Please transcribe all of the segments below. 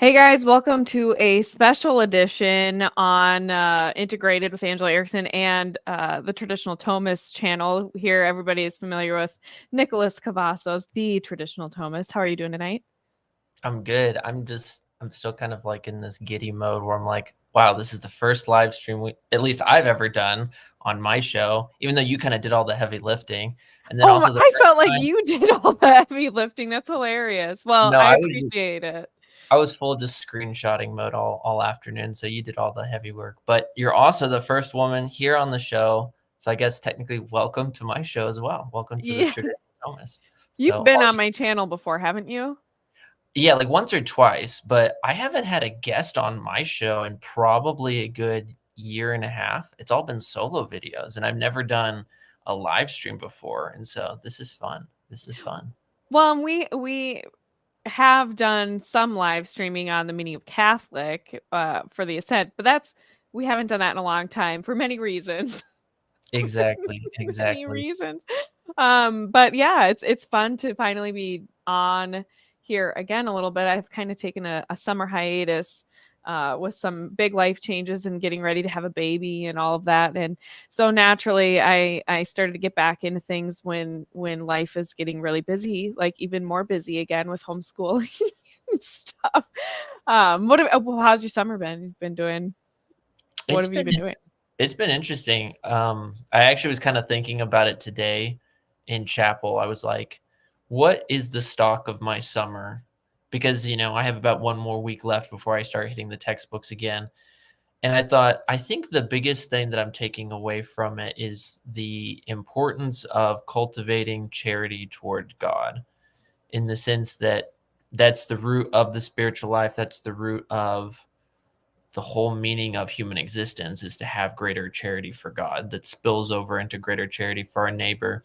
Hey guys, welcome to a special edition on Integrated with Angela Erickson and the Traditional Thomist channel. Here, everybody is familiar with Nicholas Cavazos, the Traditional Thomist. How are you doing tonight? I'm good. I'm still kind of like in this giddy mode where I'm like, wow, this is the first live stream at least I've ever done on my show, even though you kind of did all the heavy lifting. And then Oh, also the I first felt like time, you did all the heavy lifting. That's hilarious. Well, no, I I was appreciate it. I was full just screenshotting mode all afternoon, so you did all the heavy work. But you're also the first woman here on the show. So I guess technically welcome to my show as well. Welcome to the Yeah, Traditional Thomas. you've So been on my channel before, haven't you? yeah, like once or twice, but I haven't had a guest on my show in probably a good year and a half. It's all been solo videos, and I've never done a live stream before. And so this is fun. This is fun. Well, we have done some live streaming on the Meaning of Catholic for the Ascent, but we haven't done that in a long time for many reasons. Exactly. Many Exactly. reasons. But yeah, it's fun to finally be on here again a little bit. I've kind of taken a summer hiatus with some big life changes and getting ready to have a baby and all of that. And so naturally I started to get back into things when life is getting really busy, like even more busy again with homeschooling and stuff. How's your summer been? You've been doing what It's have you been been doing? it's been interesting. I actually was kind of thinking about it today in chapel. I was like, what is the stock of my summer? Because, I have about one more week left before I start hitting the textbooks again. And I thought, I think the biggest thing that I'm taking away from it is the importance of cultivating charity toward God, in the sense that that's the root of the spiritual life. That's the root of the whole meaning of human existence, is to have greater charity for God that spills over into greater charity for our neighbor.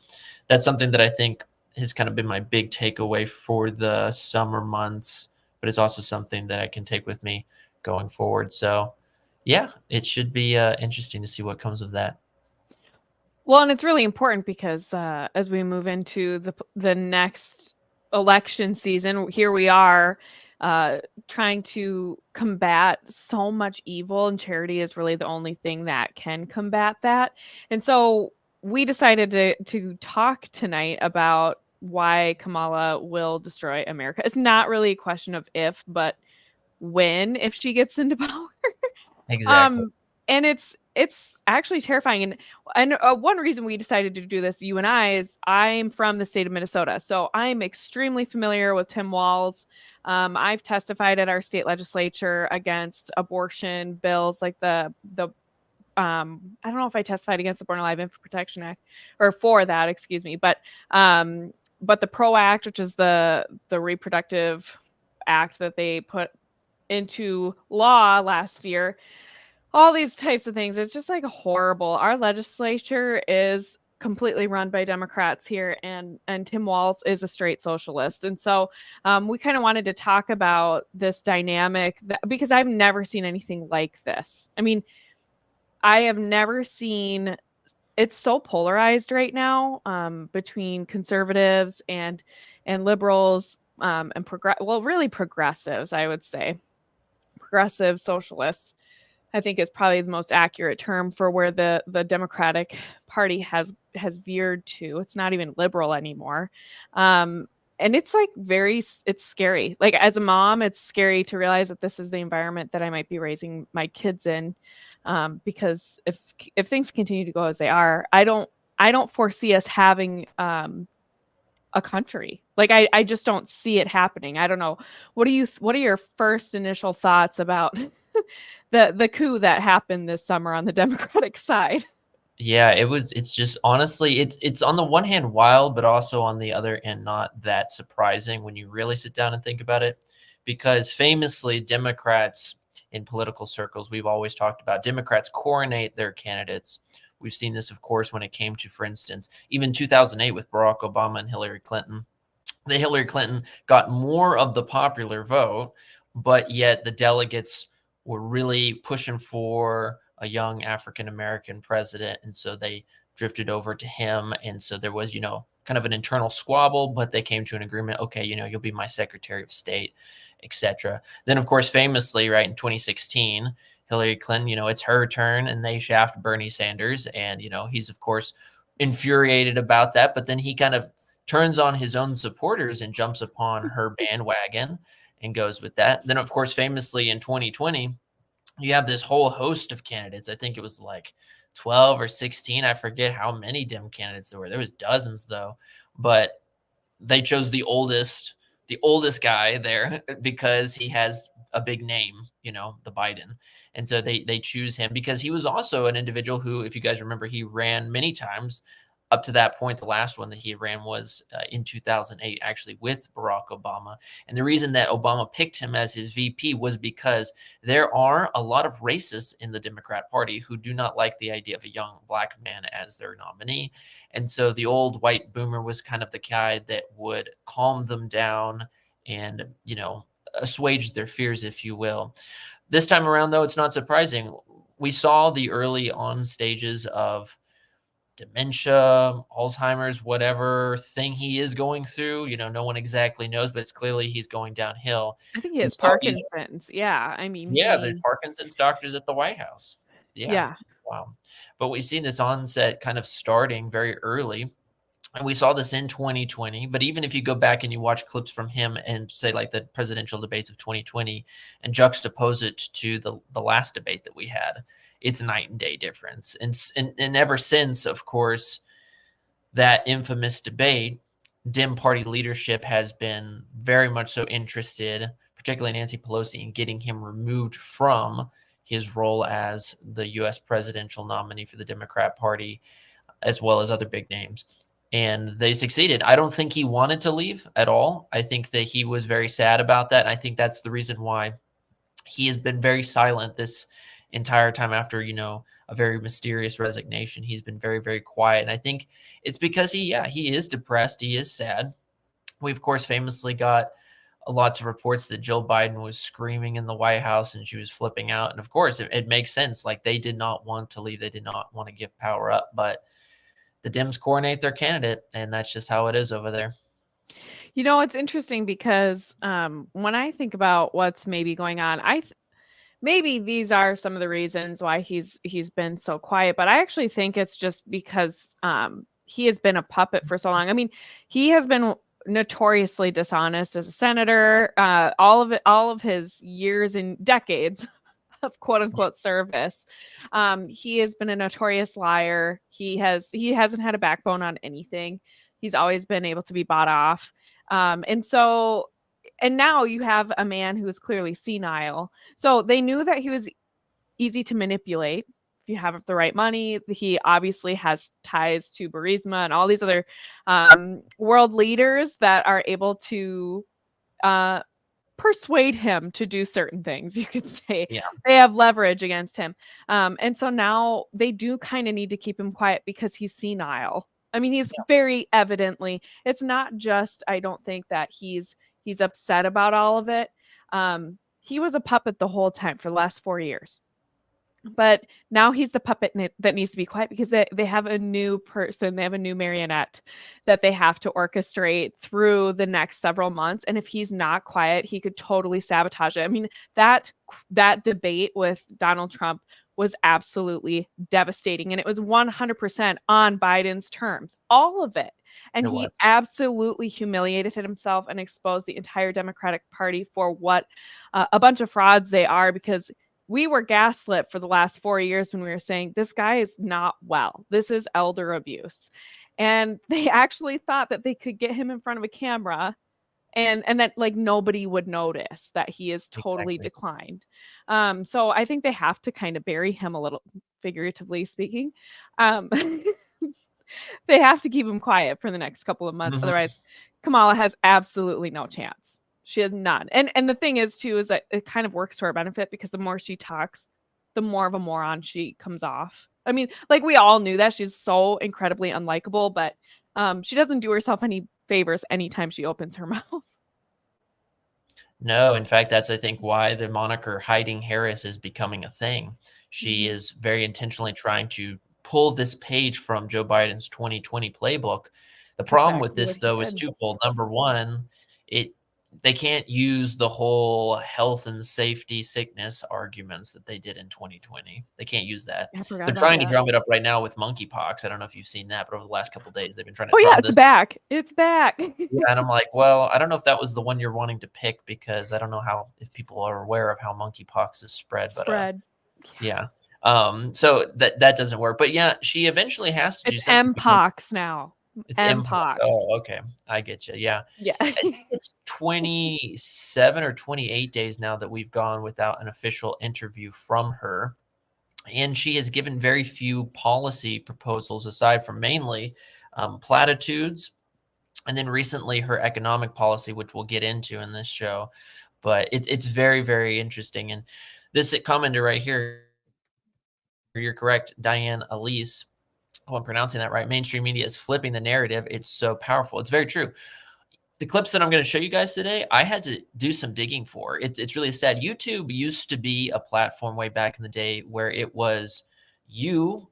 That's something that I think has kind of been my big takeaway for the summer months, but it's also something that I can take with me going forward. So, yeah, it should be interesting to see what comes of that. Well, and it's really important because as we move into the next election season, here we are trying to combat so much evil, and charity is really the only thing that can combat that. And so we decided to talk tonight about why Kamala will destroy America. It's not really a question of if, but when, if she gets into power. Exactly. Um, and it's actually terrifying. And one reason we decided to do this, you and I, is I'm from the state of Minnesota, so I'm extremely familiar with Tim Walz. I've testified at our state legislature against abortion bills, like the I don't know if I testified against the Born Alive Infant Protection Act or for that, excuse me, but the PRO Act, which is the reproductive act that they put into law last year, all these types of things. It's just like horrible. Our legislature is completely run by Democrats here, and Tim Walz is a straight socialist. And so we kind of wanted to talk about this dynamic because I've never seen anything like this. I mean, I have never seen, it's so polarized right now between conservatives and liberals and really progressives, I would say. Progressive socialists, I think, is probably the most accurate term for where the Democratic Party has veered to. It's not even liberal anymore. And it's like it's scary. Like as a mom, it's scary to realize that this is the environment that I might be raising my kids in. Because if things continue to go as they are, I don't foresee us having a country. Like I just don't see it happening. I don't know. What are your first initial thoughts about the coup that happened this summer on the Democratic side? Yeah, it's just honestly, it's on the one hand wild, but also on the other end not that surprising when you really sit down and think about it. Because famously, Democrats in political circles, we've always talked about Democrats coronate their candidates. We've seen this, of course, when it came to, for instance, even 2008 with Barack Obama and Hillary Clinton. The Hillary Clinton got more of the popular vote, but yet the delegates were really pushing for a young African American president, and so they drifted over to him. And so there was, kind of an internal squabble, but they came to an agreement. Okay, you'll be my Secretary of State, etc. Then, of course, famously, right in 2016, Hillary Clinton, it's her turn, and they shaft Bernie Sanders, and he's of course infuriated about that. But then he kind of turns on his own supporters and jumps upon her bandwagon and goes with that. Then, of course, famously in 2020, you have this whole host of candidates. I think it was like 12 or 16. I forget how many Dem candidates there were. There was dozens though, but they chose the oldest guy there because he has a big name, the Biden. And so they choose him because he was also an individual who, if you guys remember, he ran many times up to that point. The last one that he ran was in 2008, actually with Barack Obama. And the reason that Obama picked him as his VP was because there are a lot of racists in the Democrat Party who do not like the idea of a young black man as their nominee. And so the old white boomer was kind of the guy that would calm them down and, assuage their fears, if you will. This time around, though, it's not surprising. We saw the early on stages of dementia, Alzheimer's, whatever thing he is going through. No one exactly knows, but it's clearly he's going downhill. I think he And has so he's, Parkinson's. Yeah. I mean, yeah, there's Parkinson's doctors at the White House. Yeah. yeah. Wow. But we've seen this onset kind of starting very early. And we saw this in 2020, but even if you go back and you watch clips from him and say like the presidential debates of 2020 and juxtapose it to the last debate that we had, it's night and day difference. And ever since, of course, that infamous debate, Dem party leadership has been very much so interested, particularly Nancy Pelosi, in getting him removed from his role as the U.S. presidential nominee for the Democrat Party, as well as other big names. And they succeeded. I don't think he wanted to leave at all. I think that he was very sad about that. And I think that's the reason why he has been very silent this entire time after, a very mysterious resignation. He's been very, very quiet. And I think it's because he is depressed. He is sad. We, of course, famously got lots of reports that Jill Biden was screaming in the White House and she was flipping out. And of course, it makes sense. Like, they did not want to leave. They did not want to give power up. But the Dems coronate their candidate, and that's just how it is over there. It's interesting because when I think about what's maybe going on, maybe these are some of the reasons why he's been so quiet, but I actually think it's just because he has been a puppet for so long. I mean, he has been notoriously dishonest as a senator, all of his years and decades of quote unquote service. He has been a notorious liar. He hasn't had a backbone on anything. He's always been able to be bought off. And now you have a man who is clearly senile. So they knew that he was easy to manipulate. If you have the right money, he obviously has ties to Burisma and all these other world leaders that are able to persuade him to do certain things, you could say. Yeah. They have leverage against him. And so now they do kind of need to keep him quiet because he's senile. I mean, he's very evidently, it's not just, I don't think that he's upset about all of it. He was a puppet the whole time for the last 4 years. But now he's the puppet that needs to be quiet because they have a new person. They have a new marionette that they have to orchestrate through the next several months. And if he's not quiet, he could totally sabotage it. I mean, that debate with Donald Trump was absolutely devastating. And it was 100% on Biden's terms, all of it. And he absolutely humiliated himself and exposed the entire Democratic Party for what a bunch of frauds they are, because we were gaslit for the last 4 years when we were saying this guy is not well. This is elder abuse. And they actually thought that they could get him in front of a camera and that like nobody would notice that he is totally declined. So I think they have to kind of bury him a little, figuratively speaking. They have to keep him quiet for the next couple of months. Otherwise, Kamala has absolutely no chance. She has none. And the thing is, too, is that it kind of works to her benefit because the more she talks, the more of a moron she comes off. I mean, like, we all knew that she's so incredibly unlikable, but she doesn't do herself any favors anytime she opens her mouth. No, in fact, that's, I think, why the moniker Hiding Harris is becoming a thing. She Mhm. is very intentionally trying to pull this page from Joe Biden's 2020 playbook. The That's problem with exactly this, what he though, is did. twofold. Number one, it they can't use the whole health and safety sickness arguments that they did in 2020. They can't use that. I forgot They're about trying to that. drum it up right now with monkeypox. I don't know if you've seen that, but over the last couple of days, they've been trying to Oh, yeah, drum it's this. back. It's back. Yeah, and I'm like, well, I don't know if that was the one you're wanting to pick because I don't know how if people are aware of how monkeypox is spread, but Spread. Yeah. yeah. So that doesn't work. But yeah, she eventually has to do It's something because Mpox now. it's mpox. Mpox. Oh, okay. I get you. Yeah. Yeah. I think it's 27 or 28 days now that we've gone without an official interview from her. And she has given very few policy proposals aside from mainly platitudes. And then recently her economic policy, which we'll get into in this show. But it's very, very interesting. And this commenter right here, you're correct, Diane Elise. Oh, I'm pronouncing that right. Mainstream media is flipping the narrative. It's so powerful. It's very true. The clips that I'm going to show you guys today, I had to do some digging for. It's really sad. YouTube used to be a platform way back in the day where it was you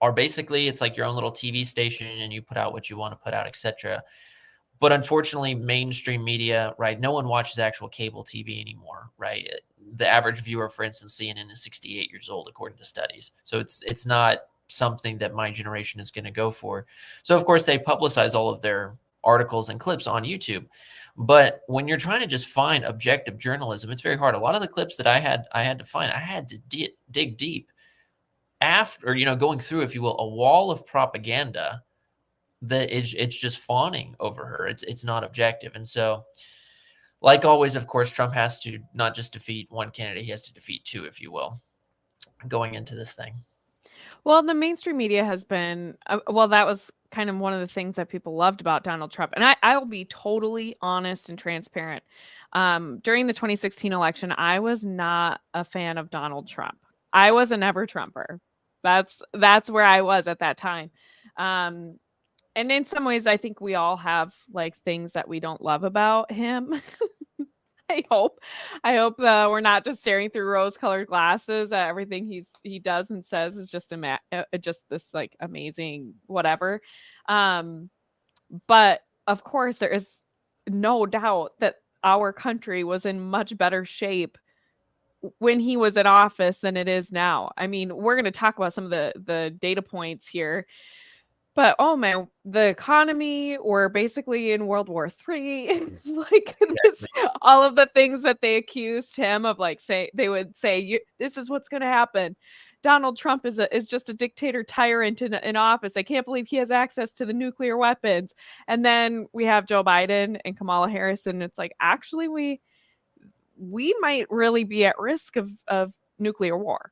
are basically it's like your own little TV station and you put out what you want to put out, etc. But unfortunately, mainstream media, right? No one watches actual cable TV anymore, right? The average viewer, for instance, CNN is 68 years old, according to studies. So it's not something that my generation is going to go for. So of course, they publicize all of their articles and clips on YouTube. But when you're trying to just find objective journalism, it's very hard. A lot of the clips that I had to find, I had to dig deep after, going through, if you will, a wall of propaganda that it's just fawning over her. It's not objective. And so, like always, of course, Trump has to not just defeat one candidate, he has to defeat two, if you will, going into this thing. Well, the mainstream media has been well, that was kind of one of the things that people loved about Donald Trump. And I will be totally honest and transparent. During the 2016 election, I was not a fan of Donald Trump. I was a never Trumper. That's where I was at that time. Um, and in some ways, I think we all have like things that we don't love about him. I hope. I hope we're not just staring through rose-colored glasses. Everything he does and says is just this like amazing whatever. Um, but of course, there is no doubt that our country was in much better shape when he was in office than it is now. I mean, we're going to talk about some of the data points here, but oh man, the economy, we're basically in World War III. Like this, Exactly. all of the things that they accused him of, like say they would say, "This is what's going to happen." Donald Trump is just a dictator tyrant in office. I can't believe he has access to the nuclear weapons. And then we have Joe Biden and Kamala Harris, and it's like actually we might really be at risk of nuclear war.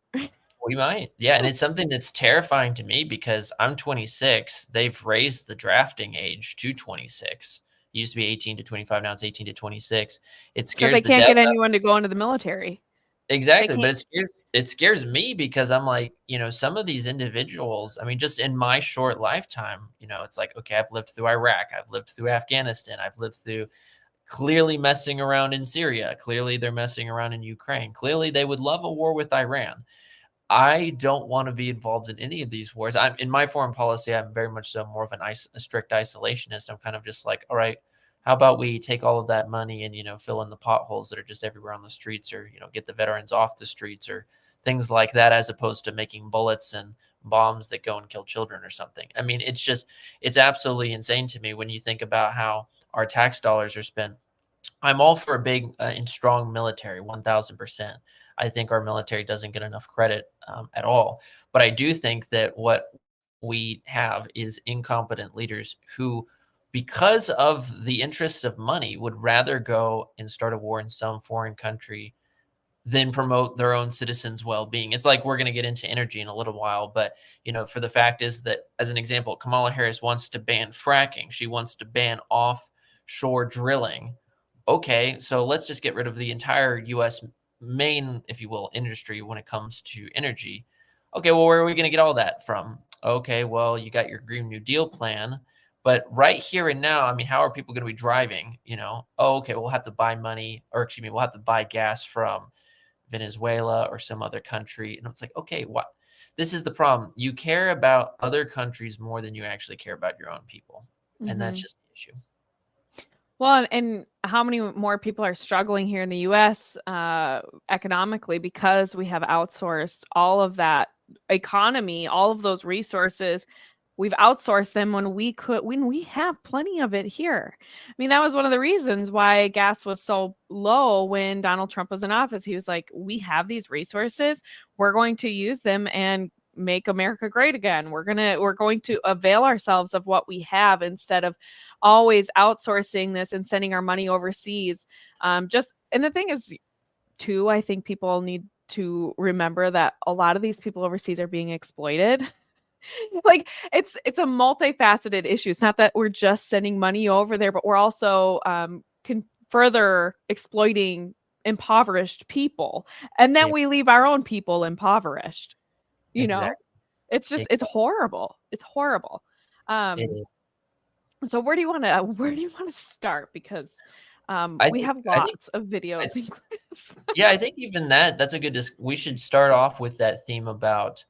We might. Yeah. And it's something that's terrifying to me because I'm 26. They've raised the drafting age to 26. It used to be 18 to 25. Now it's 18 to 26. It Because they scares the can't death get anyone to go into the military. They Exactly, but can't. it scares me because I'm like, some of these individuals, I mean, just in my short lifetime, it's like, okay, I've lived through Iraq, I've lived through Afghanistan, I've lived through clearly messing around in Syria, clearly they're messing around in Ukraine, clearly they would love a war with Iran. I don't want to be involved in any of these wars. I'm in my foreign policy. I'm very much so more of a strict isolationist. I'm kind of just like, all right, how about we take all of that money and fill in the potholes that are just everywhere on the streets, or get the veterans off the streets, or things like that, as opposed to making bullets and bombs that go and kill children or something. I mean, it's absolutely insane to me when you think about how our tax dollars are spent. I'm all for a big and strong military, 1000%. I think our military doesn't get enough credit at all. But I do think that what we have is incompetent leaders who, because of the interests of money, would rather go and start a war in some foreign country than promote their own citizens' well-being. It's like we're going to get into energy in a little while, but for the fact is that, as an example, Kamala Harris wants to ban fracking. She wants to ban offshore drilling. Okay, so let's just get rid of the entire U.S. main, if you will, industry when it comes to energy. Okay, well, where are we going to get all that from? Okay, well, you got your Green New Deal plan, but right here and now, I mean, how are people going to be driving? Oh, okay, we'll have to buy money, or excuse me, we'll have to buy gas from Venezuela or some other country. And it's like, okay, what? This is the problem. You care about other countries more than you actually care about your own people. And that's Mhm. just the issue. Well, and how many more people are struggling here in the US economically because we have outsourced all of that economy, all of those resources. We've outsourced them when we have plenty of it here. I mean, that was one of the reasons why gas was so low when Donald Trump was in office. He was like, we have these resources. We're going to use them and make America great again. We're going to avail ourselves of what we have instead of always outsourcing this and sending our money overseas. And the thing is, too, I think people need to remember that a lot of these people overseas are being exploited. Like it's a multifaceted issue. It's not that we're just sending money over there, but we're also can further exploiting impoverished people, and then Yeah, we leave our own people impoverished. You know, exactly. it's horrible. It's horrible. It Um, is. so where do you want to start? Because I we think have I think lots of I videos and clips. yeah, I think even that's a good we should start off with that theme about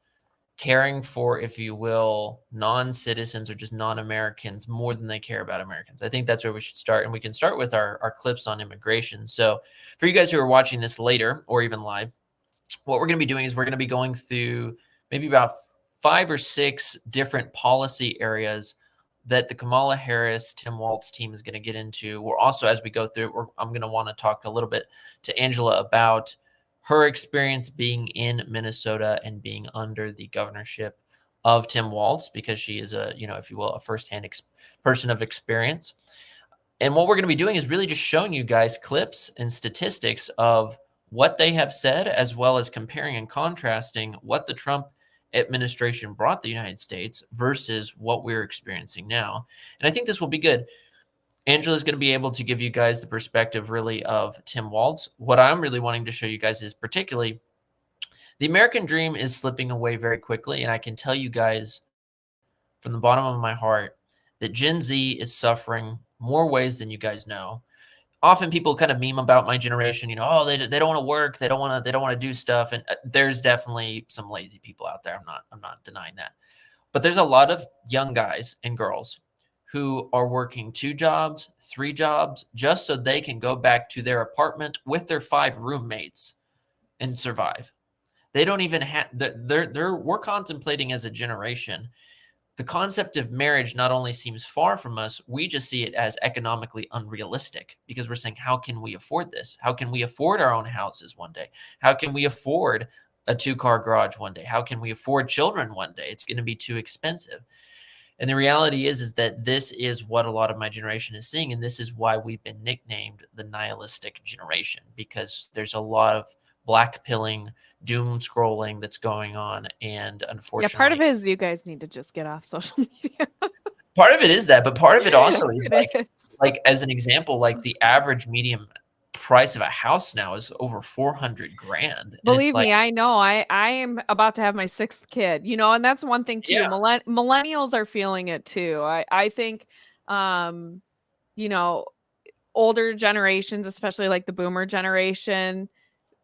caring for, if you will, non-citizens or just non-Americans more than they care about Americans. I think that's where we should start. And we can start with our clips on immigration. So for you guys who are watching this later or even live, what we're going to be doing is we're going to be going through maybe about 5 or 6 different policy areas that the Kamala Harris, Tim Walz team is going to get into. We're also, as we go through, I'm going to want to talk a little bit to Angela about her experience being in Minnesota and being under the governorship of Tim Walz, because she is a, if you will, a firsthand person of experience. And what we're going to be doing is really just showing you guys clips and statistics of what they have said, as well as comparing and contrasting what the Trump administration brought the United States versus what we're experiencing now. And I think this will be good. Angela is going to be able to give you guys the perspective really of Tim Walz. What I'm really wanting to show you guys is particularly the American dream is slipping away very quickly. And I can tell you guys from the bottom of my heart that Gen Z is suffering more ways than you guys know. Often people kind of meme about my generation, oh, they don't want to work, they don't want to do stuff, and there's definitely some lazy people out there. I'm not denying that. But there's a lot of young guys and girls who are working 2 jobs, 3 jobs just so they can go back to their apartment with their 5 roommates and survive. They don't even have we're contemplating as a generation. The concept of marriage not only seems far from us, we just see it as economically unrealistic, because we're saying, how can we afford this? How can we afford our own houses one day? How can we afford a 2-car garage one day? How can we afford children one day? It's going to be too expensive. And the reality is that this is what a lot of my generation is seeing. And this is why we've been nicknamed the nihilistic generation, because there's a lot of black pilling, doom scrolling that's going on. And Yeah, part of unfortunately, it is you guys need to just get off social media. part of it is that, but part of it also is It is. like as an example, like the average medium price of a house now is over 400 grand. And it's Believe like, me, I know. I am about to have my 6th kid, and that's one thing too. yeah, Millennials are feeling it too. I think, um, you know, older generations, especially like the boomer generation,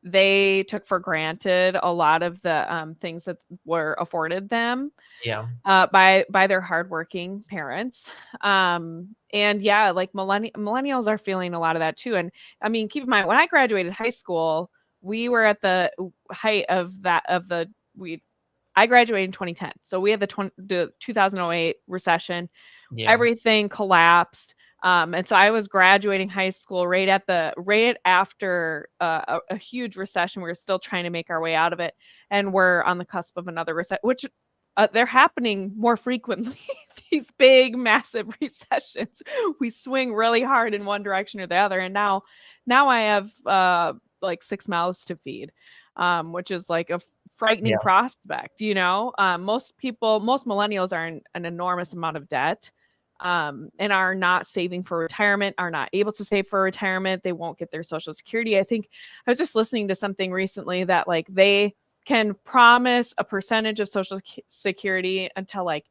they took for granted a lot of the things that were afforded them yeah, by their hardworking parents. And yeah, like millennials are feeling a lot of that too. And I mean, keep in mind, when I graduated high school, we were at the height of that of the we. I graduated in 2010, so we had the 2008 recession. yeah, Everything collapsed. And so I was graduating high school right after a huge recession. We were still trying to make our way out of it, and we're on the cusp of another recession, which they're happening more frequently. These big, massive recessions, we swing really hard in one direction or the other. And now I have like 6 mouths to feed, which is like a frightening yeah, prospect. Most millennials are in an enormous amount of debt, and are not saving for retirement, are not able to save for retirement. They won't get their Social Security. I think I was just listening to something recently that like they can promise a percentage of Social Security until like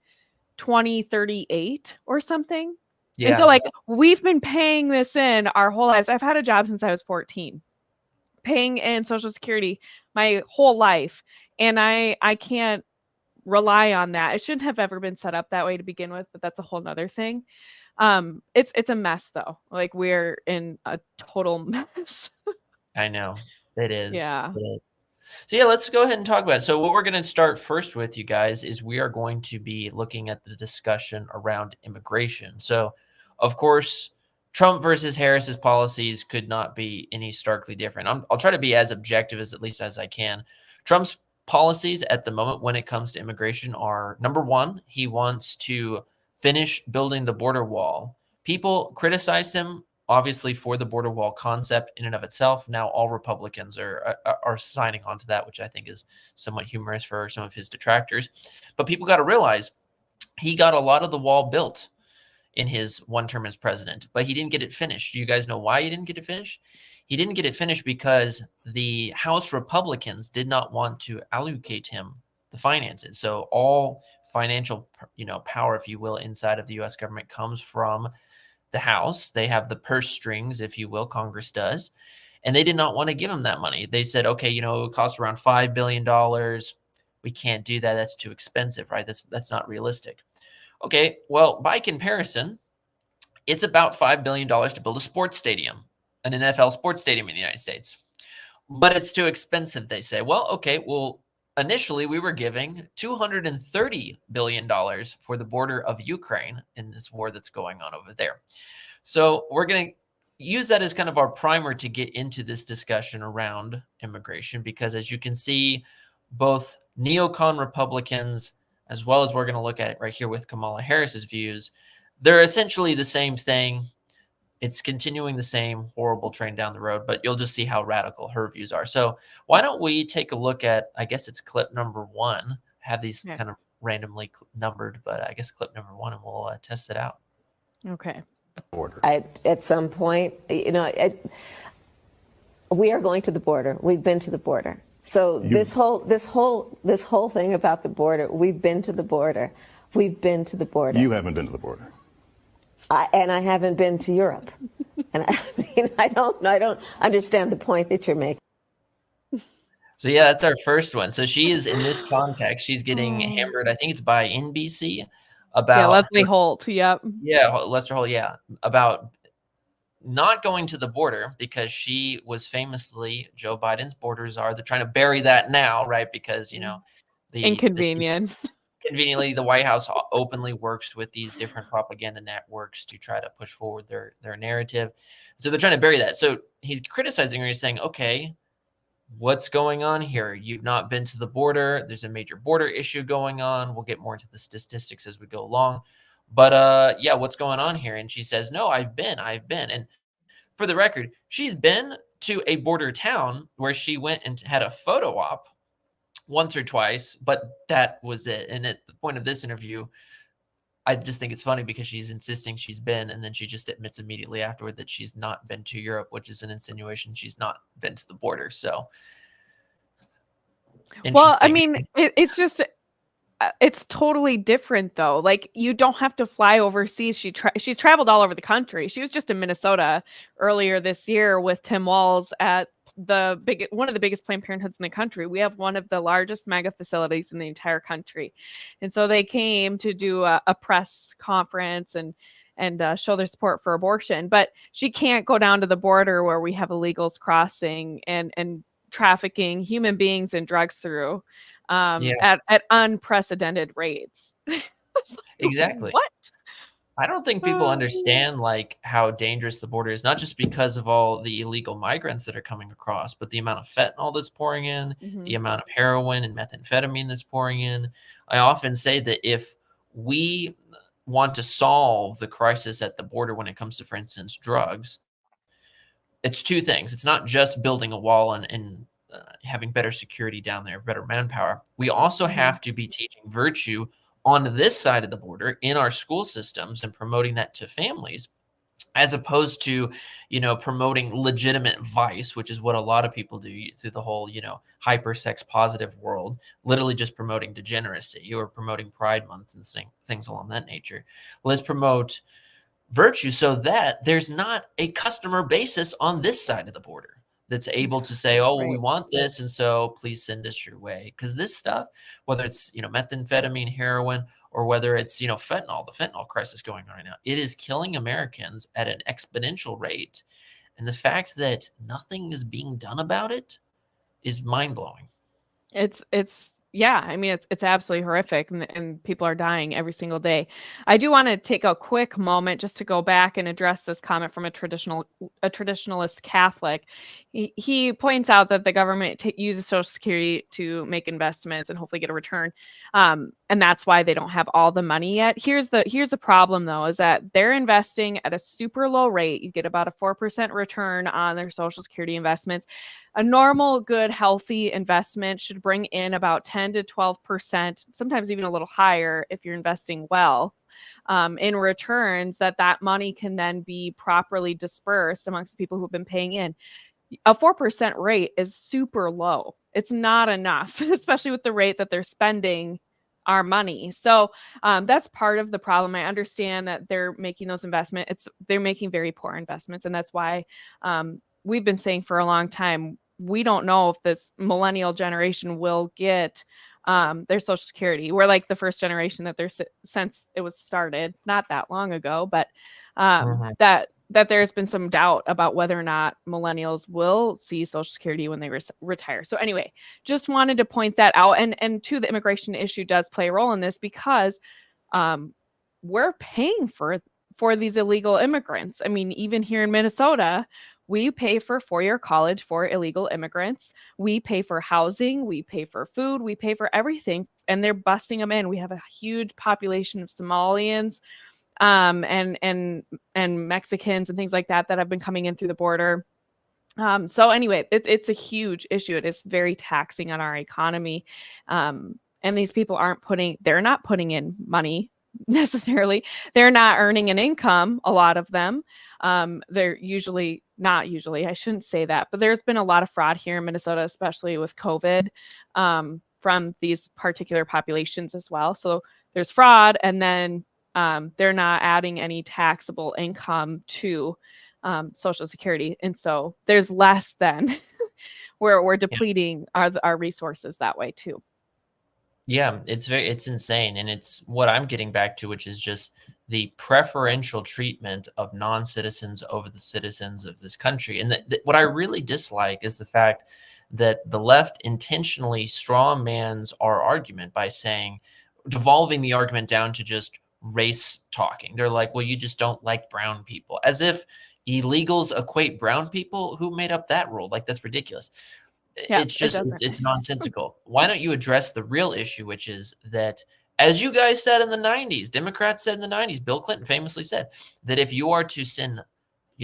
2038 or something. And so yeah, like we've been paying this in our whole lives. I've had a job since I was 14, paying in Social Security my whole life, and I can't rely on that. It shouldn't have ever been set up that way to begin with, but that's a whole nother thing. It's a mess though. Like we're in a total mess. I know. It is. Yeah. It is. So yeah, let's go ahead and talk about it. So what we're going to start first with, you guys, is we are going to be looking at the discussion around immigration. So, of course, Trump versus Harris's policies could not be any starkly different. I'll try to be as objective as at least as I can. Trump's policies at the moment when it comes to immigration are, number one, he wants to finish building the border wall. People criticized him obviously for the border wall concept in and of itself. Now all Republicans are signing on to that, which I think is somewhat humorous for some of his detractors. But people got to realize he got a lot of the wall built in his one term as president, but he didn't get it finished. Do you guys know why he didn't get it finished? He didn't get it finished because the House Republicans did not want to allocate him the finances. So all financial, power, if you will, inside of the U.S. government comes from the House. They have the purse strings, if you will, Congress does, and they did not want to give him that money. They said, okay, it would cost around $5 billion. We can't do that. That's too expensive, right? That's not realistic. Okay, well, by comparison, it's about $5 billion to build a sports stadium, an NFL sports stadium in the United States. But it's too expensive, they say. Well, okay, initially we were giving $230 billion for the border of Ukraine in this war that's going on over there. So we're going to use that as kind of our primer to get into this discussion around immigration, because as you can see, both neocon Republicans, as well as we're going to look at it right here with Kamala Harris's views, they're essentially the same thing. It's continuing the same horrible train down the road, but you'll just see how radical her views are. So why don't we take a look at, I guess it's clip number 1. I have these kind of randomly numbered, but I guess clip number 1, and we'll test it out. Okay. Border. At some point, we are going to the border. We've been to the border. So this whole thing about the border, we've been to the border. We've been to the border. You haven't been to the border. And I haven't been to Europe. And I don't understand the point that you're making. So yeah, that's our first one. So she is, in this context, she's getting hammered. I think it's by NBC about Leslie Holt. Yep. Yeah, Lester Holt. Yeah, about not going to the border because she was famously Joe Biden's border czar. They're trying to bury that now, right? Because the inconvenient. Conveniently, the White House openly works with these different propaganda networks to try to push forward their narrative. So they're trying to bury that. So he's criticizing her. He's saying, okay, what's going on here? You've not been to the border. There's a major border issue going on. We'll get more into the statistics as we go along. But yeah, what's going on here? And she says, no, I've been. And for the record, she's been to a border town where she went and had a photo op once or twice, but that was it. And at the point of this interview, I just think it's funny because she's insisting she's been, and then she just admits immediately afterward that she's not been to Europe, which is an insinuation she's not been to the border. So, well, I mean, it's just, it's totally different though. Like you don't have to fly overseas. She's traveled all over the country. She was just in Minnesota earlier this year with Tim Walz at one of the biggest Planned Parenthoods in the country. We have one of the largest mega facilities in the entire country. And so they came to do a press conference and show their support for abortion, but she can't go down to the border where we have illegals crossing and trafficking human beings and drugs through at unprecedented rates. Exactly. What? I don't think people understand like how dangerous the border is, not just because of all the illegal migrants that are coming across, but the amount of fentanyl that's pouring in, the amount of heroin and methamphetamine that's pouring in. I often say that if we want to solve the crisis at the border when it comes to, for instance, drugs, it's two things. It's not just building a wall and having better security down there, better manpower. We also have to be teaching virtue on this side of the border in our school systems and promoting that to families, as opposed to, promoting legitimate vice, which is what a lot of people do through the whole, hyper sex positive world, literally just promoting degeneracy or promoting Pride Month and things along that nature. Let's promote virtue so that there's not a customer basis on this side of the border. that's able to say, oh, well, we Right. want this, and so please send us your way. Because this stuff, whether it's, methamphetamine, heroin, or whether it's, fentanyl, the fentanyl crisis going on right now, it is killing Americans at an exponential rate. And the fact that nothing is being done about it is mind-blowing. It's yeah, I mean it's absolutely horrific, and people are dying every single day. I do want to take a quick moment just to go back and address this comment from a traditionalist Catholic. He points out that the government uses Social Security to make investments and hopefully get a return, and that's why they don't have all the money yet. Here's the problem though, is that they're investing at a super low rate. You get about a 4% return on their Social Security investments. A normal, good, healthy investment should bring in about 10 to 12%, sometimes even a little higher if you're investing well, in returns that money can then be properly dispersed amongst the people who've been paying in. A 4% rate is super low. It's not enough, especially with the rate that they're spending our money. So that's part of the problem. I understand that they're making those investments. They're making very poor investments. And that's why we've been saying for a long time, we don't know if this millennial generation will get their Social Security. We're like the first generation that since it was started, not that long ago, but that there's been some doubt about whether or not millennials will see Social Security when they retire. So anyway, just wanted to point that out. And too, the immigration issue does play a role in this because we're paying for these illegal immigrants. I mean, even here in Minnesota, we pay for four-year college for illegal immigrants. We pay for housing. We pay for food. We pay for everything. And they're busing them in. We have a huge population of Somalians and Mexicans and things like that have been coming in through the border. So anyway, it's a huge issue. It is very taxing on our economy. And these people they're not putting in money necessarily. They're not earning an income, a lot of them. They're not usually, I shouldn't say that, but there's been a lot of fraud here in Minnesota, especially with COVID, from these particular populations as well. So there's fraud, and then they're not adding any taxable income to Social Security. And so there's less than we're depleting our resources that way too. Yeah, it's insane. And it's what I'm getting back to, which is just the preferential treatment of non-citizens over the citizens of this country. And what I really dislike is the fact that the left intentionally straw mans our argument by devolving the argument down to just race talking. They're like, well, you just don't like brown people, as if illegals equate brown people. Who made up that rule? Like, that's ridiculous. Yeah, It's nonsensical. Why don't you address the real issue, which is that, as you guys said in the 90s, Democrats said in the 90s, Bill Clinton famously said that if you are to send,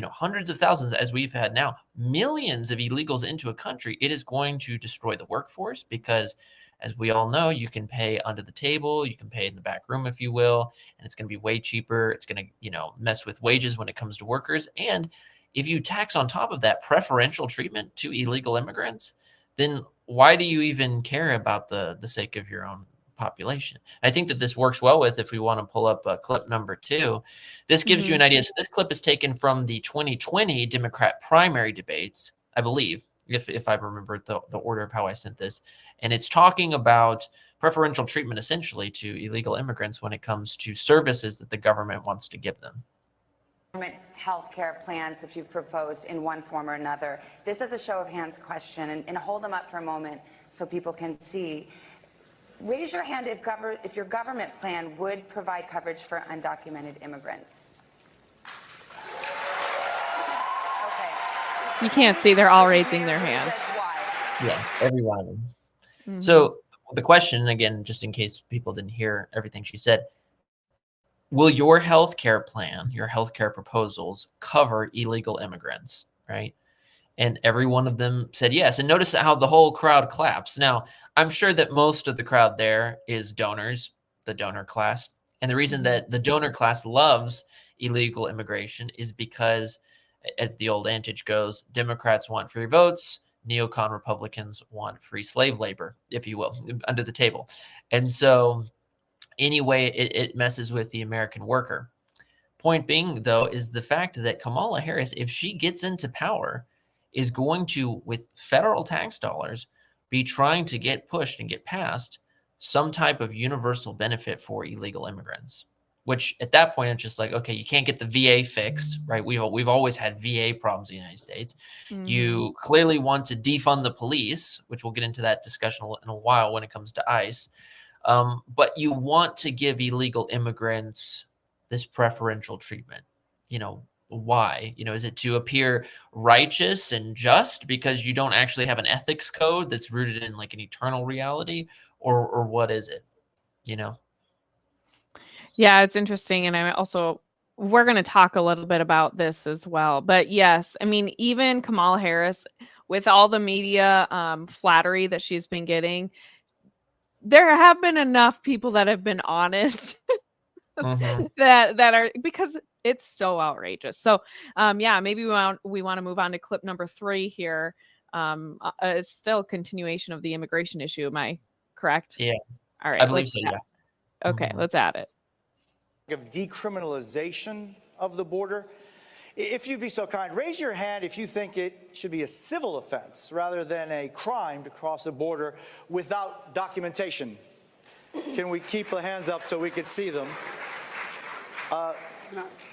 hundreds of thousands, as we've had now, millions of illegals into a country, it is going to destroy the workforce because, as we all know, you can pay under the table, you can pay in the back room, if you will, and it's going to be way cheaper. It's going to, mess with wages when it comes to workers. And if you tax on top of that preferential treatment to illegal immigrants, then why do you even care about the sake of your own population? I think that this works well with, if we want to pull up clip number 2, this gives you an idea. So this clip is taken from the 2020 Democrat primary debates, I believe, if I remember the order of how I sent this. And it's talking about preferential treatment essentially to illegal immigrants when it comes to services that the government wants to give them. Health care plans that you've proposed in one form or another. This is a show of hands question, and hold them up for a moment so people can see. Raise your hand if your government plan would provide coverage for undocumented immigrants. Okay. You can't see, they're all raising their hands. Yeah, every one of them. Mm-hmm. So the question, again, just in case people didn't hear everything she said, will your health care plan, your health care proposals cover illegal immigrants, right? And every one of them said yes. And notice how the whole crowd claps. Now, I'm sure that most of the crowd there is donors, the donor class. And the reason that the donor class loves illegal immigration is because, as the old adage goes, Democrats want free votes, neocon Republicans want free slave labor, if you will, under the table. And so anyway, it messes with the American worker. Point being, though, is the fact that Kamala Harris, if she gets into power, is going to, with federal tax dollars, be trying to get pushed and get passed some type of universal benefit for illegal immigrants. Which at that point, it's just like, okay, you can't get the VA fixed, right? We've always had VA problems in the United States. You clearly want to defund the police, which we'll get into that discussion in a while when it comes to ICE. But you want to give illegal immigrants this preferential treatment. Why? Is it to appear righteous and just because you don't actually have an ethics code that's rooted in like an eternal reality, or what is it? Yeah, it's interesting. And we're going to talk a little bit about this as well. But yes, I mean, even Kamala Harris, with all the media flattery that she's been getting, there have been enough people that have been honest that are, because it's so outrageous. So yeah, maybe we want to move on to clip number 3 here. It's still a continuation of the immigration issue. Am I correct? Yeah. All right. I believe so, yeah. Okay, let's add it. Of decriminalization of the border. If you'd be so kind, raise your hand if you think it should be a civil offense rather than a crime to cross the border without documentation. Can we keep the hands up so we can see them?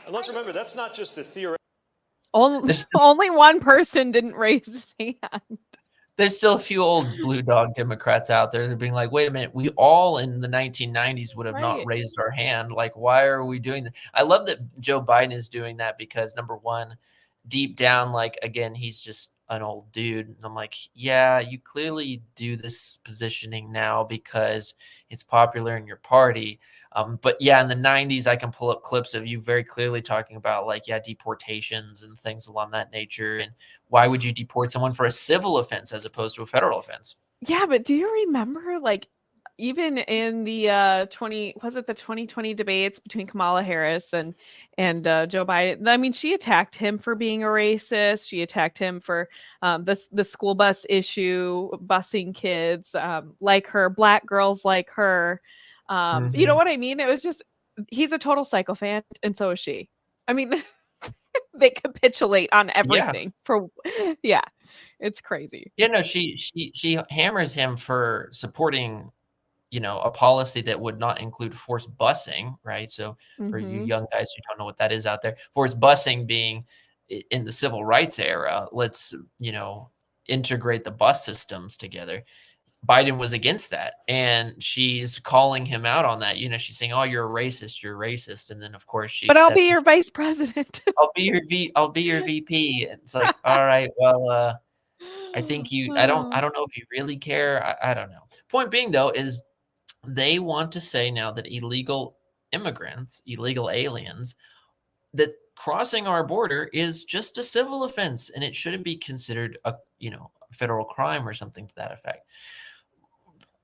Let's remember, that's not just a theoretical. Only one person didn't raise his hand. There's still a few old blue dog Democrats out there that are being like, wait a minute, we all in the 1990s would have not raised our hand. Like, why are we doing that? I love that Joe Biden is doing that because, number one, deep down, like, again, he's just an old dude. And I'm like, yeah, you clearly do this positioning now because it's popular in your party. But yeah, in the 90s, I can pull up clips of you very clearly talking about like, yeah, deportations and things along that nature. And why would you deport someone for a civil offense as opposed to a federal offense? Yeah, but do you remember, like, even in the 2020 debates between Kamala Harris and Joe Biden? I mean, she attacked him for being a racist. She attacked him for the school bus issue, busing kids like her, black girls like her. You know what I mean? It was just, he's a total psychopath, and so is she. I mean, they capitulate on everything. Yeah, it's crazy. Yeah, no, she hammers him for supporting, a policy that would not include forced busing, right? So for you young guys who don't know what that is out there, forced busing being in the civil rights era, let's, integrate the bus systems together. Biden was against that, and she's calling him out on that. She's saying, "Oh, you're a racist," and then of course But I'll be your vice president. I'll be your VP. And it's like, all right, well, I think I don't know if you really care. I don't know. Point being, though, is they want to say now that illegal immigrants, illegal aliens, that crossing our border is just a civil offense, and it shouldn't be considered a federal crime or something to that effect.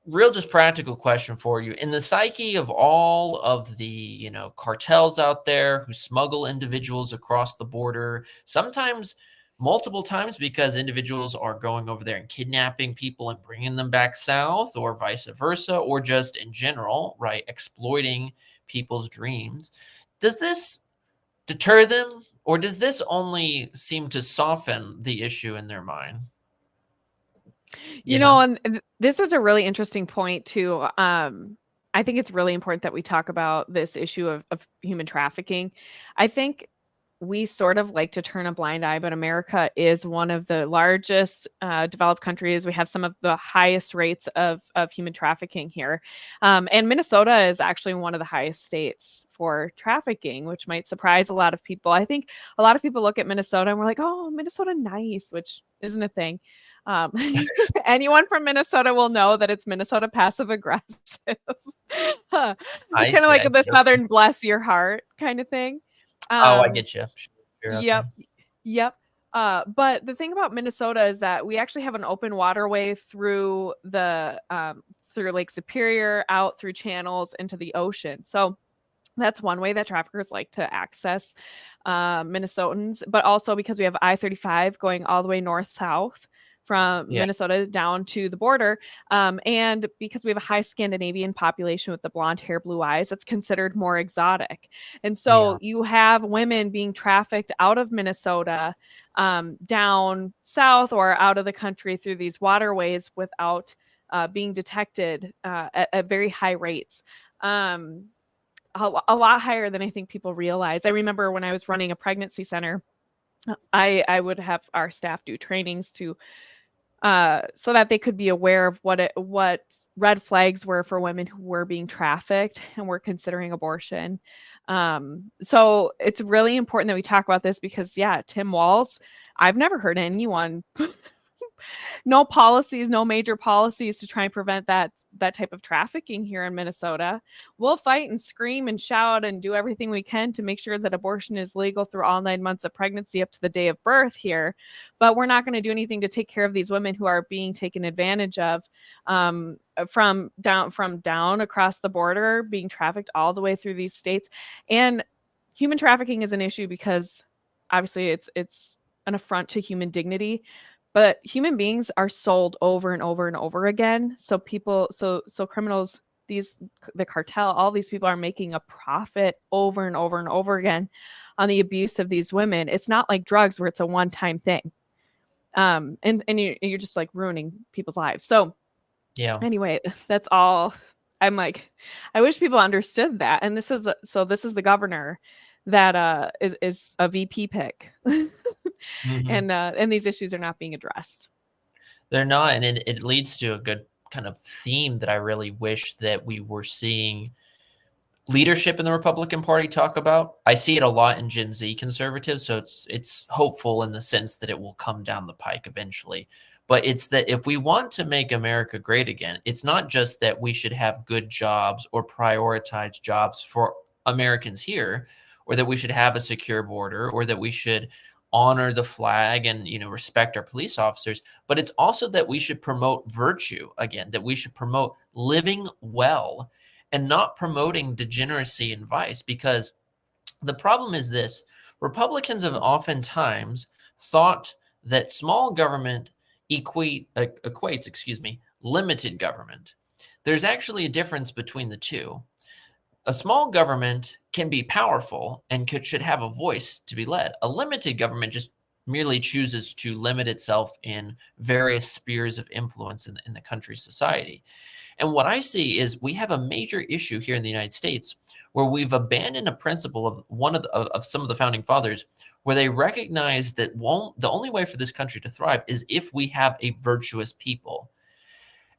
Real just practical question for you. In the psyche of all of the, cartels out there who smuggle individuals across the border, sometimes multiple times because individuals are going over there and kidnapping people and bringing them back south, or vice versa, or just in general, right, exploiting people's dreams. Does this deter them, or does this only seem to soften the issue in their mind? And this is a really interesting point too. I think it's really important that we talk about this issue of human trafficking. I think we sort of like to turn a blind eye, but America is one of the largest developed countries. We have some of the highest rates of human trafficking here. And Minnesota is actually one of the highest states for trafficking, which might surprise a lot of people. I think a lot of people look at Minnesota and we're like, oh, Minnesota, nice, which isn't a thing. Anyone from Minnesota will know that it's Minnesota passive aggressive. It's kind of like the Southern bless your heart kind of thing. I get you. Yep. But the thing about Minnesota is that we actually have an open waterway through through Lake Superior, out through channels into the ocean. So that's one way that traffickers like to access Minnesotans, but also because we have I-35 going all the way north-south. from Yeah. Minnesota down to the border. And because we have a high Scandinavian population with the blonde hair, blue eyes, it's considered more exotic. And so Yeah. you have women being trafficked out of Minnesota down south or out of the country through these waterways without being detected at very high rates. A lot higher than I think people realize. I remember when I was running a pregnancy center, I would have our staff do trainings to so that they could be aware of what red flags were for women who were being trafficked and were considering abortion. So it's really important that we talk about this because, yeah, Tim Walz, I've never heard anyone no policies, no major policies to try and prevent that type of trafficking here in Minnesota. We'll fight and scream and shout and do everything we can to make sure that abortion is legal through all 9 months of pregnancy up to the day of birth here. But we're not going to do anything to take care of these women who are being taken advantage of from down across the border, being trafficked all the way through these states. And human trafficking is an issue because obviously it's an affront to human dignity. But human beings are sold over and over and over again. So criminals, the cartel, all these people are making a profit over and over and over again on the abuse of these women. It's not like drugs where it's a one-time thing. And you're just like ruining people's lives. So Yeah. anyway, that's all. I'm like, I wish people understood that. And this is the governor that is a VP pick. Mhm. And these issues are not being addressed. They're not, and it leads to a good kind of theme that I really wish that we were seeing leadership in the Republican Party talk about. I see it a lot in Gen Z conservatives, so it's hopeful in the sense that it will come down the pike eventually. But it's that if we want to make America great again, it's not just that we should have good jobs or prioritize jobs for Americans here, or that we should have a secure border, or that we should honor the flag and respect our police officers, but it's also that we should promote virtue again, that we should promote living well and not promoting degeneracy and vice. Because the problem is this: Republicans have oftentimes thought that small government equates limited government. There's actually a difference between the two. A small government can be powerful and should have a voice to be led. A limited government just merely chooses to limit itself in various spheres of influence in the country's society. And what I see is we have a major issue here in the United States where we've abandoned a principle of of some of the founding fathers, where they recognize that the only way for this country to thrive is if we have a virtuous people.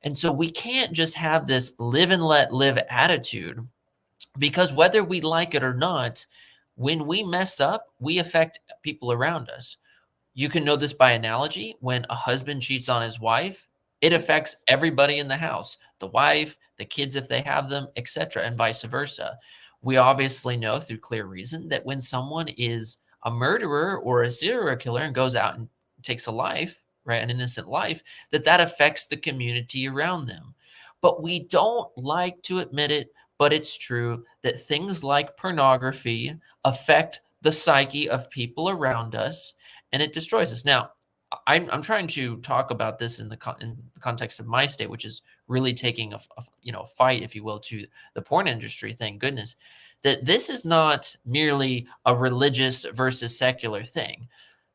And so we can't just have this live and let live attitude, because whether we like it or not, when we mess up, we affect people around us. You can know this by analogy. When a husband cheats on his wife, it affects everybody in the house, the wife, the kids if they have them, etc., and vice versa. We obviously know through clear reason that when someone is a murderer or a serial killer and goes out and takes a life, right, an innocent life, that affects the community around them. But we don't like to admit it, but it's true that things like pornography affect the psyche of people around us, and it destroys us. Now, I'm trying to talk about this in the context of my state, which is really taking a fight, if you will, to the porn industry. Thank goodness that this is not merely a religious versus secular thing.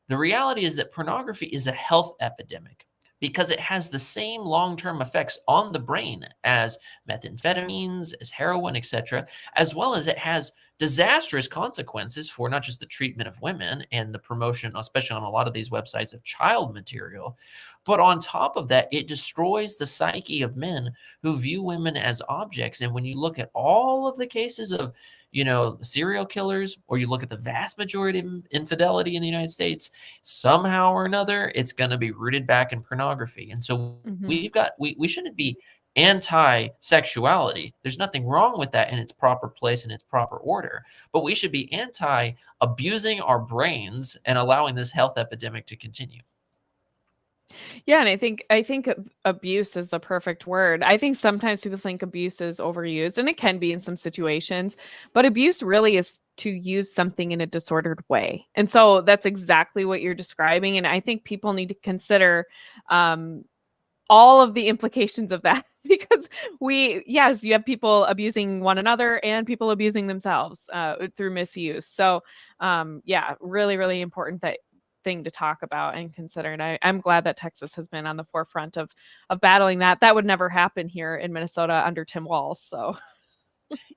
The reality is that pornography is a health epidemic, because it has the same long-term effects on the brain as methamphetamines, as heroin, etc., as well as it has disastrous consequences for not just the treatment of women and the promotion, especially on a lot of these websites, of child material, but on top of that, it destroys the psyche of men who view women as objects. And when you look at all of the cases of serial killers, or you look at the vast majority of infidelity in the United States, somehow or another, it's going to be rooted back in pornography. And so we shouldn't be anti-sexuality. There's nothing wrong with that in its proper place and its proper order. But we should be anti-abusing our brains and allowing this health epidemic to continue. Yeah, and I think abuse is the perfect word. I think sometimes people think abuse is overused, and it can be in some situations, but abuse really is to use something in a disordered way. And so that's exactly what you're describing. And I think people need to consider all of the implications of that because yes, you have people abusing one another and people abusing themselves through misuse. So yeah, really, really important thing to talk about and consider. And I'm glad that Texas has been on the forefront of battling that. That would never happen here in Minnesota under Tim Walz. So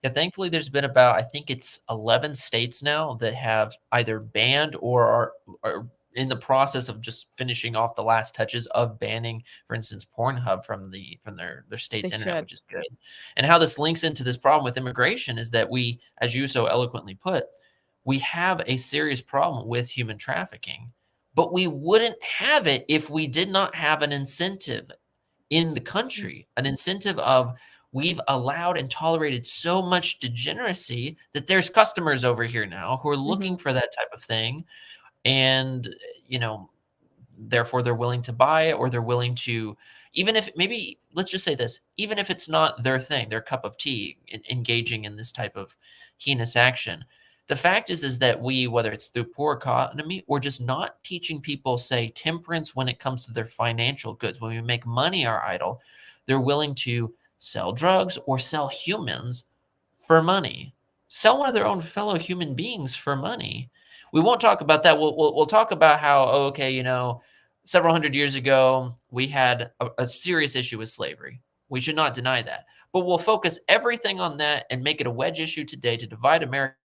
yeah, thankfully there's been about, I think it's 11 states now that have either banned or are in the process of just finishing off the last touches of banning, for instance, Pornhub from their state's They internet, should. which is good. And how this links into this problem with immigration is that we, as you so eloquently put, we have a serious problem with human trafficking, but we wouldn't have it if we did not have an incentive in the country, an incentive of we've allowed and tolerated so much degeneracy that there's customers over here now who are looking for that type of thing. And, you know, therefore they're willing to buy it, or they're willing to, even if maybe, let's just say this, even if it's not their thing, their cup of tea, engaging in this type of heinous action. The fact is that we, whether it's through poor economy or just not teaching people, say, temperance when it comes to their financial goods, when we make money our idol, they're willing to sell drugs or sell humans for money, sell one of their own fellow human beings for money. We won't talk about that. We'll talk about how, okay, you know, several hundred years ago, we had a serious issue with slavery. We should not deny that. But we'll focus everything on that and make it a wedge issue today to divide Americans,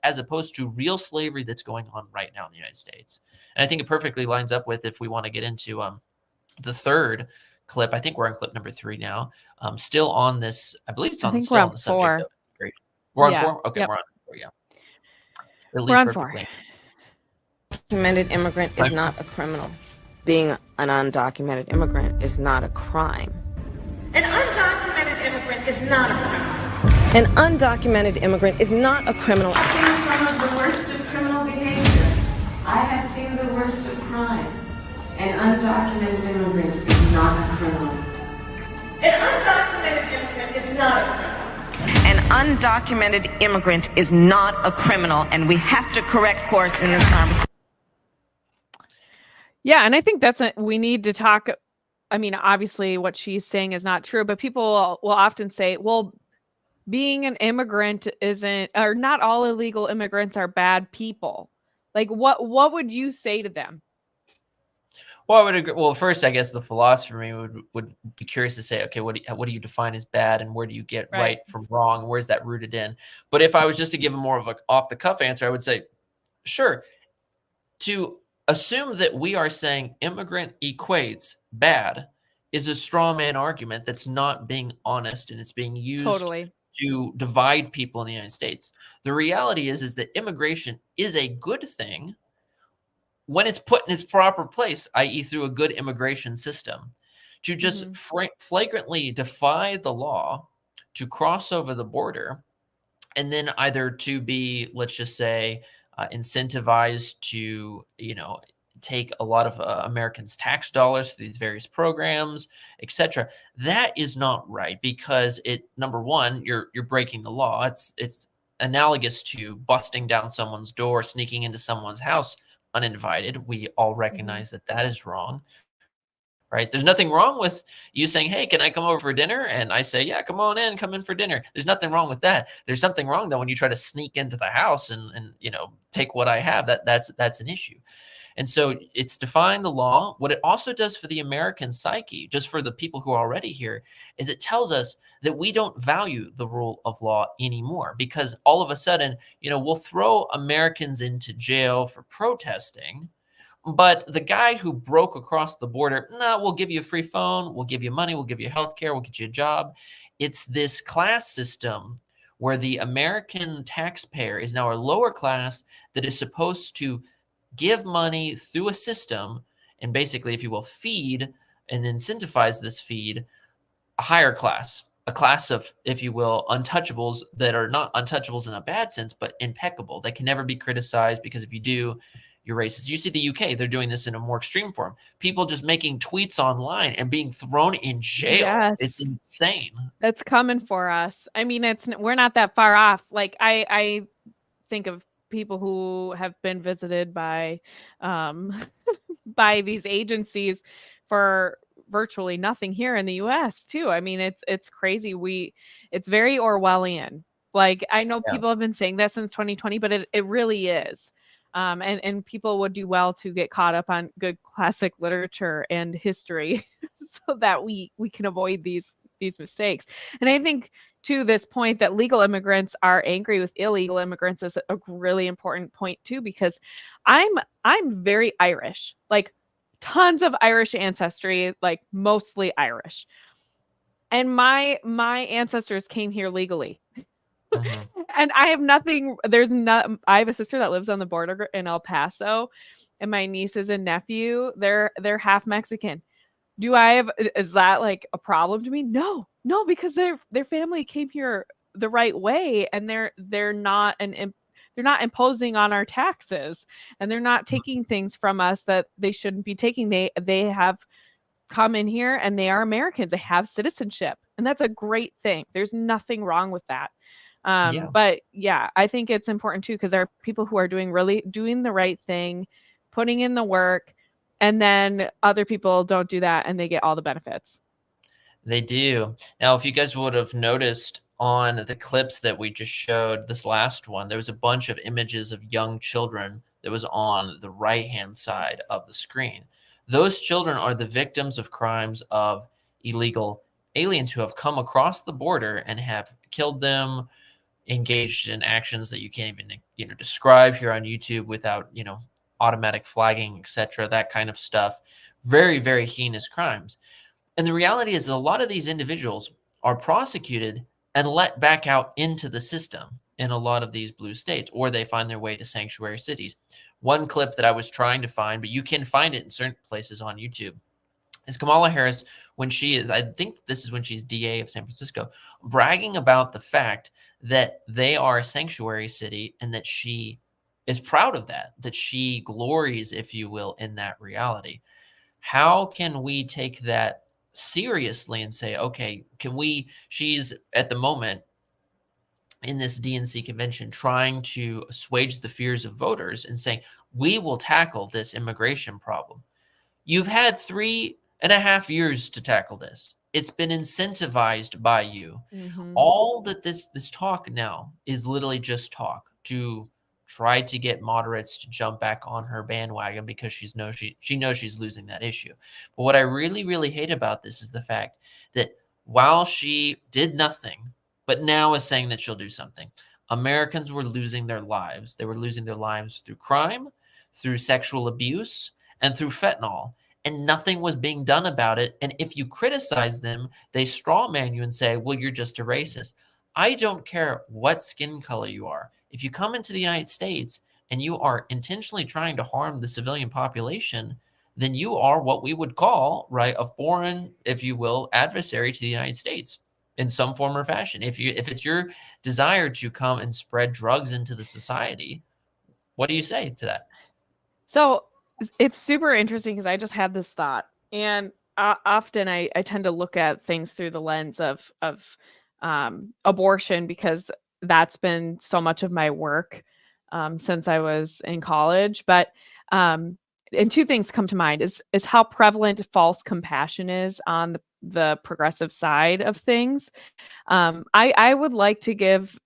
as opposed to real slavery that's going on right now in the United States. And I think it perfectly lines up with, if we want to get into the third clip, I think we're on clip number 3 now. Still on this, I believe it's I on think still we're on on the subject 4. of immigration. We're on Yeah. 4? Okay, Yep. we're on 4, yeah. It We're leads on 4. perfectly. Undocumented immigrant is not a criminal. Being an undocumented immigrant is not a crime. An undocumented immigrant is not a criminal. An undocumented immigrant is not a criminal. I've seen some of the worst of criminal behavior. I have seen the worst of crime. An undocumented immigrant is not a criminal. An undocumented immigrant is not a criminal. An undocumented immigrant is not a criminal, and we have to correct course in this conversation. Yeah, and I think we need to talk. I mean, obviously what she's saying is not true, but people will often say, well, being an immigrant isn't, or not all illegal immigrants are bad people. Like, what would you say to them? Well, I would agree. Well, first, I guess the philosopher me would be curious to say, okay, what do you define as bad, and where do you get right from wrong? Where's that rooted in? But if I was just to give a more of an off the cuff answer, I would say, sure, to assume that we are saying immigrant equates bad is a straw man argument that's not being honest, and it's being used to divide people in the United States. The reality is that immigration is a good thing when it's put in its proper place, i.e. through a good immigration system. To just flagrantly defy the law, to cross over the border, and then either to be, let's just say, incentivized to, you know, take a lot of Americans' tax dollars through these various programs, etc. That is not right, because number one, you're breaking the law. It's analogous to busting down someone's door, sneaking into someone's house uninvited. We all recognize that is wrong, right? There's nothing wrong with you saying, hey, can I come over for dinner? And I say, yeah, come in for dinner. There's nothing wrong with that. There's something wrong though when you try to sneak into the house and you know, take what I have. That's an issue. And so it's defying the law. What it also does for the American psyche, just for the people who are already here, is it tells us that we don't value the rule of law anymore, because all of a sudden, you know, we'll throw Americans into jail for protesting, but the guy who broke across the border, we'll give you a free phone, we'll give you money, we'll give you healthcare, we'll get you a job. It's this class system where the American taxpayer is now a lower class that is supposed to give money through a system and basically, if you will, feed and incentivize this feed a higher class, a class of, if you will, untouchables that are not untouchables in a bad sense, but impeccable. They can never be criticized, because if you do, you're racist. You see the UK, they're doing this in a more extreme form. People just making tweets online and being thrown in jail. Yes. It's insane. That's coming for us. I mean, we're not that far off. Like I think of people who have been visited by by these agencies for virtually nothing here in the US too. I mean, it's crazy. It's very Orwellian. Like, I know Yeah. people have been saying that since 2020, but it really is. And people would do well to get caught up on good classic literature and history so that we can avoid these mistakes. And I think to this point that legal immigrants are angry with illegal immigrants is a really important point too, because I'm very Irish, like tons of Irish ancestry, like mostly Irish. And my ancestors came here legally. Mhm. And I have nothing. I have a sister that lives on the border in El Paso, and my nieces and nephew, they're half Mexican. Is that like a problem to me? No, because their family came here the right way, and they're not imposing on our taxes, and they're not taking things from us that they shouldn't be taking. They have come in here and they are Americans. They have citizenship, and that's a great thing. There's nothing wrong with that. Yeah. But yeah, I think it's important too, because there are people who are doing the right thing, putting in the work, and then other people don't do that and they get all the benefits. They do. Now, if you guys would have noticed on the clips that we just showed, this last one, there was a bunch of images of young children that was on the right-hand side of the screen. Those children are the victims of crimes of illegal aliens who have come across the border and have killed them, engaged in actions that you can't even describe here on YouTube without automatic flagging, etc., that kind of stuff. Very, very heinous crimes. And the reality is a lot of these individuals are prosecuted and let back out into the system in a lot of these blue states, or they find their way to sanctuary cities. One clip that I was trying to find, but you can find it in certain places on YouTube, is Kamala Harris when I think this is when she's DA of San Francisco, bragging about the fact that they are a sanctuary city and that she is proud of that she glories, if you will, in that reality. How can we take that seriously and say, okay, she's at the moment in this DNC convention trying to assuage the fears of voters and saying, we will tackle this immigration problem. You've had 3.5 years to tackle this. It's been incentivized by you. Mm-hmm. All that this talk now is literally just talk to try to get moderates to jump back on her bandwagon because she knows she's losing that issue. But what I really, really hate about this is the fact that while she did nothing, but now is saying that she'll do something, Americans were losing their lives. They were losing their lives through crime, through sexual abuse, and through fentanyl. And nothing was being done about it. And if you criticize them, they straw man you and say, well, you're just a racist. I don't care what skin color you are. If you come into the United States and you are intentionally trying to harm the civilian population, then you are what we would call, right, a foreign, if you will, adversary to the United States in some form or fashion. If it's your desire to come and spread drugs into the society, what do you say to that? So it's super interesting because I just had this thought, and often I tend to look at things through the lens of abortion, because that's been so much of my work since I was in college. But and two things come to mind is how prevalent false compassion is on the progressive side of things. I would like to give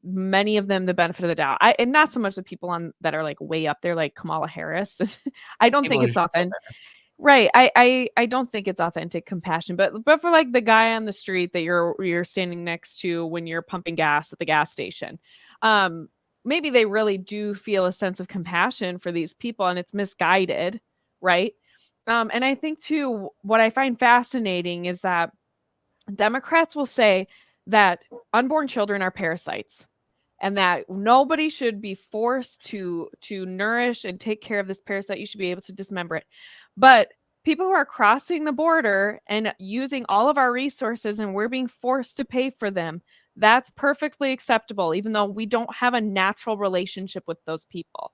many of them the benefit of the doubt. And not so much the people that are like way up there, like Kamala Harris. I don't think it's authentic. Right. I don't think it's authentic compassion, but for like the guy on the street that you're standing next to when you're pumping gas at the gas station, maybe they really do feel a sense of compassion for these people, and it's misguided, right? And I think too, what I find fascinating is that Democrats will say that unborn children are parasites, and that nobody should be forced to nourish and take care of this parasite. You should be able to dismember it. But people who are crossing the border and using all of our resources and we're being forced to pay for them, that's perfectly acceptable, even though we don't have a natural relationship with those people.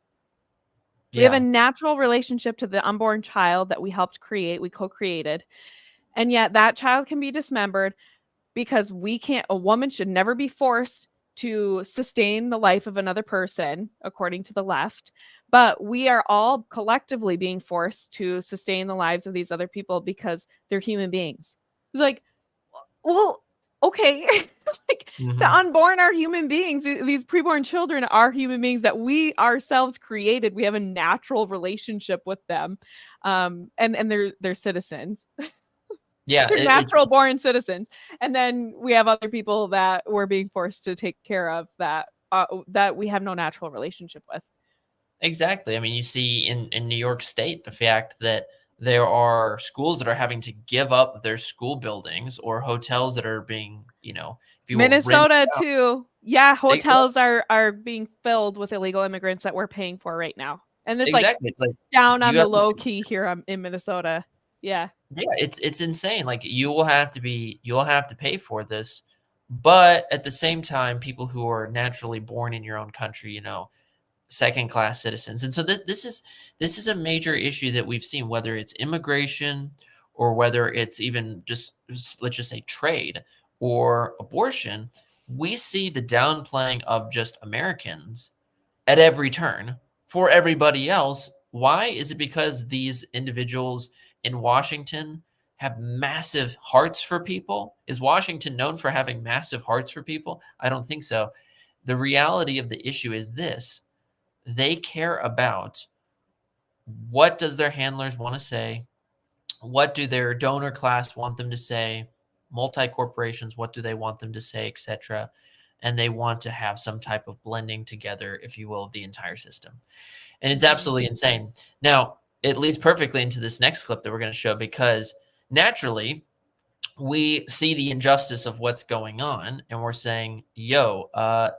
We have a natural relationship to the unborn child that we helped create, we co-created. And yet that child can be dismembered because a woman should never be forced to sustain the life of another person, according to the left, but we are all collectively being forced to sustain the lives of these other people because they're human beings. It's like, well, okay. Like the unborn are human beings. These preborn children are human beings that we ourselves created. We have a natural relationship with them. And they're citizens. Yeah, They're it's natural born citizens. And then we have other people that we're being forced to take care of that we have no natural relationship with. exactly. I mean, you see in New York State the fact that there are schools that are having to give up their school buildings, or hotels that are being, if you will, rented Minnesota out. too. Yeah, Exactly. hotels are being filled with illegal immigrants that we're paying for right now. And it's like Exactly. It's like down on you the have to, low key here in Minnesota. Yeah. yeah, it's insane. Like you'll have to pay for this, but at the same time, people who are naturally born in your own country, second class citizens. And so this is a major issue that we've seen, whether it's immigration or whether it's even just, let's just say, trade or abortion. We see the downplaying of just Americans at every turn for everybody else. Why? Is it because these individuals in Washington have massive hearts for people? Is Washington known for having massive hearts for people? I don't think so. The reality of the issue is this: they care about what does their handlers want to say, what do their donor class want them to say, multi-corporations, what do they want them to say, etc. And they want to have some type of blending together, if you will, of the entire system. And it's absolutely insane. Now, it leads perfectly into this next clip that we're going to show, because naturally we see the injustice of what's going on and we're saying, yo,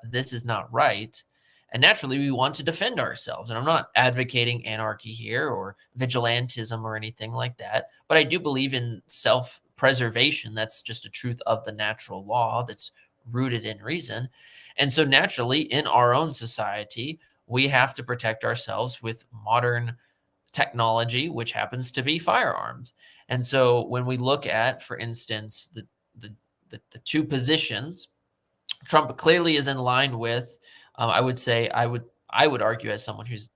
this is not right. And naturally we want to defend ourselves. And I'm not advocating anarchy here or vigilantism or anything like that, but I do believe in self-preservation. That's just a truth of the natural law that's rooted in reason. And so naturally in our own society, we have to protect ourselves with modern technology, which happens to be firearms. And so when we look at, for instance, the two positions, Trump clearly is in line with, I would say, I would argue, as someone who's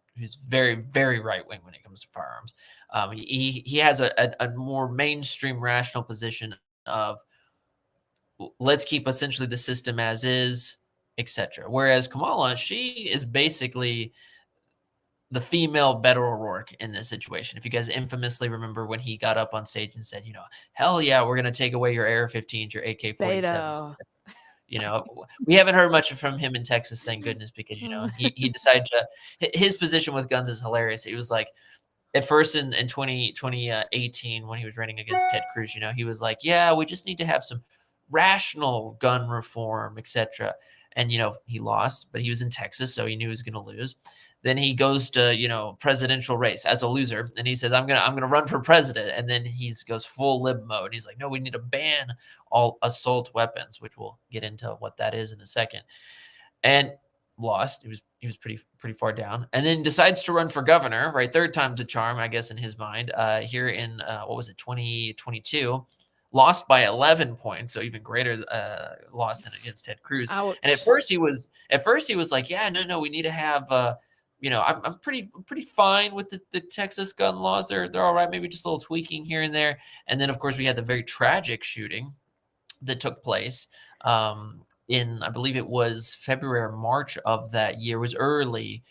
very, very right wing when it comes to firearms. He has a more mainstream rational position of, let's keep essentially the system as is, etc. Whereas Kamala, she is basically the female Beto O'Rourke in this situation. If you guys infamously remember when he got up on stage and said, hell yeah, we're going to take away your AR-15s, your AK-47s. We haven't heard much from him in Texas, thank goodness, because, he decided his position with guns is hilarious. He was like, at first in 2018, when he was running against Ted Cruz, he was like, yeah, we just need to have some rational gun reform, etc. And, he lost, but he was in Texas, so he knew he was going to lose. Then he goes to, presidential race as a loser. And he says, I'm going to run for president. And then he goes full lib mode. He's like, no, we need to ban all assault weapons, which we'll get into what that is in a second. And lost. He was pretty far down. And then decides to run for governor, right? Third time's a charm, I guess, in his mind, here in, 2022. Lost by 11 points, so even greater loss than against Ted Cruz. Ouch. And at first he was like, yeah, no, we need to have, I'm pretty fine with the Texas gun laws. They're all right. Maybe just a little tweaking here and there. And then of course we had the very tragic shooting that took place in, I believe it was February or March of that year. It was early.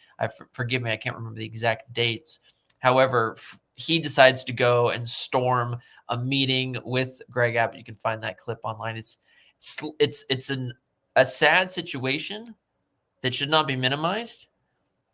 Forgive me, I can't remember the exact dates. However, he decides to go and storm a meeting with Greg Abbott. You can find that clip online. It's a sad situation that should not be minimized,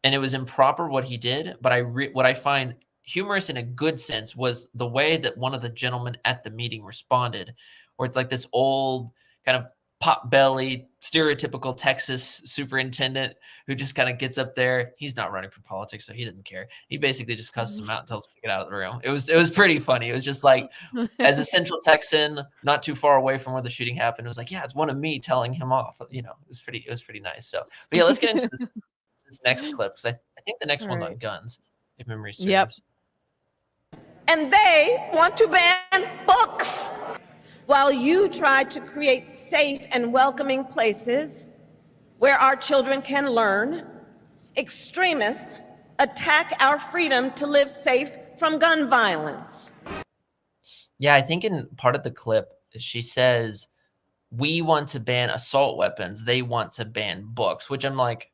and it was improper what he did. But what I find humorous in a good sense was the way that one of the gentlemen at the meeting responded, where it's like this old kind of pot-bellied, stereotypical Texas superintendent who just kind of gets up there. He's not running for politics, so he didn't care. He basically just cusses him out and tells him to get out of the room. It was pretty funny. It was just like, as a Central Texan, not too far away from where the shooting happened, it was like, yeah, it's one of me telling him off. It was pretty nice. So, but yeah, let's get into this next clip, because I think the next one's on guns, if memory serves. Yep. And they want to ban books. While you try to create safe and welcoming places, where our children can learn, extremists attack our freedom to live safe from gun violence. Yeah, I think in part of the clip, she says, we want to ban assault weapons. They want to ban books, which I'm like,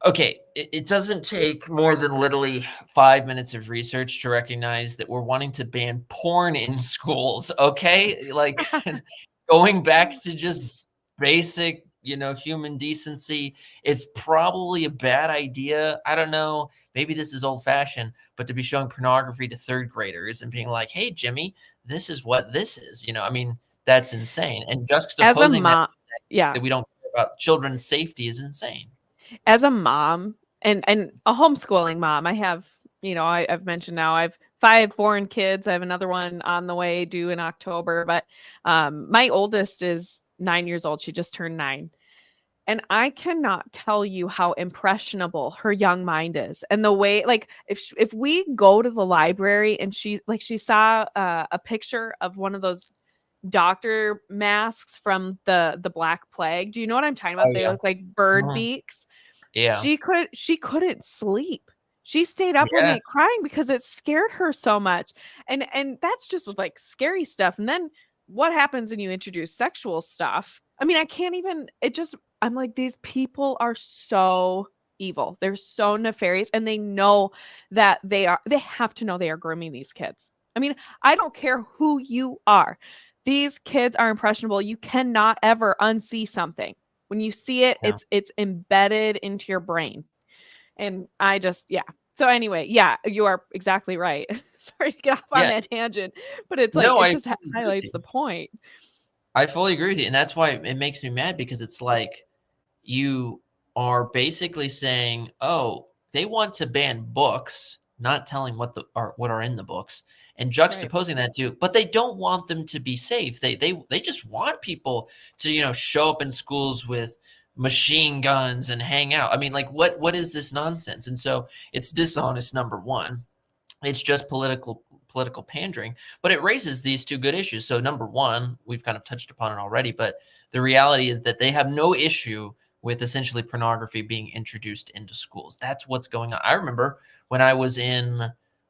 okay, it doesn't take more than literally 5 minutes of research to recognize that we're wanting to ban porn in schools, okay? Like, going back to just basic, human decency, it's probably a bad idea. I don't know. Maybe this is old-fashioned, but to be showing pornography to third graders and being like, hey, Jimmy, this is what this is. I mean, that's insane. And As a juxtaposing mom, yeah. that we don't care about children's safety is insane. As a mom and a homeschooling mom, I have, I've mentioned now I have 5 born kids. I have another one on the way due in October, but my oldest is 9 years old. She just turned 9. And I cannot tell you how impressionable her young mind is. And the way, like, if we go to the library and she saw a picture of one of those doctor masks from the Black Plague. Do you know what I'm talking about? Oh, They yeah. look like bird Mhm. beaks. Yeah. She couldn't sleep. She stayed up one Yeah. night crying because it scared her so much. And that's just with like scary stuff. And then what happens when you introduce sexual stuff? I mean, I can't even, I'm like, these people are so evil. They're so nefarious, and they know that they have to know they are grooming these kids. I mean, I don't care who you are. These kids are impressionable. You cannot ever unsee something. When you see it, Yeah. it's embedded into your brain. And I just, yeah. So anyway, yeah, you are exactly right. Sorry to get off on Yeah. that tangent, but it's like, No, it I just fully agree with highlights you. the point. I fully agree with you. And that's why it makes me mad, because it's like you are basically saying, oh, they want to ban books, not telling what are in the books, and juxtaposing that to, but they don't want them to be safe. They just want people to, show up in schools with machine guns and hang out. I mean, like, what is this nonsense? And so it's dishonest, number one. It's just political pandering, but it raises these two good issues. So number one, we've kind of touched upon it already, but the reality is that they have no issue with essentially pornography being introduced into schools. That's what's going on. I remember when I was in,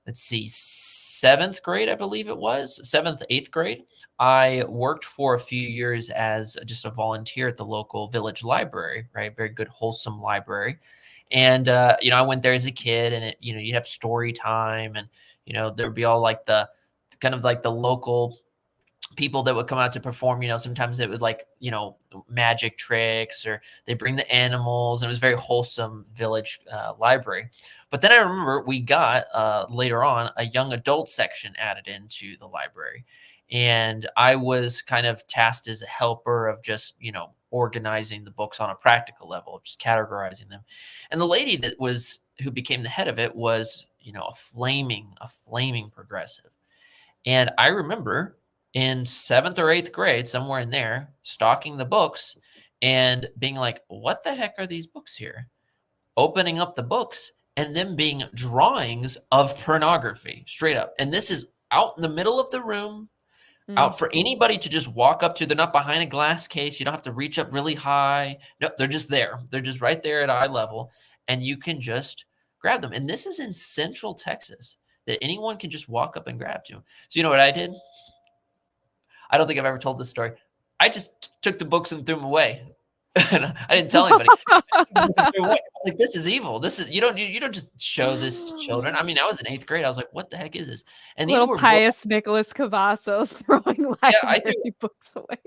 let's see, 7th grade, I believe it was 7th, 8th grade. I worked for a few years as just a volunteer at the local village library, right? Very good, wholesome library. And, I went there as a kid, and you'd have story time, and, there would be all like the kind of like the local people that would come out to perform. Sometimes it would like, magic tricks, or they bring the animals, and it was very wholesome village library. But then I remember we got later on a young adult section added into the library. And I was kind of tasked as a helper of just, organizing the books on a practical level, just categorizing them. And the lady who became the head of it was, a flaming progressive. And I remember in 7th or 8th grade, somewhere in there, stalking the books and being like, what the heck are these books here? Opening up the books and them being drawings of pornography, straight up. And this is out in the middle of the room, out for anybody to just walk up to. They're not behind a glass case. You don't have to reach up really high. No, they're just there. They're just right there at eye level, and you can just grab them. And this is in Central Texas, that anyone can just walk up and grab to. So you know what I did? I don't think I've ever told this story. I just took the books and threw them away. I didn't tell anybody. I was like, this is evil. This is, you don't just show this to children. I mean, I was in 8th grade. I was like, what the heck is this? And these Little were pious books. Nicholas Cavazos throwing library books away.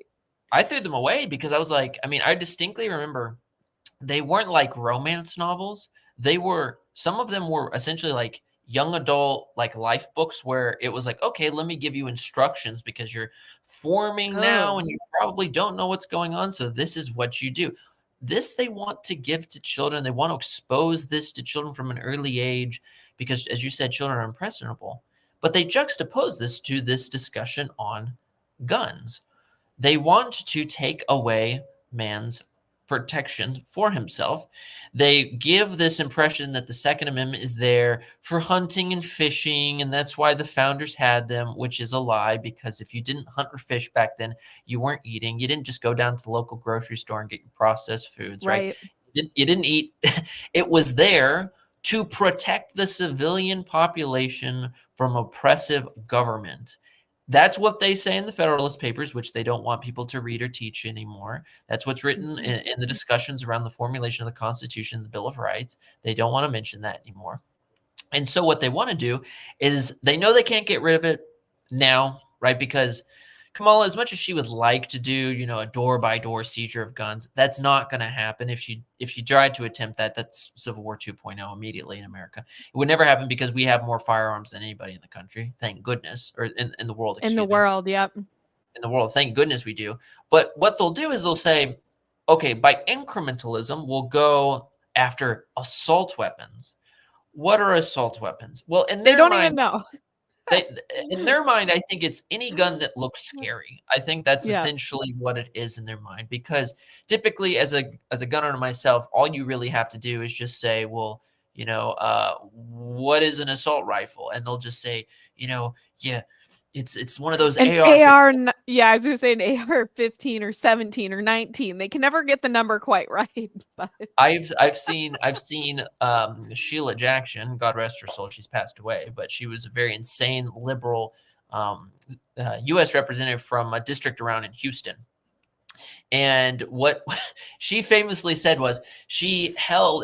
I threw them away because I was like, I mean, I distinctly remember they weren't like romance novels. Some of them were essentially like young adult, like life books, where it was like, okay, let me give you instructions because you're forming now and you probably don't know what's going on. So this is what you do. This they want to give to children. They want to expose this to children from an early age because, as you said, children are impressionable. But they juxtapose this to this discussion on guns. They want to take away man's protection for himself. They give this impression that the Second Amendment is there for hunting and fishing, and that's why the founders had them, which is a lie, because if you didn't hunt or fish back then, you weren't eating. You didn't just go down to the local grocery store and get your processed foods, right? You didn't eat. It was there to protect the civilian population from oppressive government. That's what they say in the Federalist Papers, which they don't want people to read or teach anymore. That's what's written in the discussions around the formulation of the Constitution, the Bill of Rights. They don't want to mention that anymore. And so what they want to do is they know they can't get rid of it now, right? Because Kamala, as much as she would like to do, a door-by-door seizure of guns, that's not going to happen. If she tried to attempt that, that's Civil War 2.0 immediately in America. It would never happen because we have more firearms than anybody in the country, thank goodness, or in the world. In the world, yep. In the world, thank goodness we do. But what they'll do is they'll say, okay, by incrementalism, we'll go after assault weapons. What are assault weapons? Well, they don't even know. In their mind, I think it's any gun that looks scary. I think that's essentially what it is in their mind, because typically as a gun owner myself, all you really have to do is just say, well, what is an assault rifle? And they'll just say, it's one of those an AR. I was gonna say an AR-15 or 17 or 19. They can never get the number quite right. But I've seen Sheila Jackson, God rest her soul, she's passed away, but she was a very insane liberal U.S. representative from a district around in Houston. And what she famously said was it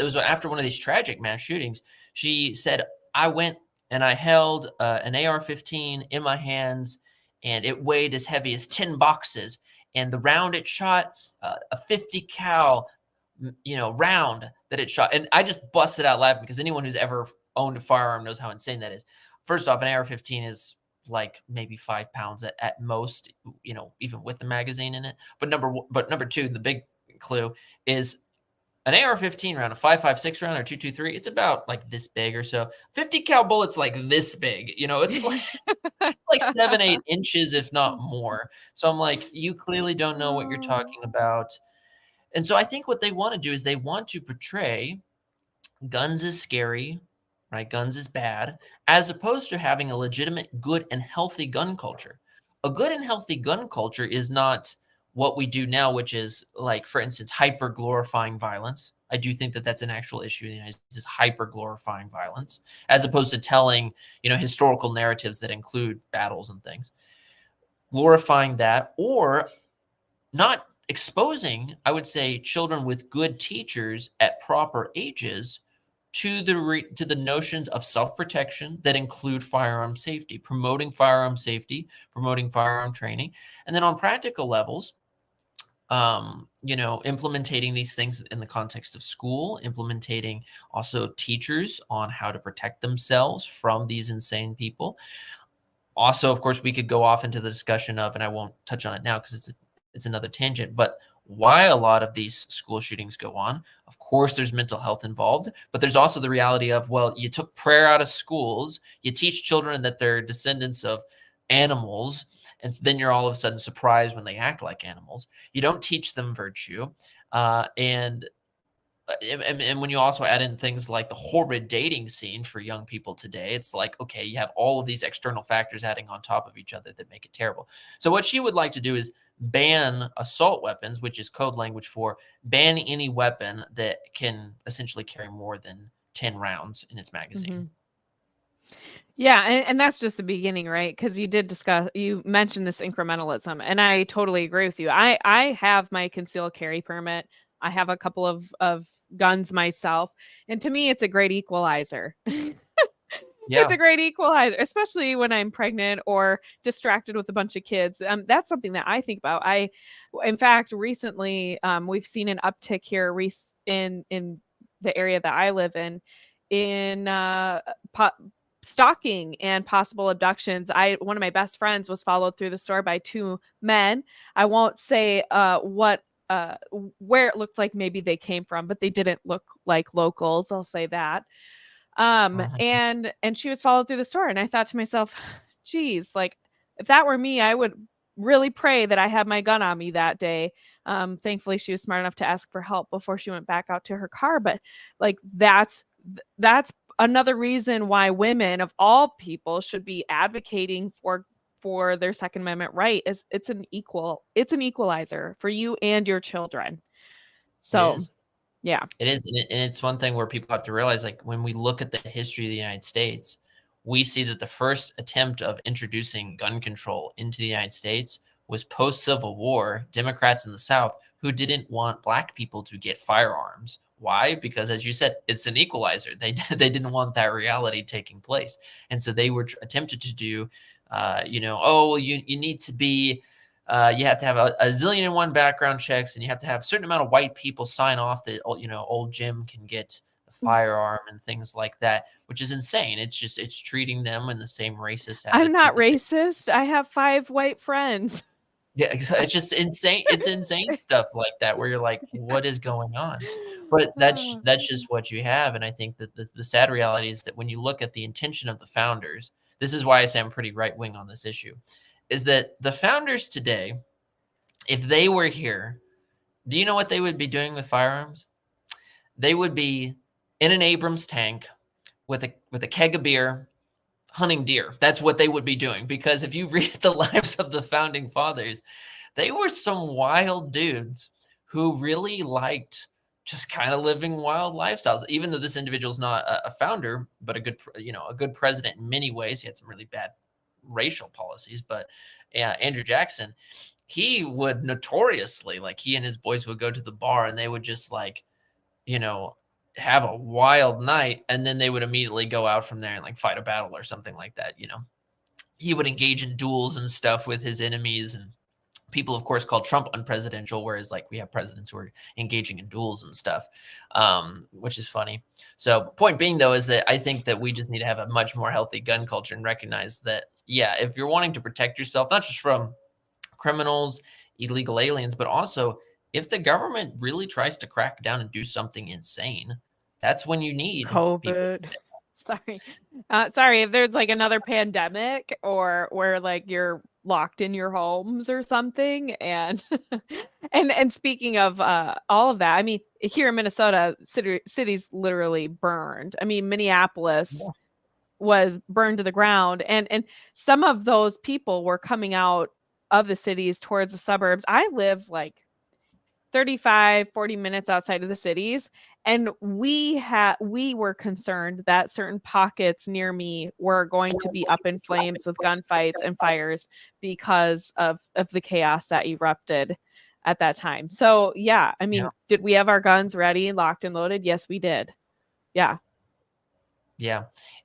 was after one of these tragic mass shootings. She said, I went and I held an AR-15 in my hands, and it weighed as heavy as 10 boxes. And the round it shot, a 50 cal, round that it shot. And I just busted out laughing, because anyone who's ever owned a firearm knows how insane that is. First off, an AR-15 is like maybe 5 pounds at most, even with the magazine in it. But number two, the big clue is an AR-15 round, a 5.56 round or 2.23, it's about like this big or so. 50 cal bullets like this big, it's like 7-8 inches, if not more. So I'm like, you clearly don't know what you're talking about. And so I think what they want to do is they want to portray guns as scary, right? Guns as bad, as opposed to having a legitimate, good and healthy gun culture. A good and healthy gun culture is not what we do now, which is, like, for instance, hyper glorifying violence. I do think that that's an actual issue in the United States, is hyper glorifying violence, as opposed to telling, historical narratives that include battles and things. Glorifying that, or not exposing, I would say, children with good teachers at proper ages to the notions of self-protection that include firearm safety, promoting firearm safety, promoting firearm training, and then on practical levels, implementing these things in the context of school, implementing also teachers on how to protect themselves from these insane people. Also, of course, we could go off into the discussion of, and I won't touch on it now because it's another tangent, but why a lot of these school shootings go on. Of course, there's mental health involved, but there's also the reality of, well, you took prayer out of schools, you teach children that they're descendants of animals, and then you're all of a sudden surprised when they act like animals. You don't teach them virtue. And when you also add in things like the horrid dating scene for young people today, it's like, okay, you have all of these external factors adding on top of each other that make it terrible. So what she would like to do is ban assault weapons, which is code language for ban any weapon that can essentially carry more than 10 rounds in its magazine. Mm-hmm. Yeah, and that's just the beginning, right? Because you mentioned this incrementalism, and I totally agree with you. I have my concealed carry permit. I have a couple of guns myself, and to me, it's a great equalizer. Yeah. It's a great equalizer, especially when I'm pregnant or distracted with a bunch of kids. That's something that I think about. In fact, recently, we've seen an uptick here in the area that I live in stalking and possible abductions. One of my best friends was followed through the store by 2 men. I won't say where it looked like maybe they came from, but they didn't look like locals. I'll say that. And she was followed through the store, and I thought to myself, geez, like if that were me, I would really pray that I had my gun on me that day. Thankfully, she was smart enough to ask for help before she went back out to her car. But like that's another reason why women of all people should be advocating for their Second Amendment right. Is it's an equalizer for you and your children. So, yeah. It is. And it's one thing where people have to realize, like, when we look at the history of the United States, we see that the first attempt of introducing gun control into the United States was post-Civil War Democrats in the South who didn't want Black people to get firearms. Why? Because, as you said, it's an equalizer. They didn't want that reality taking place. And so they were attempted to do, you need to be, you have to have a zillion and one background checks, and you have to have a certain amount of white people sign off that, old Jim can get a firearm and things like that, which is insane. It's treating them in the same racist attitude. I'm not racist. I have 5 white friends. Yeah, it's just insane. It's insane stuff like that where you're like, what is going on? But that's just what you have. And I think that the sad reality is that when you look at the intention of the founders, this is why I say I'm pretty right wing on this issue, is that the founders today, if they were here, do you know what they would be doing with firearms? They would be in an Abrams tank with a keg of beer, hunting deer. That's what they would be doing. Because if you read the lives of the founding fathers, they were some wild dudes who really liked just kind of living wild lifestyles. Even though this individual is not a founder, but a good president in many ways. He had some really bad racial policies, but Andrew Jackson, he would notoriously, like, he and his boys would go to the bar and they would just have a wild night, and then they would immediately go out from there and like fight a battle or something like that. He would engage in duels and stuff with his enemies, and people of course called Trump unpresidential, whereas like we have presidents who are engaging in duels and stuff, which is funny. So point being though is that I think that we just need to have a much more healthy gun culture and recognize that, yeah, if you're wanting to protect yourself, not just from criminals, illegal aliens, but also if the government really tries to crack down and do something insane, that's when you need COVID. Sorry, if there's like another pandemic or where like you're locked in your homes or something. And and speaking of all of that, I mean, here in Minnesota, cities literally burned. I mean, Minneapolis was burned to the ground, and some of those people were coming out of the cities towards the suburbs. I live like 35-40 minutes outside of the cities, and we were concerned that certain pockets near me were going to be up in flames with gunfights and fires because of the chaos that erupted at that time. So yeah, I mean, did we have our guns ready, locked and loaded? Yes, we did. Yeah,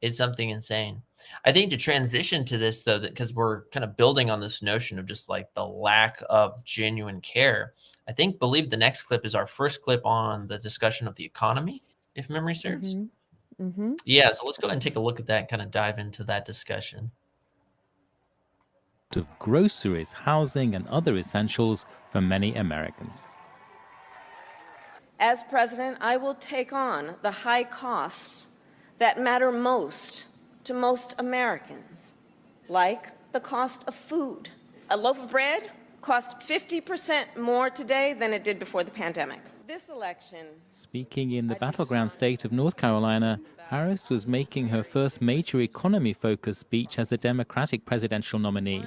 it's something insane. I think to transition to this though, that because we're kind of building on this notion of just like the lack of genuine care, believe the next clip is our first clip on the discussion of the economy, if memory serves. Yeah, so let's go ahead and take a look at that and kind of dive into that discussion. Of groceries, housing, and other essentials for many Americans. As president, I will take on the high costs that matter most to most Americans, like the cost of food. A loaf of bread costs 50% more today than it did before the pandemic. This election... Speaking in the battleground state of North Carolina, Harris was making her first major economy-focused speech as the Democratic presidential nominee.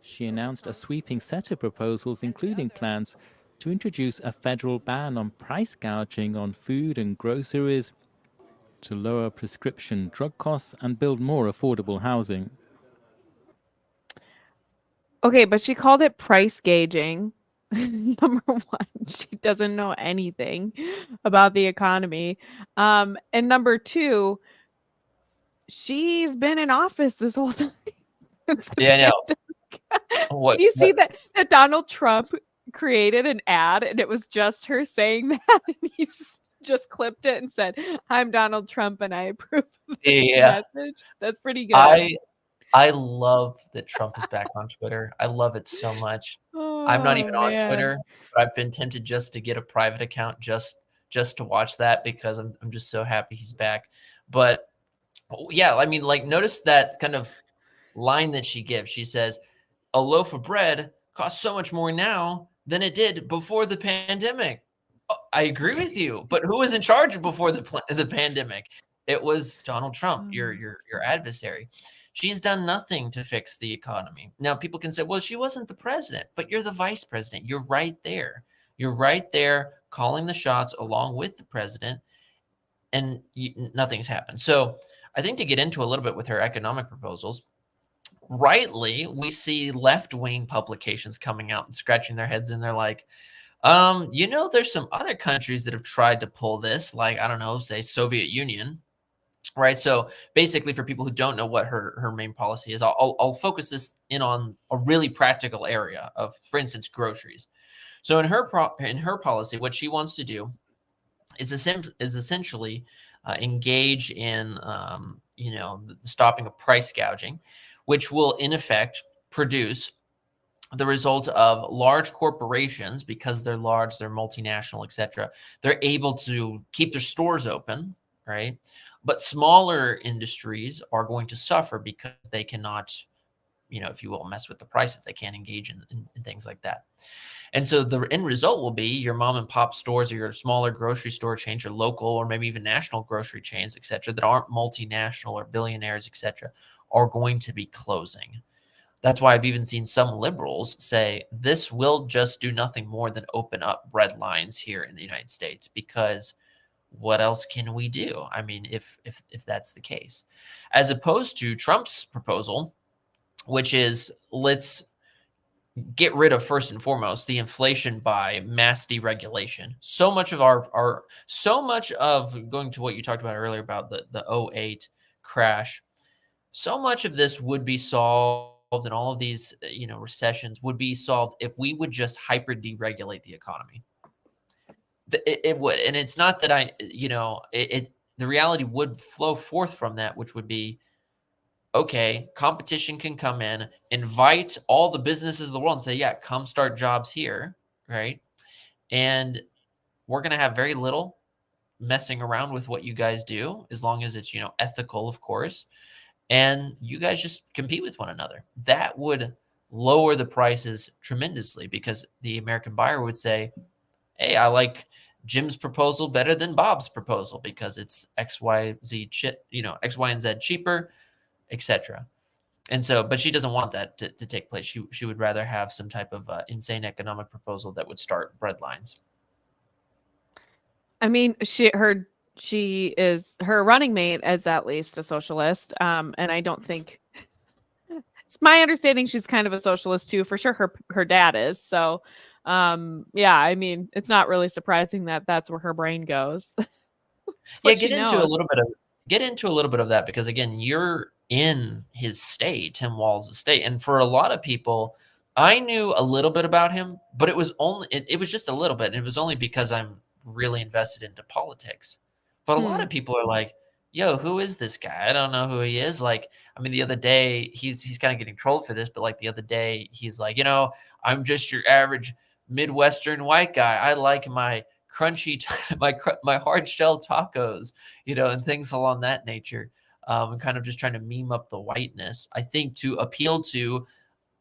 She announced a sweeping set of proposals, including plans to introduce a federal ban on price gouging on food and groceries, to lower prescription drug costs and build more affordable housing. Okay, but she called it price gauging. Number one, she doesn't know anything about the economy. And number two, she's been in office this whole time. Yeah, I know. Did you see that Donald Trump created an ad and it was just her saying that? And he's just clipped it and said, "I'm Donald Trump and I approve of this message." That's pretty good. I love that Trump is back on Twitter. I love it so much. I'm not even on Twitter, but I've been tempted just to get a private account just to watch that because I'm just so happy he's back. But yeah, I mean, like, notice that kind of line that she gives. She says, a loaf of bread costs so much more now than it did before the pandemic. I agree with you, but who was in charge before the pandemic? It was Donald Trump, your adversary. She's done nothing to fix the economy. Now, people can say, well, she wasn't the president, but you're the vice president. You're right there. You're right there calling the shots along with the president, and nothing's happened. So I think to get into a little bit with her economic proposals, rightly, we see left-wing publications coming out and scratching their heads, and they're like, there's some other countries that have tried to pull this, like, I don't know, say Soviet Union, right? So basically, for people who don't know what her main policy is, I'll focus this in on a really practical area of, for instance, groceries. So in her policy, what she wants to do is essentially engage in the stopping of price gouging, which will in effect produce the result of large corporations, because they're large, they're multinational, etc. They're able to keep their stores open, right? But smaller industries are going to suffer because they cannot, if you will, mess with the prices. They can't engage in things like that. And so the end result will be your mom and pop stores or your smaller grocery store chains, your local or maybe even national grocery chains, etc., that aren't multinational or billionaires, etc., are going to be closing. That's why I've even seen some liberals say this will just do nothing more than open up bread lines here in the United States, because what else can we do? I mean, if that's the case, as opposed to Trump's proposal, which is let's get rid of, first and foremost, the inflation by mass deregulation. So much of going to what you talked about earlier about the 08 crash, so much of this would be solved, and all of these recessions would be solved if we would just hyper deregulate the economy. It would, and it's not that the reality would flow forth from that, which would be, okay, competition can come in, invite all the businesses of the world and say, yeah, come start jobs here, right? And we're going to have very little messing around with what you guys do, as long as it's, ethical, of course. And you guys just compete with one another. That would lower the prices tremendously, because the American buyer would say, hey, I like Jim's proposal better than Bob's proposal because it's X, Y, and Z cheaper, etc. And so, but she doesn't want that to take place. She would rather have some type of insane economic proposal that would start bread lines. I mean, her running mate is at least a socialist. And I don't think, it's my understanding she's kind of a socialist too. For sure, her dad is. So, yeah, I mean, it's not really surprising that that's where her brain goes. Yeah, get into a little bit of that, because again, you're in his state, Tim Walz' state, and for a lot of people, I knew a little bit about him, but it was just a little bit, and it was only because I'm really invested into politics. But a lot of people are like, yo, who is this guy? I don't know who he is. Like, I mean, the other day, he's kind of getting trolled for this, but like the other day, he's like, I'm just your average Midwestern white guy. I like my crunchy, my hard shell tacos, and things along that nature. And kind of just trying to meme up the whiteness, I think, to appeal to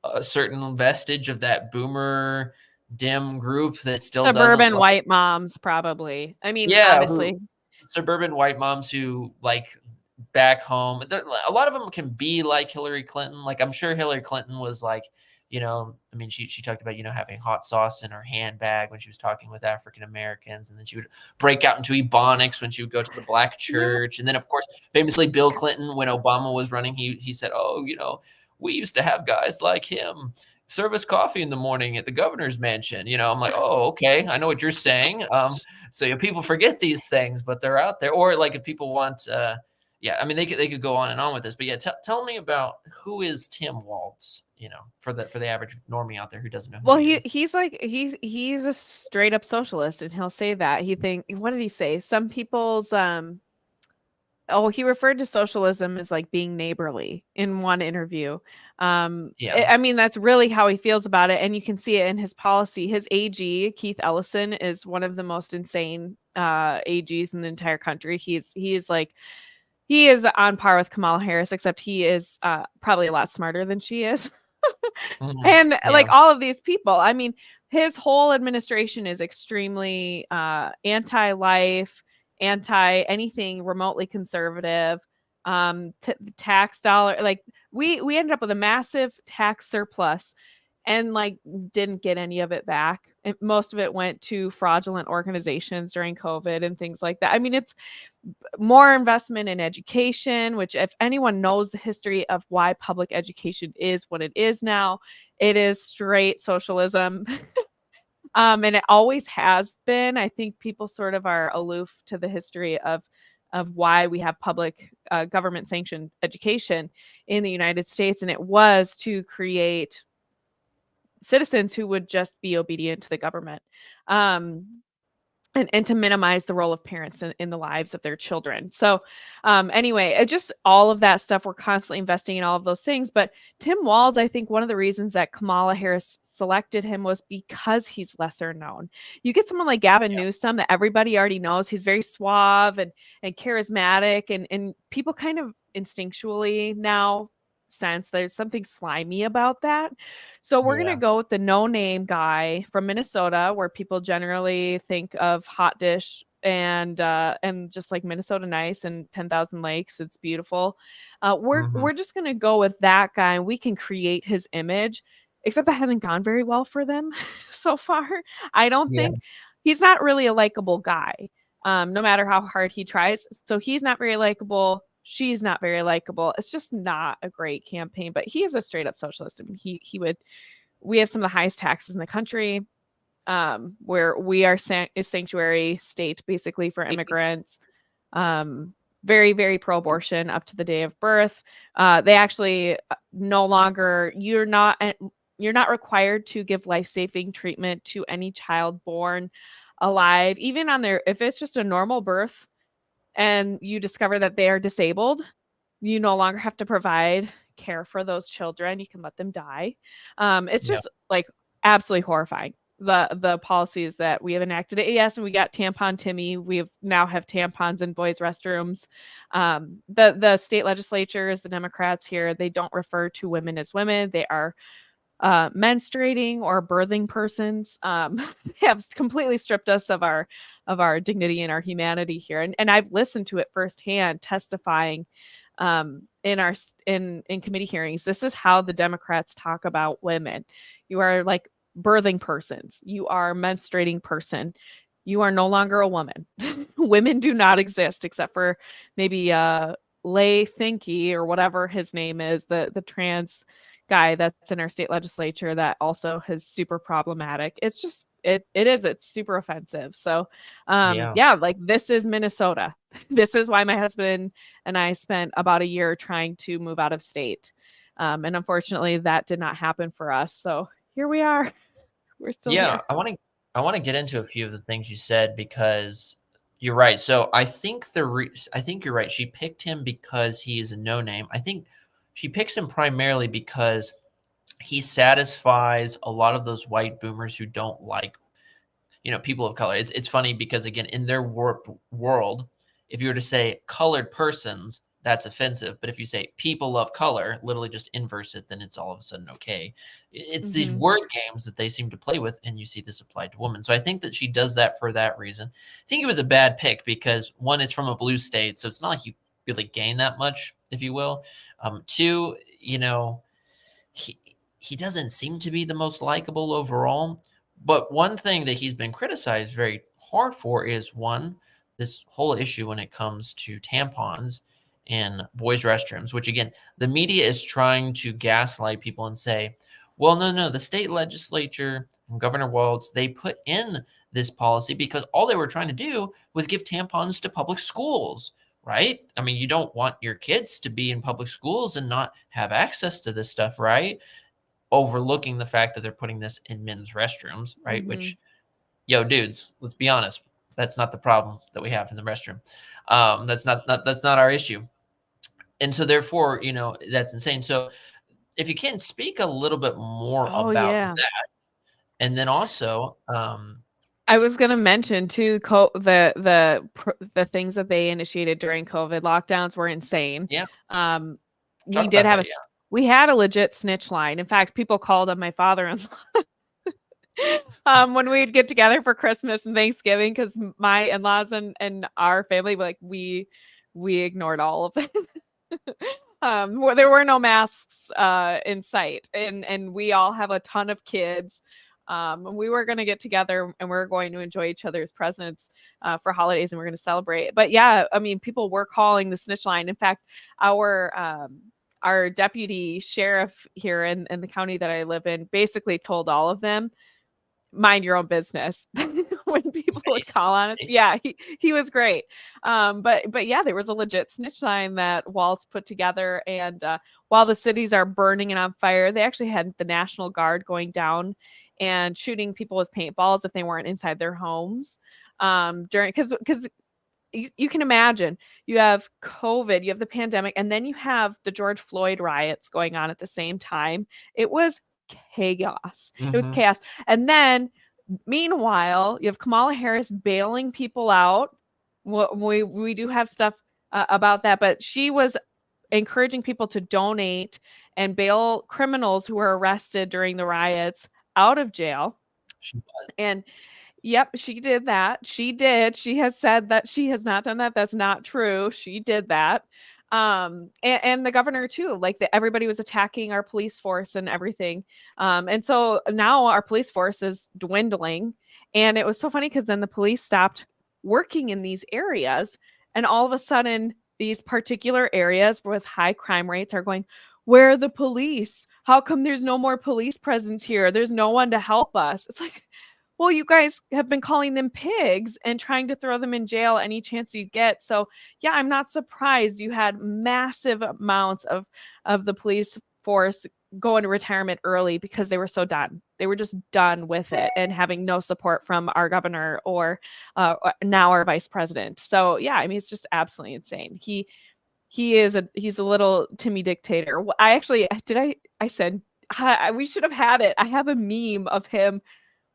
a certain vestige of that boomer dim group that still suburban white moms, probably. I mean, yeah, obviously, suburban white moms who like back home. A lot of them can be like Hillary Clinton. Like, I'm sure Hillary Clinton was like, I mean, she talked about, having hot sauce in her handbag when she was talking with African Americans. And then she would break out into Ebonics when she would go to the black church. Yeah. And then, of course, famously, Bill Clinton, when Obama was running, he said, oh, we used to have guys like him serve us coffee in the morning at the governor's mansion. I'm like, oh, okay, I know what you're saying. So people forget these things, but they're out there. Or like if people want, I mean, they could go on and on with this, but yeah, tell me about who is Tim Walz, for the average normie out there who doesn't know. Well, he's a straight up socialist, and he'll say that what did he say? Some people's he referred to socialism as like being neighborly in one interview. I mean, that's really how he feels about it, and you can see it in his policy. His AG, Keith Ellison, is one of the most insane AGs in the entire country. He is on par with Kamala Harris, except he is probably a lot smarter than she is. And like Yeah. all of these people, I mean, his whole administration is extremely anti-life, anti anything remotely conservative. Tax dollar, like we ended up with a massive tax surplus and like didn't get any of it back. Most of it went to fraudulent organizations during COVID and things like that. I mean, it's more investment in education, which if anyone knows the history of why public education is what it is now, it is straight socialism. And it always has been. I think people sort of are aloof to the history of why we have public government sanctioned education in the United States. And it was to create citizens who would just be obedient to the government. And to minimize the role of parents in the lives of their children. So anyway, just all of that stuff, we're constantly investing in all of those things. But Tim Walz, I think one of the reasons that Kamala Harris selected him was because he's lesser known. You get someone like Gavin Newsom that everybody already knows. He's very suave and charismatic, and people kind of instinctually now sense there's something slimy about that. So we're going to go with the no-name guy from Minnesota, where people generally think of hot dish and just like Minnesota nice and 10,000 lakes. It's beautiful. We're just going to go with that guy, and we can create his image, except that hasn't gone very well for them so far. I don't think he's not really a likable guy, no matter how hard he tries. So he's not very likable. She's not very likable. It's just not a great campaign, but he is a straight up socialist. I mean, we have some of the highest taxes in the country, where we are a sanctuary state basically for immigrants. Very, very pro-abortion up to the day of birth. They actually no longer, you're not required to give life-saving treatment to any child born alive, even on if it's just a normal birth, and you discover that they are disabled, you no longer have to provide care for those children. You can let them die. It's just like absolutely horrifying, the policies that we have enacted. Yes, and we got tampon Timmy. We now have tampons in boys' restrooms. The state legislatures, the Democrats here, they don't refer to women as women. They are menstruating or birthing persons. They have completely stripped us of our dignity and our humanity here. And I've listened to it firsthand, testifying in committee hearings. This is how the Democrats talk about women. You are like birthing persons. You are menstruating person. You are no longer a woman. Women do not exist except for maybe Lay Finke or whatever his name is, the trans guy that's in our state legislature that also is super problematic. It's just it's super offensive. So like this is Minnesota. This is why my husband and I spent about a year trying to move out of state, and unfortunately that did not happen for us. So here we are. We're still here. I want to get into a few of the things you said, because you're right. So I think I think you're right. She picked him because he is a no name. I think she picks him primarily because he satisfies a lot of those white boomers who don't like, people of color. It's funny because, again, in their warped world, if you were to say colored persons, that's offensive. But if you say people of color, literally just inverse it, then it's all of a sudden okay. It's these word games that they seem to play with, and you see this applied to women. So I think that she does that for that reason. I think it was a bad pick because, one, it's from a blue state, so it's not like you really gain that much, if you will. Two, he doesn't seem to be the most likable overall. But one thing that he's been criticized very hard for is, one, this whole issue when it comes to tampons in boys' restrooms, which, again, the media is trying to gaslight people and say, well, no, the state legislature and Governor Walz, they put in this policy because all they were trying to do was give tampons to public schools. Right? I mean, you don't want your kids to be in public schools and not have access to this stuff, right? Overlooking the fact that they're putting this in men's restrooms, right? Which, dudes, let's be honest, that's not the problem that we have in the restroom. That's not our issue. And so therefore, that's insane. So if you can speak a little bit more about that, and then also, I was going to mention too, the things that they initiated during COVID lockdowns were insane. Yeah. We did have we had a legit snitch line. In fact, people called on my father-in-law when we'd get together for Christmas and Thanksgiving, because my in-laws and our family, like we ignored all of it. There were no masks in sight, and we all have a ton of kids. And we were going to get together and we are going to enjoy each other's presents for holidays, and we're going to celebrate. But yeah, I mean, people were calling the snitch line. In fact, our deputy sheriff here in the county that I live in basically told all of them, mind your own business when people would call on us. Yeah, he was great. But yeah, there was a legit snitch line that Walz put together. And while the cities are burning and on fire, they actually had the National Guard going down and shooting people with paintballs if they weren't inside their homes. Because you can imagine, you have COVID, you have the pandemic, and then you have the George Floyd riots going on at the same time. It was chaos. It was chaos. And then meanwhile, you have Kamala Harris bailing people out. We do have stuff about that, but she was encouraging people to donate and bail criminals who were arrested during the riots out of jail. She was. And yep, she did that. She did. She has said that she has not done that. That's not true. She did that. And the governor too, like everybody was attacking our police force and everything. And so now our police force is dwindling. And it was so funny because then the police stopped working in these areas. And all of a sudden, these particular areas with high crime rates are going, where are the police? How come there's no more police presence here? There's no one to help us. It's like, well, you guys have been calling them pigs and trying to throw them in jail any chance you get. So yeah, I'm not surprised you had massive amounts of the police force go into retirement early because they were so done. They were just done with it and having no support from our governor or now our vice president. So yeah, I mean, it's just absolutely insane. He's a little Timmy dictator. I said we should have had it. I have a meme of him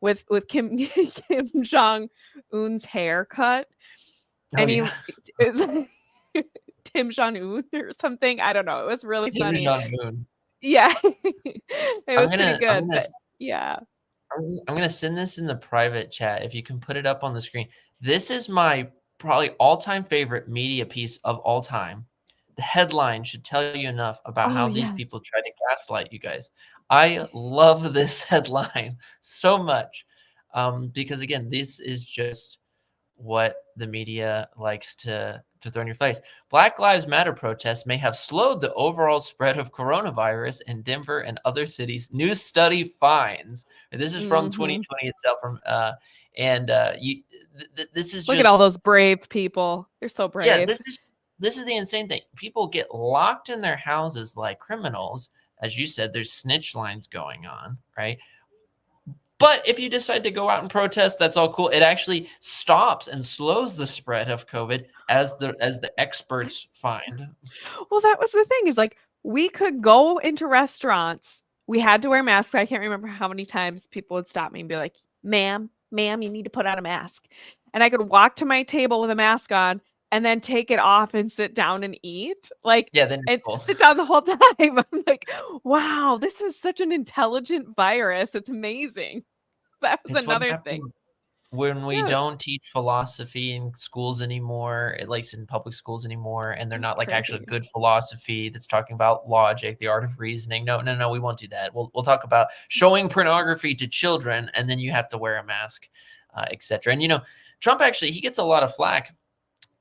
with Kim Jong Un's haircut, and it was like Tim Jong Un or something. I don't know. It was really funny. Tim Jong Un. Yeah, it was pretty good. Yeah, I'm gonna send this in the private chat if you can put it up on the screen. This is my probably all-time favorite media piece of all time. The headline should tell you enough about how these people try to gaslight you guys. I love this headline so much because, again, this is just what the media likes to throw in your face. Black Lives Matter protests may have slowed the overall spread of coronavirus in Denver and other cities. New study finds. This is from 2020 itself. This is look at all those brave people. They're so brave. Yeah, this is the insane thing. People get locked in their houses like criminals. As you said, there's snitch lines going on, right? But if you decide to go out and protest, that's all cool. It actually stops and slows the spread of COVID as the experts find. Well, that was the thing, is like we could go into restaurants. We had to wear masks. I can't remember how many times people would stop me and be like, ma'am, you need to put on a mask. And I could walk to my table with a mask on and then take it off and sit down and eat. Like, yeah, then and sit down the whole time. I'm like, wow, this is such an intelligent virus. It's amazing. That was another thing. When we don't teach philosophy in schools anymore, at least in public schools anymore, and they're not like actually good philosophy that's talking about logic, the art of reasoning. No, we won't do that. We'll talk about showing pornography to children, and then you have to wear a mask, etc. And Trump actually, he gets a lot of flack.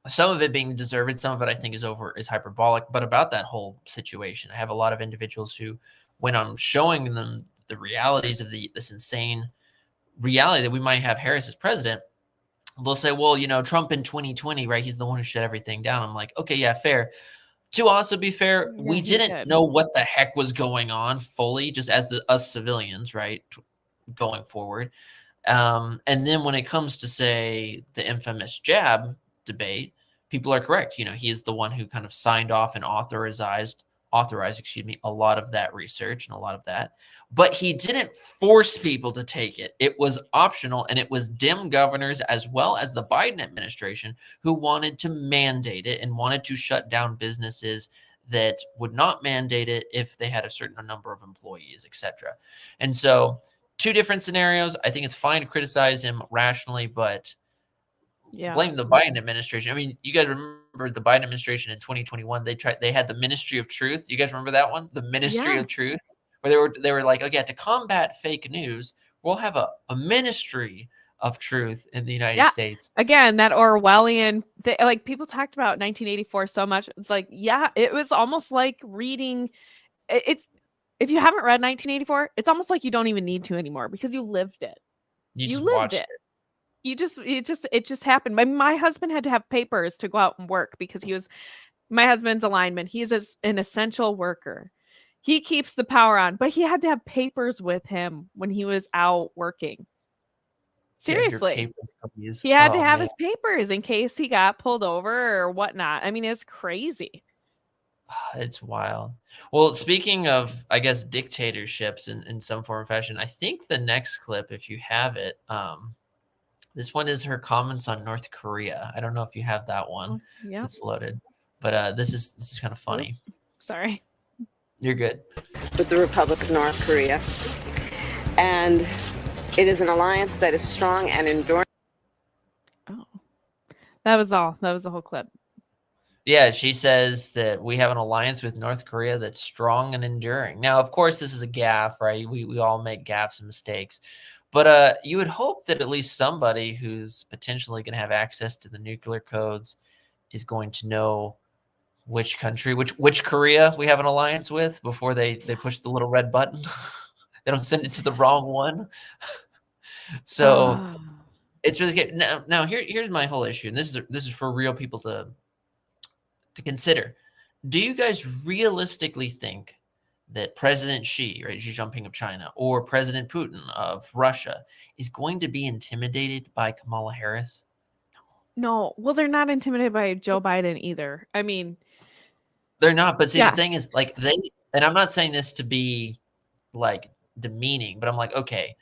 Some of it being deserved, some of it I think is hyperbolic. But about that whole situation, I have a lot of individuals who, when I'm showing them the realities of this insane reality that we might have Harris as president, they'll say, well, Trump in 2020, right? He's the one who shut everything down. I'm like, okay, yeah, fair. To also be fair, we didn't know what the heck was going on fully, just as us civilians, right, going forward. And then when it comes to, say, the infamous jab debate, people are correct. He is the one who kind of signed off and authorized, a lot of that research and a lot of that. But he didn't force people to take it. It was optional, and it was Dem governors as well as the Biden administration who wanted to mandate it and wanted to shut down businesses that would not mandate it if they had a certain number of employees, etc. And so, two different scenarios. I think it's fine to criticize him rationally, but blame the Biden administration. I mean, you guys remember the Biden administration in 2021? They had the Ministry of Truth. You guys remember that one? The Ministry of Truth, where they were like, okay, to combat fake news, we'll have a Ministry of Truth in the United States. Again, that Orwellian, like people talked about 1984 so much. It's like, it was almost like reading. It's if you haven't read 1984, it's almost like you don't even need to anymore because you lived it. You just lived watched it. It just happened. My husband had to have papers to go out and work because my husband's a lineman. He's an essential worker. He keeps the power on, but he had to have papers with him when he was out working. Seriously. He had to have his papers in case he got pulled over or whatnot. I mean, it's crazy. It's wild. Well, speaking of, I guess, dictatorships in some form or fashion, I think the next clip, if you have it, this one is her comments on North Korea. I don't know if you have that one. Yeah. It's loaded. But this is kind of funny. Sorry. You're good. With the Republic of North Korea. And it is an alliance that is strong and enduring. Oh. That was all. That was the whole clip. Yeah, she says that we have an alliance with North Korea that's strong and enduring. Now, of course, this is a gaffe, right? We all make gaffes and mistakes. But you would hope that at least somebody who's potentially going to have access to the nuclear codes is going to know which country, which Korea we have an alliance with before they push the little red button. They don't send it to the wrong one. So it's really good. Now here's my whole issue, and this is for real people to consider. Do you guys realistically think that President Xi, right, Xi Jinping of China, or President Putin of Russia is going to be intimidated by Kamala Harris? No. Well, they're not intimidated by Joe Biden either. I mean, they're not. But see, the thing is, like, and I'm not saying this to be like demeaning, but I'm like, okay,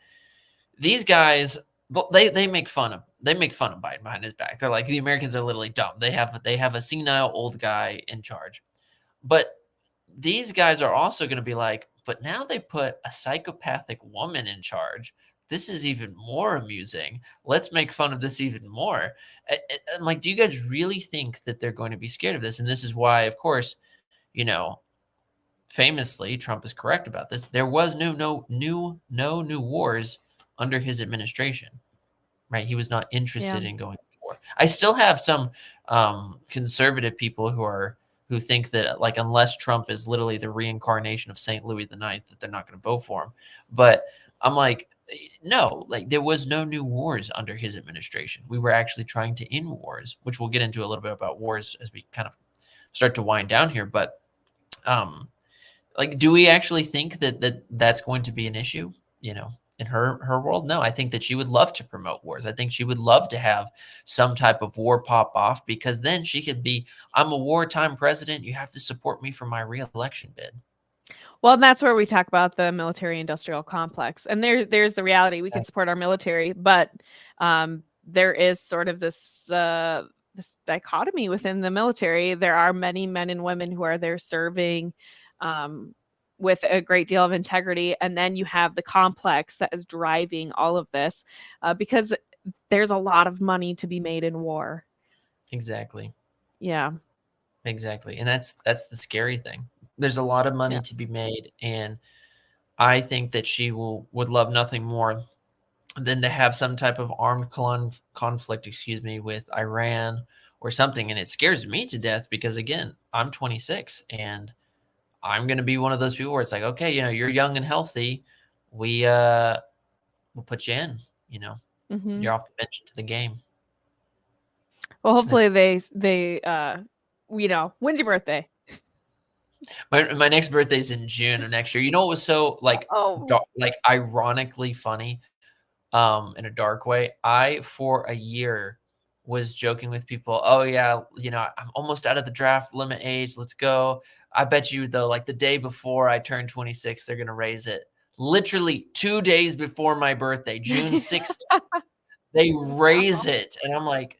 these guys, they make fun of Biden behind his back. They're like, the Americans are literally dumb. They have a senile old guy in charge. But these guys are also going to be like, but now they put a psychopathic woman in charge. This is even more amusing. Let's make fun of this even more. I'm like, do you guys really think that they're going to be scared of this? And this is why, of course, famously, Trump is correct about this. There was no new wars under his administration, right? He was not interested in going to war. I still have some conservative people who think that, like, unless Trump is literally the reincarnation of St. Louis IX, that they're not going to vote for him. But I'm like, no, like, there was no new wars under his administration. We were actually trying to end wars, which we'll get into a little bit about wars as we kind of start to wind down here. But like, do we actually think that that's going to be an issue, in her world? No, I think that she would love to promote wars. I think she would love to have some type of war pop off, because then she could be, I'm a wartime president. You have to support me for my re-election bid. Well, and that's where we talk about the military-industrial complex. And there's the reality. We can support our military, but there is sort of this dichotomy within the military. There are many men and women who are there serving with a great deal of integrity. And then you have the complex that is driving all of this because there's a lot of money to be made in war. Exactly. Yeah. Exactly. And that's the scary thing. There's a lot of money to be made. And I think that she would love nothing more than to have some type of armed conflict, with Iran or something. And it scares me to death because, again, I'm 26 and I'm going to be one of those people where it's like, okay, you're young and healthy. We'll put you in, you're off the bench to the game. Well, hopefully they when's your birthday? My next birthday is in June of next year. You know what was so ironically funny, in a dark way? I, for a year, was joking with people, oh yeah, I'm almost out of the draft limit age. Let's go. I bet you though, like the day before I turn 26, they're gonna raise it. Literally 2 days before my birthday, June 6th, they raise it, and I'm like,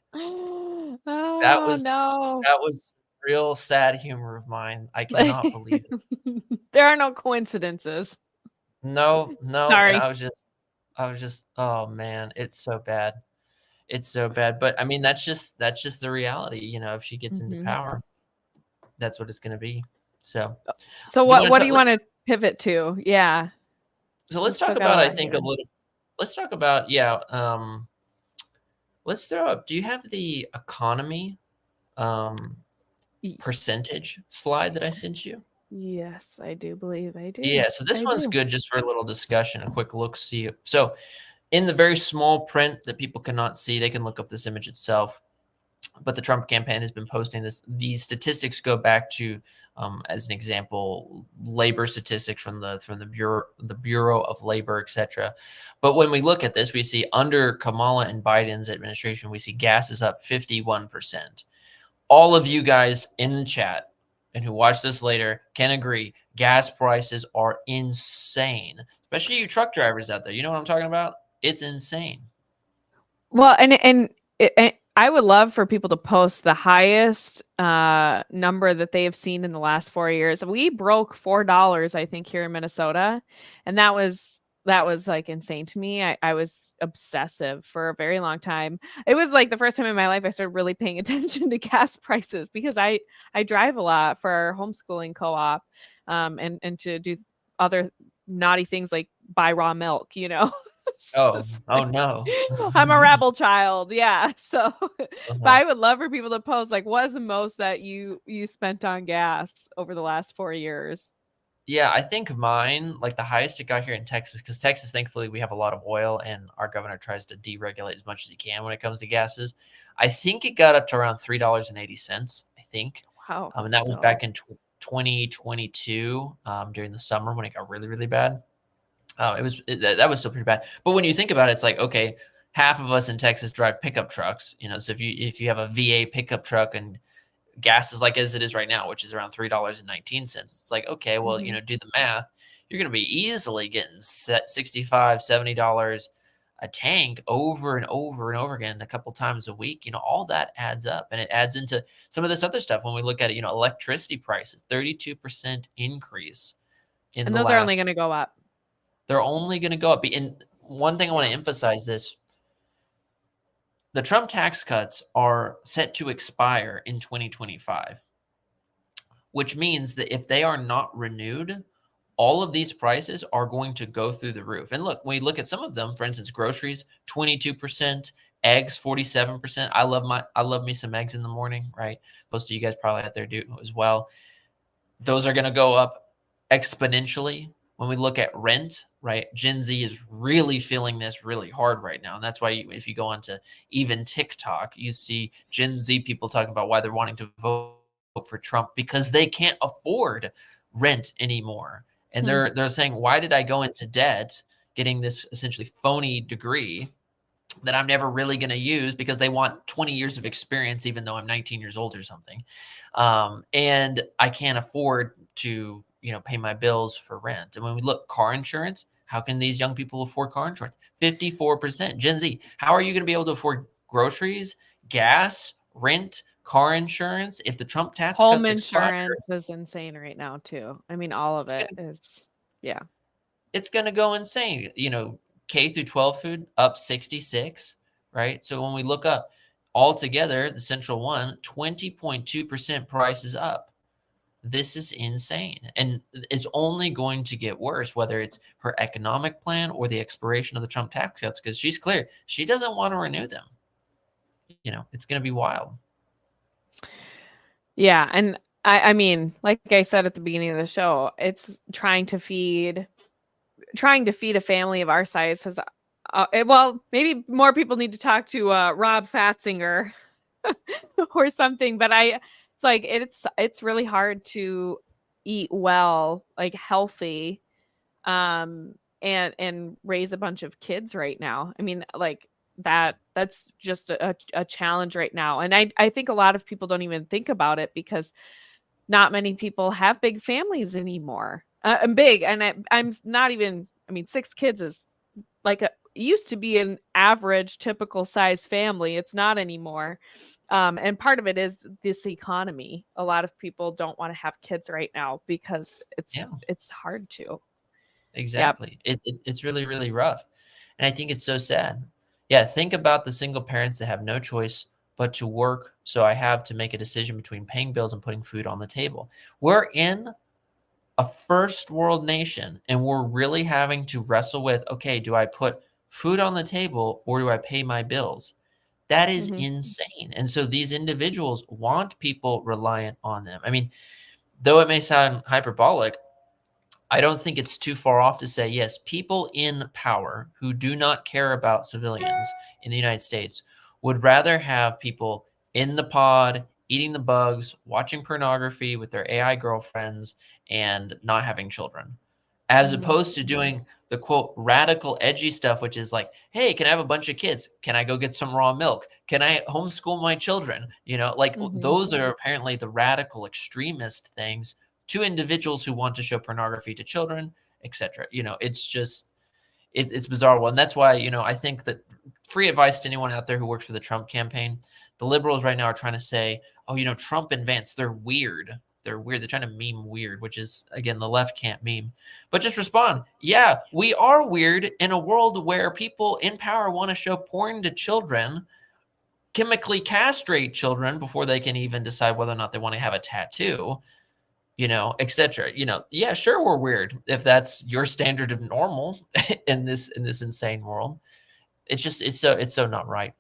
that was real sad humor of mine. I cannot believe it. There are no coincidences. No, no, and Sorry. I was just, oh man, it's so bad. It's so bad. But I mean, that's just the reality. If she gets into Mhm. power, that's what it's going to be. So, So if you what want do to, you want to pivot to? Yeah. so We've let's still talk got a about, I lot think, a here. little. Let's talk about, yeah. Let's throw up. Do you have the economy percentage slide that I sent you? Yes, I do believe I do. Yeah. So this I one's do. good just for a little discussion, a quick look see. So in the very small print that people cannot see, they can look up this image itself. But the Trump campaign has been posting this. These statistics go back to, as an example, labor statistics from the Bureau of Labor, etc. But when we look at this, we see under Kamala and Biden's administration, we see gas is up 51%. All of you guys in the chat and who watch this later can agree gas prices are insane, especially you truck drivers out there. You know what I'm talking about? It's insane. Well, and I would love for people to post the highest number that they have seen in the last 4 years. We broke $4, I think, here in Minnesota, and that was like insane to me. I was obsessive for a very long time. It was like the first time in my life I started really paying attention to gas prices because I drive a lot for our homeschooling co-op, and to do other naughty things like buy raw milk, It's Oh, just oh no. I'm a rebel child. Yeah. So, but Uh-huh. I would love for people to post like, what is the most that you spent on gas over the last 4 years? Yeah, I think mine, like the highest it got here in Texas, because Texas, thankfully, we have a lot of oil and our governor tries to deregulate as much as he can when it comes to gases. I think it got up to around $3.80, I think. Wow. And that was back in 2022 during the summer when it got really, really bad. That was still pretty bad. But when you think about it, it's like, okay, half of us in Texas drive pickup trucks, so if you have a VA pickup truck and gas is like as it is right now, which is around $3.19. It's like, okay, well, Mhm. do the math. You're going to be easily getting $65, $70 a tank over and over and over again a couple times a week. All that adds up, and it adds into some of this other stuff. When we look at it, electricity prices, 32% increase in And the those are only last. going to go up. They're only going to go up. And one thing I want to emphasize this. The Trump tax cuts are set to expire in 2025, which means that if they are not renewed, all of these prices are going to go through the roof. And look, when we look at some of them, for instance, groceries, 22%, eggs, 47%. I love me some eggs in the morning, right? Most of you guys probably out there do as well. Those are going to go up exponentially. When we look at rent, right, Gen Z is really feeling this really hard right now. And that's why if you go onto even TikTok, you see Gen Z people talking about why they're wanting to vote for Trump because they can't afford rent anymore. And they're saying, why did I go into debt getting this essentially phony degree that I'm never really going to use because they want 20 years of experience, even though I'm 19 years old or something. And I can't afford to, pay my bills for rent. And when we look car insurance, how can these young people afford car insurance? 54%. Gen Z, how are you going to be able to afford groceries, gas, rent, car insurance if the Trump tax Home cuts expire? insurance is insane right now too. I mean, all of it is, yeah. It's going to go insane. K through 12 food up 66, right? So when we look up altogether, the central one, 20.2% prices up. This is insane. And it's only going to get worse, whether it's her economic plan or the expiration of the Trump tax cuts, because she's clear. She doesn't want to renew them. It's going to be wild. Yeah. And I mean, like I said at the beginning of the show, it's trying to feed a family of our size has, well, maybe more people need to talk to Rob Fatzinger or something, but it's like it's really hard to eat well, like healthy, and raise a bunch of kids right now. I mean, like that's just a challenge right now. And I think a lot of people don't even think about it because not many people have big families anymore. I'm big, and I'm not even. I mean, 6 kids is like used to be an average, typical size family. It's not anymore. And part of it is this economy. A lot of people don't want to have kids right now because it's hard to. Exactly. It's really, really rough. And I think it's so sad. Yeah, think about the single parents that have no choice but to work. So I have to make a decision between paying bills and putting food on the table. We're in a first world nation, and we're really having to wrestle with, okay, do I put food on the table or do I pay my bills? That is insane. And so these individuals want people reliant on them. I mean, though it may sound hyperbolic, I don't think it's too far off to say, yes, people in power who do not care about civilians in the United States would rather have people in the pod, eating the bugs, watching pornography with their AI girlfriends, and not having children, as opposed to doing the quote radical edgy stuff, which is like, hey, can I have a bunch of kids? Can I go get some raw milk? Can I homeschool my children? You know, like those are apparently the radical extremist things to individuals who want to show pornography to children, etc. You know, it's just, it's bizarre. Well, and that's why, you know, I think that free advice to anyone out there who works for the Trump campaign, the liberals right now are trying to say, oh, you know, Trump and Vance, they're weird. They're weird. They're trying to meme weird, which is, again, the left can't meme. But just respond. Yeah, we are weird in a world where people in power want to show porn to children, chemically castrate children before they can even decide whether or not they want to have a tattoo, you know, etc. You know, yeah, sure, we're weird if that's your standard of normal in this insane world. It's just, it's so not right.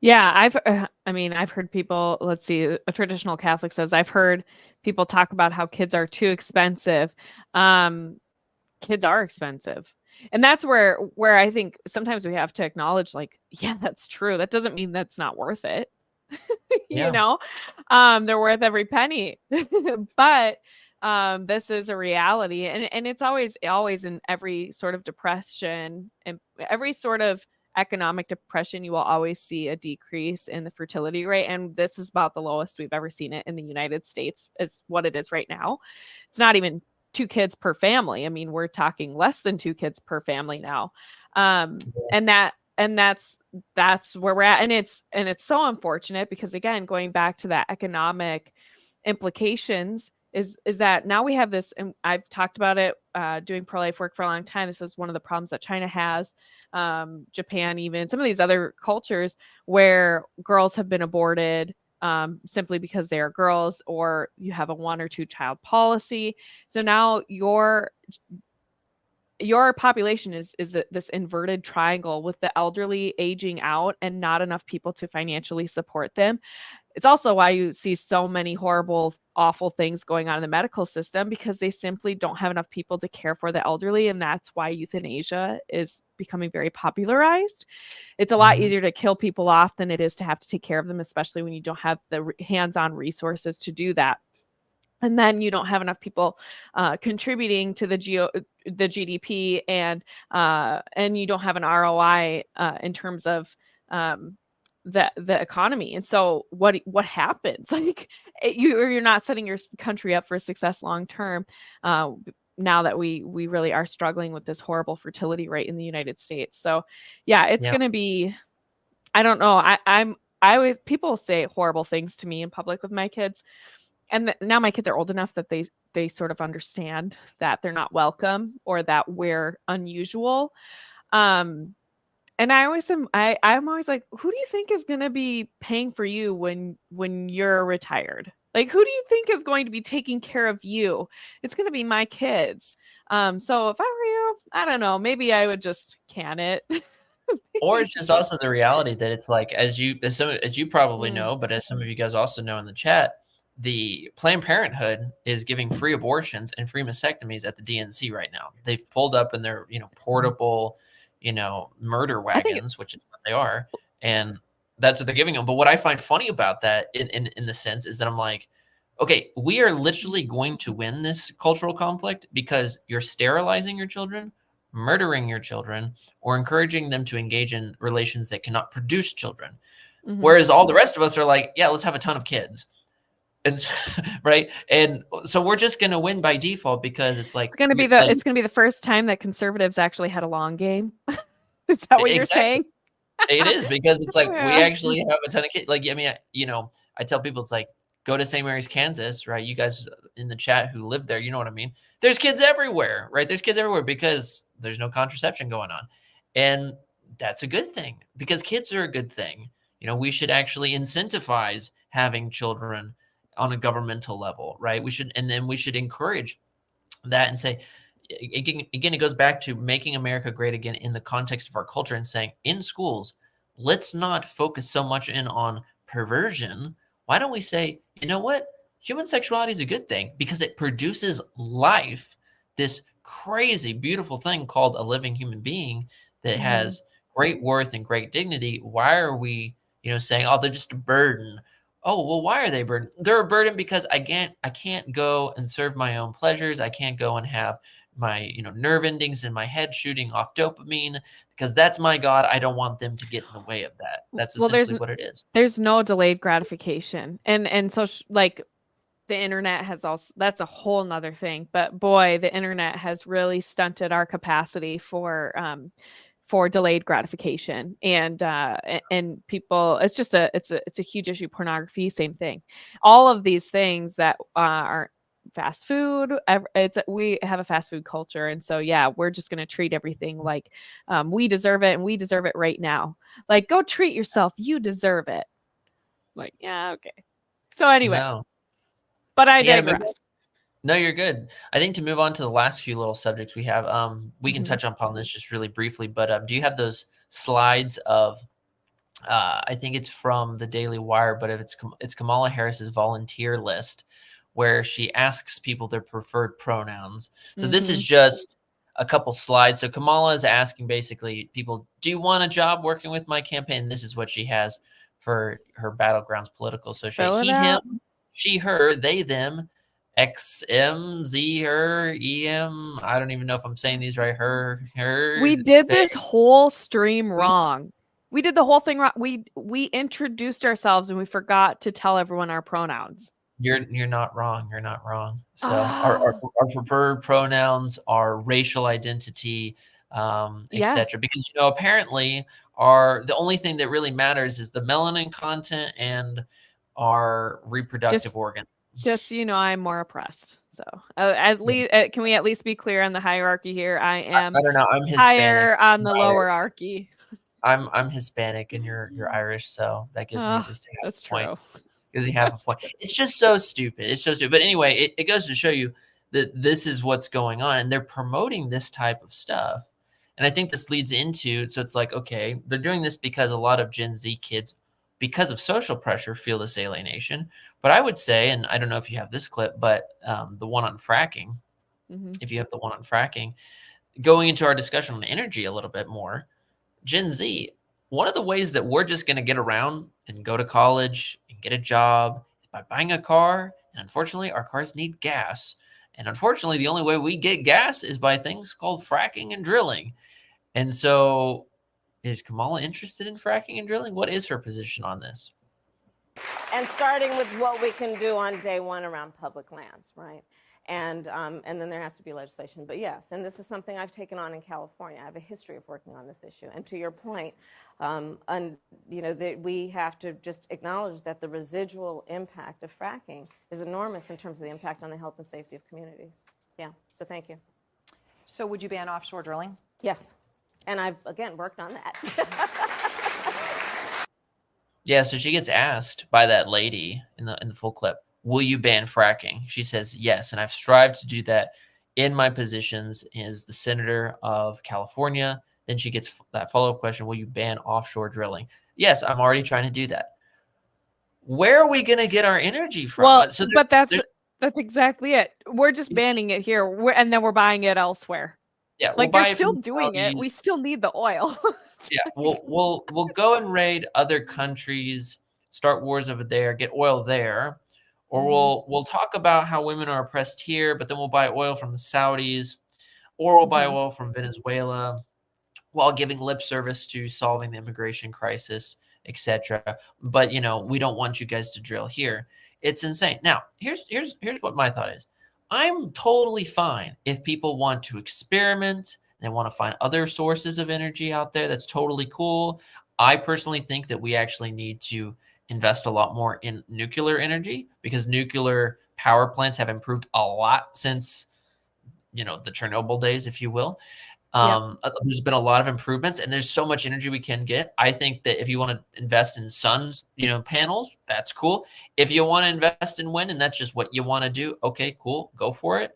Yeah, I've heard people, let's see, a traditional Catholic says, I've heard people talk about how kids are too expensive. Kids are expensive. And that's where I think sometimes we have to acknowledge, like, yeah, that's true. That doesn't mean that's not worth it. You know, they're worth every penny. But this is a reality. And it's always in every sort of depression and every sort of economic depression, you will always see a decrease in the fertility rate. And this is about the lowest we've ever seen it in the United States, is what it is right now. It's not even 2 kids per family. I mean, we're talking less than 2 kids per family now. And that's where we're at. And it's so unfortunate because, again, going back to that economic implications is that now we have this, and I've talked about it doing pro-life work for a long time. This is one of the problems that China has, Japan, even some of these other cultures where girls have been aborted simply because they are girls, or you have a 1 or 2 child policy. So now your population is this inverted triangle with the elderly aging out and not enough people to financially support them. It's also why you see so many horrible, awful things going on in the medical system, because they simply don't have enough people to care for the elderly. And that's why euthanasia is becoming very popularized. It's a lot easier to kill people off than it is to have to take care of them, especially when you don't have the hands-on resources to do that. And then you don't have enough people contributing to the GDP, and you don't have an ROI in terms of the economy. And so what happens? Like you're not setting your country up for success long term. Now that we really are struggling with this horrible fertility rate in the United States. So yeah, it's going to be, I don't know. I always, people say horrible things to me in public with my kids. And now my kids are old enough that they sort of understand that they're not welcome or that we're unusual. And I'm always like, who do you think is going to be paying for you when you're retired? Like, who do you think is going to be taking care of you? It's going to be my kids. So if I were you, I don't know, maybe I would just can it. Or it's just also the reality that it's like, as you probably know, but as some of you guys also know in the chat, the Planned Parenthood is giving free abortions and free mastectomies at the DNC right now. They've pulled up in their, portable, murder wagons, which is what they are. And that's what they're giving them. But what I find funny about that in the sense is that I'm like, okay, we are literally going to win this cultural conflict because you're sterilizing your children, murdering your children, or encouraging them to engage in relations that cannot produce children. Whereas all the rest of us are like, yeah, let's have a ton of kids. And right. And so we're just going to win by default because it's like, it's going to be the first time that conservatives actually had a long game. Is that what you're saying? It is, because it's like we Yeah. actually have a ton of kids. Like, I mean, I tell people it's like, go to St. Mary's, Kansas, right? You guys in the chat who live there, you know what I mean? There's kids everywhere, right? There's kids everywhere because there's no contraception going on. And that's a good thing, because kids are a good thing. We should actually incentivize having children on a governmental level, right? And then we should encourage that and say, again, it goes back to making America great again in the context of our culture, and saying in schools, let's not focus so much in on perversion. Why don't we say, you know what? Human sexuality is a good thing because it produces life, this crazy, beautiful thing called a living human being that has great worth and great dignity. Why are we, saying, oh, they're just a burden? Oh, well, why are they a burden? They're a burden because I can't go and serve my own pleasures. I can't go and have my nerve endings in my head shooting off dopamine, because that's my God. I don't want them to get in the way of that. That's essentially what it is. There's no delayed gratification, and so like the internet has also, that's a whole nother thing. But boy, the internet has really stunted our capacity for delayed gratification, and people, it's a huge issue. Pornography, same thing. All of these things that are fast food, we have a fast food culture, and so yeah, we're just going to treat everything like we deserve it, and we deserve it right now. Like, go treat yourself, you deserve it. Like, yeah, okay. So anyway, No. but I digress. No, you're good. I think to move on to the last few little subjects we have, we can touch upon this just really briefly, but do you have those slides of, I think it's from the Daily Wire, but if it's Kamala Harris's volunteer list, where she asks people their preferred pronouns. So this is just a couple slides. So Kamala is asking basically people, do you want a job working with my campaign? This is what she has for her battlegrounds political. So he, him, she, her, they, them, X, M, Z, her, EM. I don't even know if I'm saying these right. Her. We did this whole stream wrong. We did the whole thing wrong. We introduced ourselves and we forgot to tell everyone our pronouns. You're not wrong. You're not wrong. So our preferred pronouns are racial identity, etc. Because apparently the only thing that really matters is the melanin content and our reproductive organ. Just so you know, I'm more oppressed. So at least can we at least be clear on the hierarchy here? I am. I don't know. I'm Hispanic. Higher on the lower hierarchy. I'm Hispanic and you're Irish, so that gives me at least a half point. Because we have a point. It's just so stupid. It's so stupid. But anyway, it goes to show you that this is what's going on, and they're promoting this type of stuff. And I think this leads into, so it's like, okay, they're doing this because a lot of Gen Z kids, because of social pressure, feel this alienation. But I would say, and I don't know if you have this clip, but the one on fracking, if you have the one on fracking, going into our discussion on energy a little bit more, Gen Z, one of the ways that we're just going to get around and go to college and get a job is by buying a car. And unfortunately, our cars need gas. And unfortunately, the only way we get gas is by things called fracking and drilling. And so is Kamala interested in fracking and drilling? What is her position on this? And starting with what we can do on day one around public lands, right? And then there has to be legislation. But yes, and this is something I've taken on in California. I have a history of working on this issue. And to your point, we have to just acknowledge that the residual impact of fracking is enormous in terms of the impact on the health and safety of communities. Yeah, so thank you. So would you ban offshore drilling? Yes, and I've, again, worked on that. Yeah, so she gets asked by that lady in the full clip, will you ban fracking? She says yes, and I've strived to do that in my positions as the senator of California. Then she gets that follow-up question, will you ban offshore drilling? Yes, I'm already trying to do that. Where are we going to get our energy from? Well, but that's exactly it. We're just banning it here, and then we're buying it elsewhere. Yeah, like they're still doing it. We still need the oil. Yeah, we'll go and raid other countries, start wars over there, get oil there, or we'll talk about how women are oppressed here, but then we'll buy oil from the Saudis, or we'll buy oil from Venezuela, while giving lip service to solving the immigration crisis, etc. But we don't want you guys to drill here. It's insane. Now, here's what my thought is. I'm totally fine if people want to experiment, they want to find other sources of energy out there. That's totally cool. I personally think that we actually need to invest a lot more in nuclear energy, because nuclear power plants have improved a lot since, the Chernobyl days, if you will. There's been a lot of improvements, and there's so much energy we can get. I think that if you want to invest in sun's, panels, that's cool. If you want to invest in wind and that's just what you want to do, okay, cool, go for it.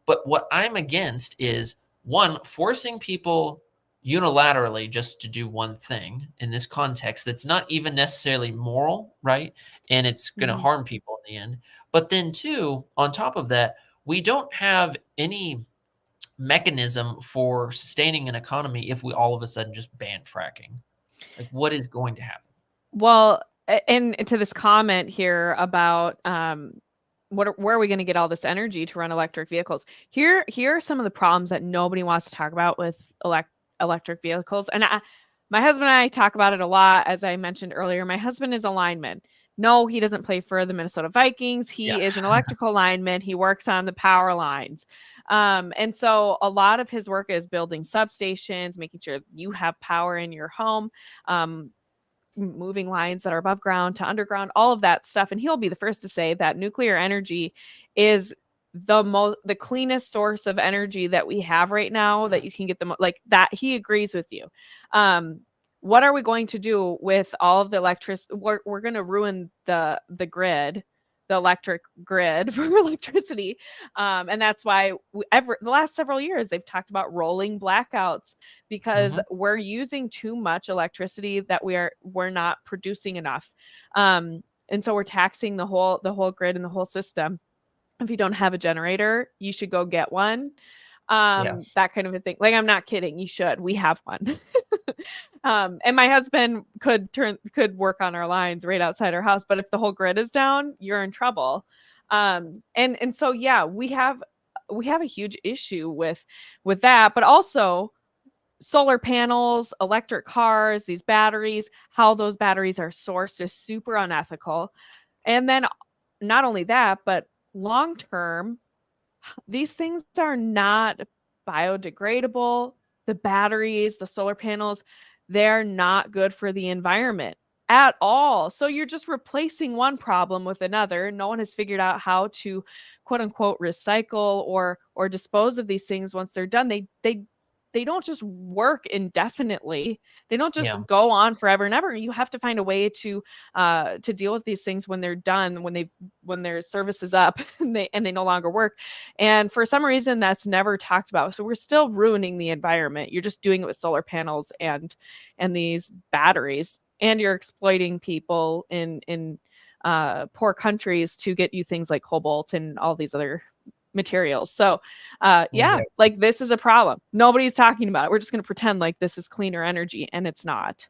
But what I'm against is, one, forcing people unilaterally just to do one thing in this context that's not even necessarily moral, right? And it's going to harm people in the end. But then two, on top of that, we don't have any mechanism for sustaining an economy if we all of a sudden just ban fracking. Like, what is going to happen? Well, and to this comment here about where are we going to get all this energy to run electric vehicles? Here are some of the problems that nobody wants to talk about with electric vehicles. And my husband and I talk about it a lot. As I mentioned earlier, my husband is a lineman. No, he doesn't play for the Minnesota Vikings. He is an electrical lineman. He works on the power lines. And so a lot of his work is building substations, making sure you have power in your home, moving lines that are above ground to underground, all of that stuff. And he'll be the first to say that nuclear energy is the cleanest source of energy that we have right now, that you can get them like that. He agrees with you. What are we going to do with all of the electricity? We're going to ruin the grid, the electric grid for electricity. And that's why the last several years, they've talked about rolling blackouts, because we're using too much electricity that we're not producing enough. And so we're taxing the whole grid and the whole system. If you don't have a generator, you should go get one. That kind of a thing. Like, I'm not kidding. You should. We have one. And my husband could work on our lines right outside our house. But if the whole grid is down, you're in trouble. And so, yeah, we have a huge issue with that, but also solar panels, electric cars, these batteries, how those batteries are sourced is super unethical. And then not only that, but long term, these things are not biodegradable. The batteries, the solar panels, they're not good for the environment at all. So you're just replacing one problem with another. No one has figured out how to, quote unquote, recycle or dispose of these things once they're done. They don't just work indefinitely. They don't just go on forever and ever. You have to find a way to deal with these things when they're done, when their service is up and they no longer work. And for some reason, that's never talked about. So we're still ruining the environment. You're just doing it with solar panels and these batteries, and you're exploiting people in poor countries to get you things like cobalt and all these other materials. So like, this is a problem. Nobody's talking about it. We're just going to pretend like this is cleaner energy, and it's not.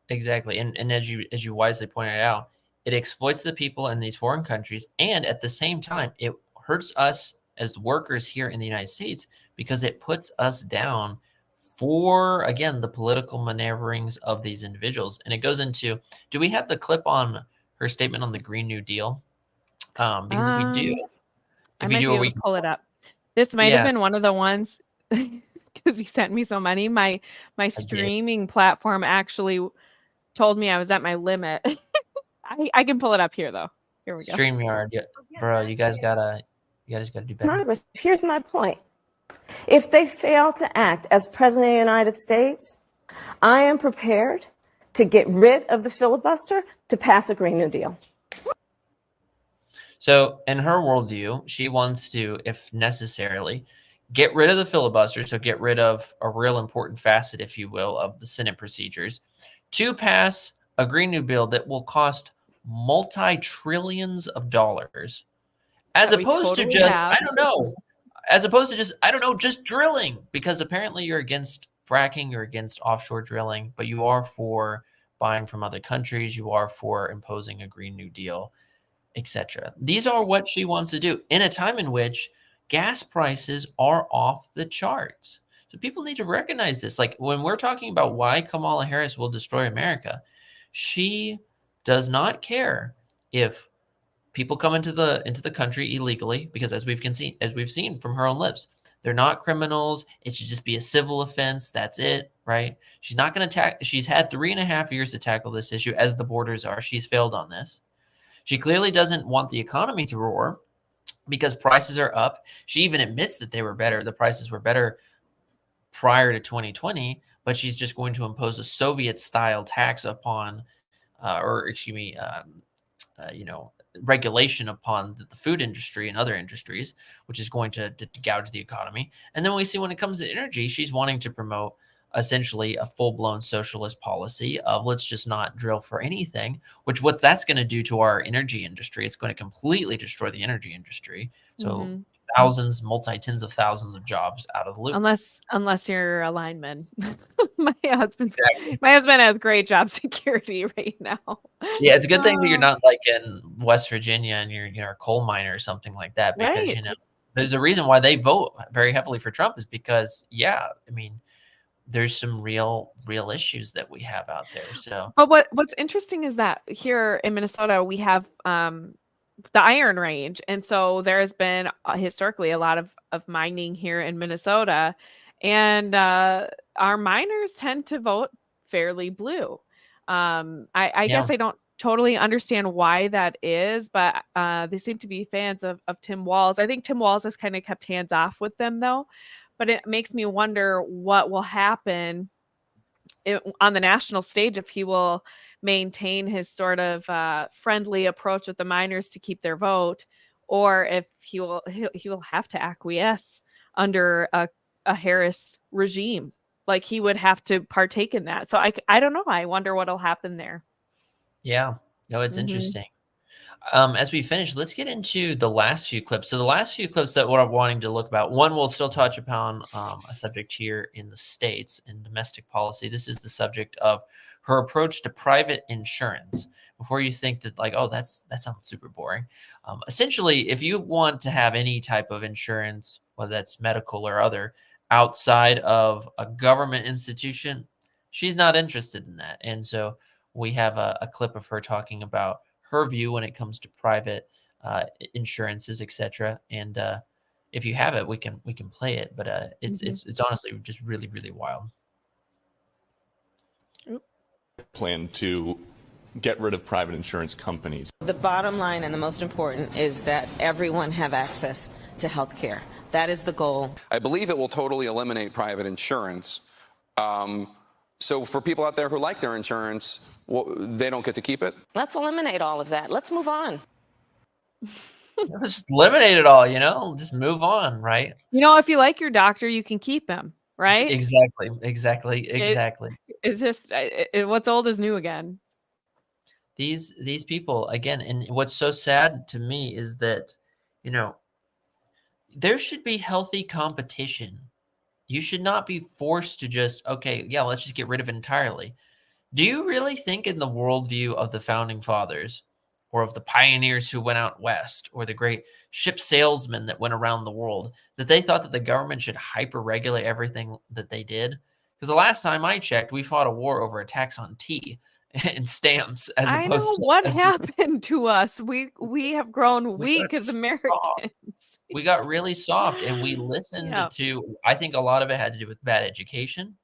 Exactly. And as you wisely pointed out, it exploits the people in these foreign countries, and at the same time, it hurts us as workers here in the United States, because it puts us down for, again, the political maneuverings of these individuals. And it goes into, do we have the clip on her statement on the Green New Deal? Because if we do, I might be able to pull it up. This might have been one of the ones, because he sent me so many. My streaming platform actually told me I was at my limit. I can pull it up here, though. Here we go. StreamYard, bro, you guys gotta do better. Congress, here's my point. If they fail to act as President of the United States, I am prepared to get rid of the filibuster to pass a Green New Deal. So in her worldview, she wants to, if necessarily, get rid of the filibuster, so get rid of a real important facet, if you will, of the Senate procedures, to pass a Green New Bill that will cost multi-trillions of dollars, as opposed to just, just drilling, because apparently you're against fracking, you're against offshore drilling, but you are for buying from other countries, you are for imposing a Green New Deal, etc. These are what she wants to do in a time in which gas prices are off the charts. So people need to recognize this. Like, when we're talking about why Kamala Harris will destroy America, she does not care if people come into the country illegally, because as we've seen from her own lips, They're not criminals. It should just be a civil offense. That's it, right? She's not going to she's had 3.5 years to tackle this issue as the borders are. She's failed on this. She clearly doesn't want the economy to roar because prices are up. She even admits that they were better. The prices were better prior to 2020, but she's just going to impose a Soviet-style tax upon, regulation upon the food industry and other industries, which is going to gouge the economy. And then we see when it comes to energy, she's wanting to promote essentially a full-blown socialist policy of let's just not drill for anything, which what that's going to do to our energy industry, it's going to completely destroy the energy industry. So thousands, multi-tens of thousands of jobs out of the loop. Unless you're a lineman. my husband has great job security right now. Yeah, it's a good thing that you're not like in West Virginia and you're a coal miner or something like that, because there's a reason why they vote very heavily for Trump is because there's some real issues that we have out there. So, but what's interesting is that here in Minnesota we have the Iron Range, and so there has been historically a lot of mining here in Minnesota, and our miners tend to vote fairly blue. I guess I don't totally understand why that is, but they seem to be fans of Tim Walz. I think Tim Walz has kind of kept hands off with them though. But it makes me wonder what will happen on the national stage if he will maintain his sort of friendly approach with the miners to keep their vote, or if he will have to acquiesce under a Harris regime. Like he would have to partake in that. So I don't know. I wonder what'll happen there. Yeah, no, it's interesting. As we finish, let's get into the last few clips. So the last few clips that we're wanting to look about, one will still touch upon a subject here in the States in domestic policy. This is the subject of her approach to private insurance. Before you think that like, oh, that sounds super boring. Essentially, if you want to have any type of insurance, whether that's medical or other, outside of a government institution, she's not interested in that. And so we have a clip of her talking about her view when it comes to private insurances, etc. And if you have it, we can play it. But it's honestly just really, really wild. Plan to get rid of private insurance companies. The bottom line and the most important is that everyone have access to health care. That is the goal. I believe it will totally eliminate private insurance. So for people out there who like their insurance, they don't get to keep it? Let's eliminate all of that. Let's move on. Just eliminate it all, just move on, right? If you like your doctor, you can keep him, right? Exactly. It's just what's old is new again. These people, again, and what's so sad to me is that, there should be healthy competition. You should not be forced to just, okay, yeah, let's just get rid of it entirely. Do you really think in the worldview of the founding fathers or of the pioneers who went out west or the great ship salesmen that went around the world that they thought that the government should hyper-regulate everything that they did? Because the last time I checked, we fought a war over a tax on tea and stamps as opposed to what happened to us. We have grown weak as Americans. We got really soft and we listened to, I think a lot of it had to do with bad education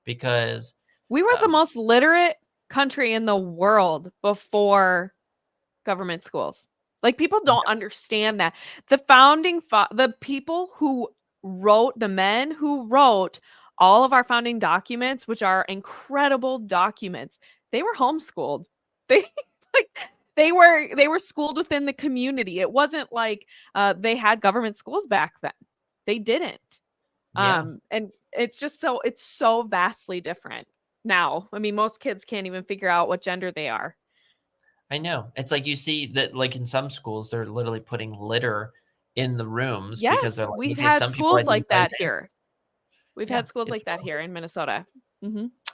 because we were the most literate country in the world before government schools. Like people don't understand that. The the people who wrote, the men who wrote all of our founding documents, which are incredible documents, they were homeschooled. They were schooled within the community. It wasn't like they had government schools back then. They didn't. And it's just it's so vastly different now. I mean, most kids can't even figure out what gender they are. I know. It's like you see that like in some schools, they're literally putting litter in the rooms because they're like, we've had schools like that here. We've had schools like that here in Minnesota.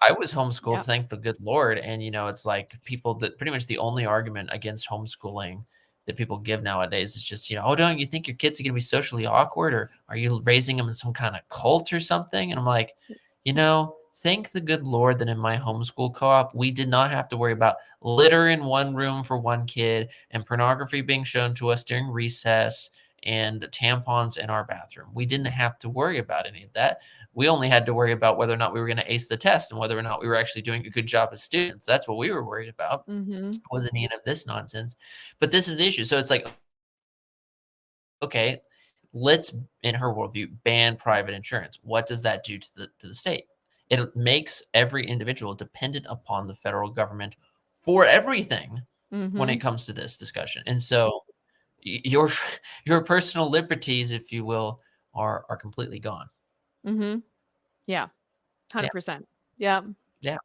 I was homeschooled, thank the good Lord. And, it's like people that pretty much the only argument against homeschooling that people give nowadays is just, oh, don't you think your kids are going to be socially awkward or are you raising them in some kind of cult or something? And I'm like, thank the good Lord that in my homeschool co-op, we did not have to worry about litter in one room for one kid and pornography being shown to us during recess and tampons in our bathroom. We didn't have to worry about any of that. We only had to worry about whether or not we were going to ace the test and whether or not we were actually doing a good job as students. That's what we were worried about. It wasn't any of this nonsense. But this is the issue. So it's like, okay, let's, in her worldview, ban private insurance. What does that do to the state? It makes every individual dependent upon the federal government for everything when it comes to this discussion. And so your personal liberties, if you will, are completely gone. Yeah. 100%. Yeah. Yeah.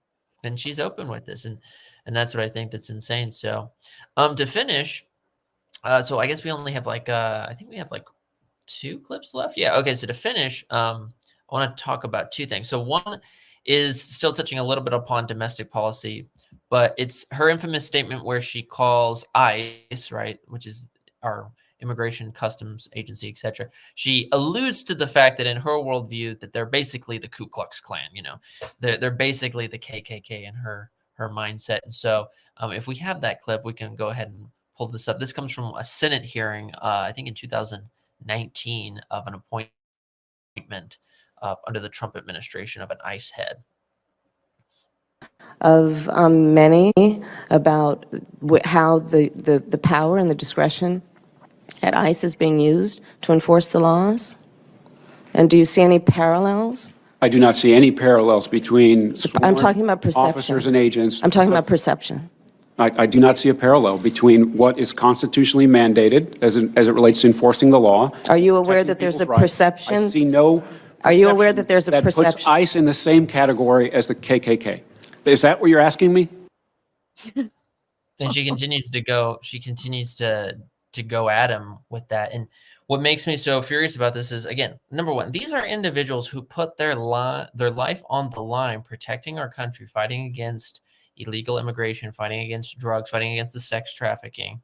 And she's open with this. And that's what I think that's insane. So to finish, so I guess we only have like I think we have like 2 clips left. Yeah. Okay. So to finish, I want to talk about 2 things. So one is still touching a little bit upon domestic policy, but it's her infamous statement where she calls ICE, right, which is our Immigration Customs Agency, etc. She alludes to the fact that in her worldview that they're basically the Ku Klux Klan. You know, they're basically the KKK in her mindset. And so if we have that clip, we can go ahead and pull this up. This comes from a Senate hearing, I think in 2019, of an appointment under the Trump administration of an ICE head. Of many about how the power and the discretion at ICE is being used to enforce the laws? And do you see any parallels? I do not see any parallels between I'm talking about perception. Officers and agents. I'm talking about perception. I do not see a parallel between what is constitutionally mandated as it relates to enforcing the law. Are you aware that there's a perception? I see no. Are you aware that there's a perception that puts ICE in the same category as the KKK? Is that what you're asking me? And she continues to go. She continues to go at him with that. And what makes me so furious about this is, again, number one, these are individuals who put their life on the line, protecting our country, fighting against illegal immigration, fighting against drugs, fighting against the sex trafficking.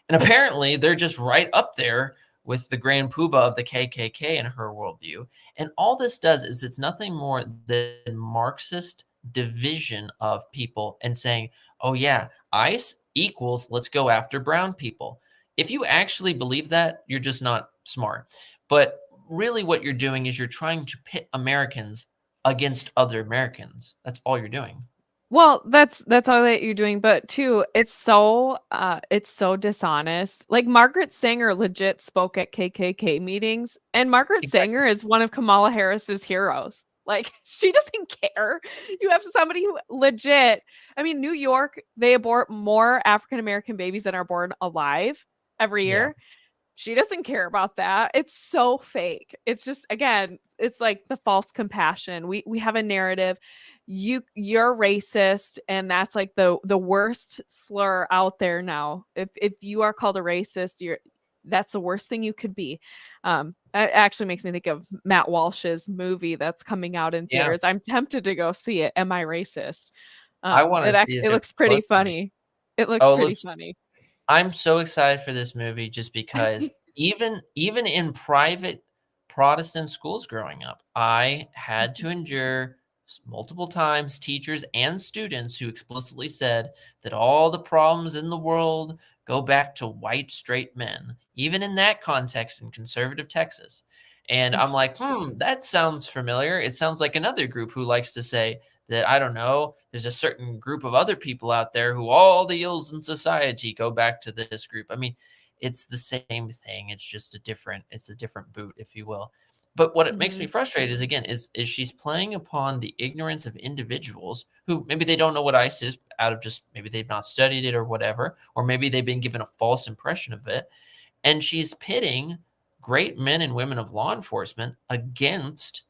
And apparently they're just right up there with the grand poobah of the KKK in her worldview. And all this does is it's nothing more than Marxist division of people and saying, oh yeah, ICE equals let's go after brown people. If you actually believe that, you're just not smart. But really what you're doing is you're trying to pit Americans against other Americans. That's all you're doing. Well, that's all that you're doing, but too, it's so dishonest. Like Margaret Sanger legit spoke at KKK meetings, and Margaret Sanger is one of Kamala Harris's heroes. Like she doesn't care. You have somebody who legit, I mean, New York, they abort more African American babies than are born alive every year. Yeah. She doesn't care about that. It's so fake. It's just, again, it's like the false compassion. We have a narrative. You're racist, and that's like the worst slur out there now. If you are called a racist, that's the worst thing you could be. That actually makes me think of Matt Walsh's movie that's coming out in theaters. Yeah. I'm tempted to go see it. Am I racist? I want to see it. It looks pretty funny. It looks pretty funny. I'm so excited for this movie just because even in private Protestant schools growing up, I had to endure multiple times teachers and students who explicitly said that all the problems in the world go back to white straight men, even in that context in conservative Texas. And I'm like, that sounds familiar. It sounds like another group who likes to say that, I don't know, there's a certain group of other people out there who all the ills in society go back to this group. I mean, it's the same thing. It's just a different boot, if you will. But what it makes me frustrated is, again, is she's playing upon the ignorance of individuals who maybe they don't know what ICE is out of just maybe they've not studied it or whatever, or maybe they've been given a false impression of it. And she's pitting great men and women of law enforcement against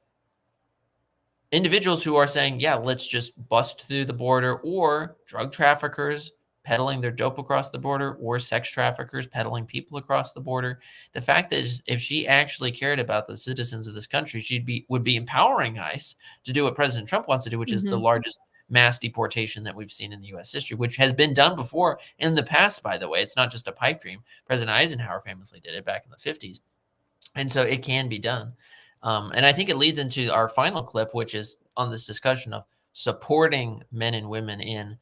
individuals who are saying, yeah, let's just bust through the border, or drug traffickers peddling their dope across the border, or sex traffickers peddling people across the border. The fact that if she actually cared about the citizens of this country, would be empowering ICE to do what President Trump wants to do, which is the largest mass deportation that we've seen in the U.S. history, which has been done before in the past, by the way. It's not just a pipe dream. President Eisenhower famously did it back in the 50s. And so it can be done. And I think it leads into our final clip, which is on this discussion of supporting men and women in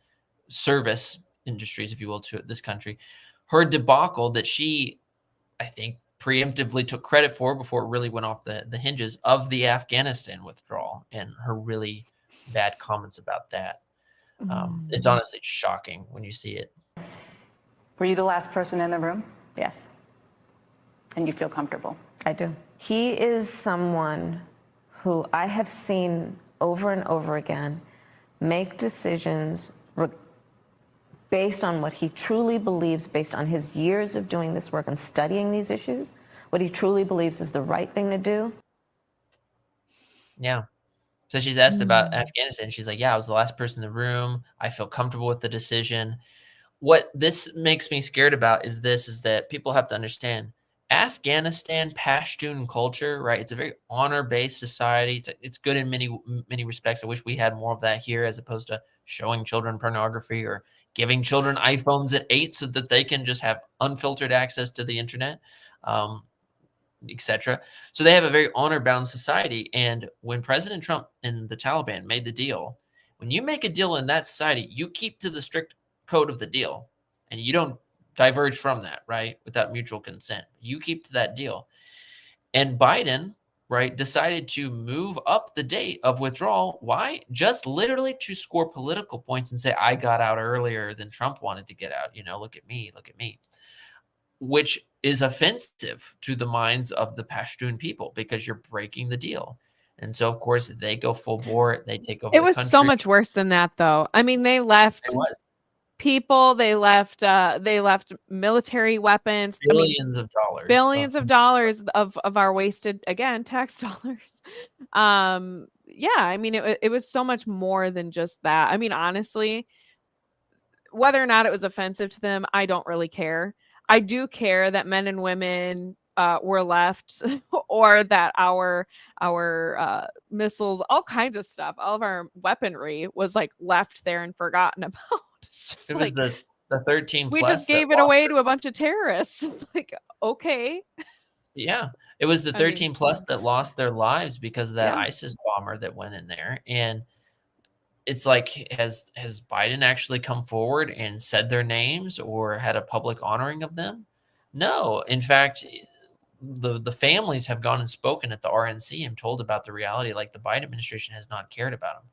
service industries, if you will, to this country. Her debacle that she, I think, preemptively took credit for before it really went off the hinges of the Afghanistan withdrawal and her really bad comments about that. It's honestly shocking when you see it. Were you the last person in the room? Yes. And you feel comfortable? I do. He is someone who I have seen over and over again make decisions based on what he truly believes, based on his years of doing this work and studying these issues, what he truly believes is the right thing to do. Yeah. So she's asked about Afghanistan. She's like, yeah, I was the last person in the room. I feel comfortable with the decision. What this makes me scared about is that people have to understand Afghanistan Pashtun culture, right? It's a very honor-based society. It's good in many respects. I wish we had more of that here as opposed to showing children pornography or giving children iPhones at 8 so that they can just have unfiltered access to the internet, etc. So they have a very honor-bound society. And when President Trump and the Taliban made the deal, when you make a deal in that society, you keep to the strict code of the deal and you don't diverge from that, right? Without mutual consent. You keep to that deal. And Biden, right, decided to move up the date of withdrawal. Why? Just literally to score political points and say, I got out earlier than Trump wanted to get out. You know, look at me, which is offensive to the minds of the Pashtun people because you're breaking the deal. And so, of course, they go full bore. They take over It the was country. so much worse than that, though. I mean, they left people, they left military weapons, Billions of dollars. Billions of dollars of our wasted, again, tax dollars. Yeah, I mean, it was so much more than just that. I mean, honestly, whether or not it was offensive to them, I don't really care. I do care that men and women were left, or that our missiles, all kinds of stuff, all of our weaponry was like left there and forgotten about. It's just It like was the 13 we plus just gave that it away lost to a bunch of terrorists. It's like, okay. Yeah, it was the 13 plus that lost their lives because of that Yeah. ISIS bomber that went in there. And it's like, has Biden actually come forward and said their names or had a public honoring of them? No. In fact, the families have gone and spoken at the RNC and told about the reality, like the Biden administration has not cared about them.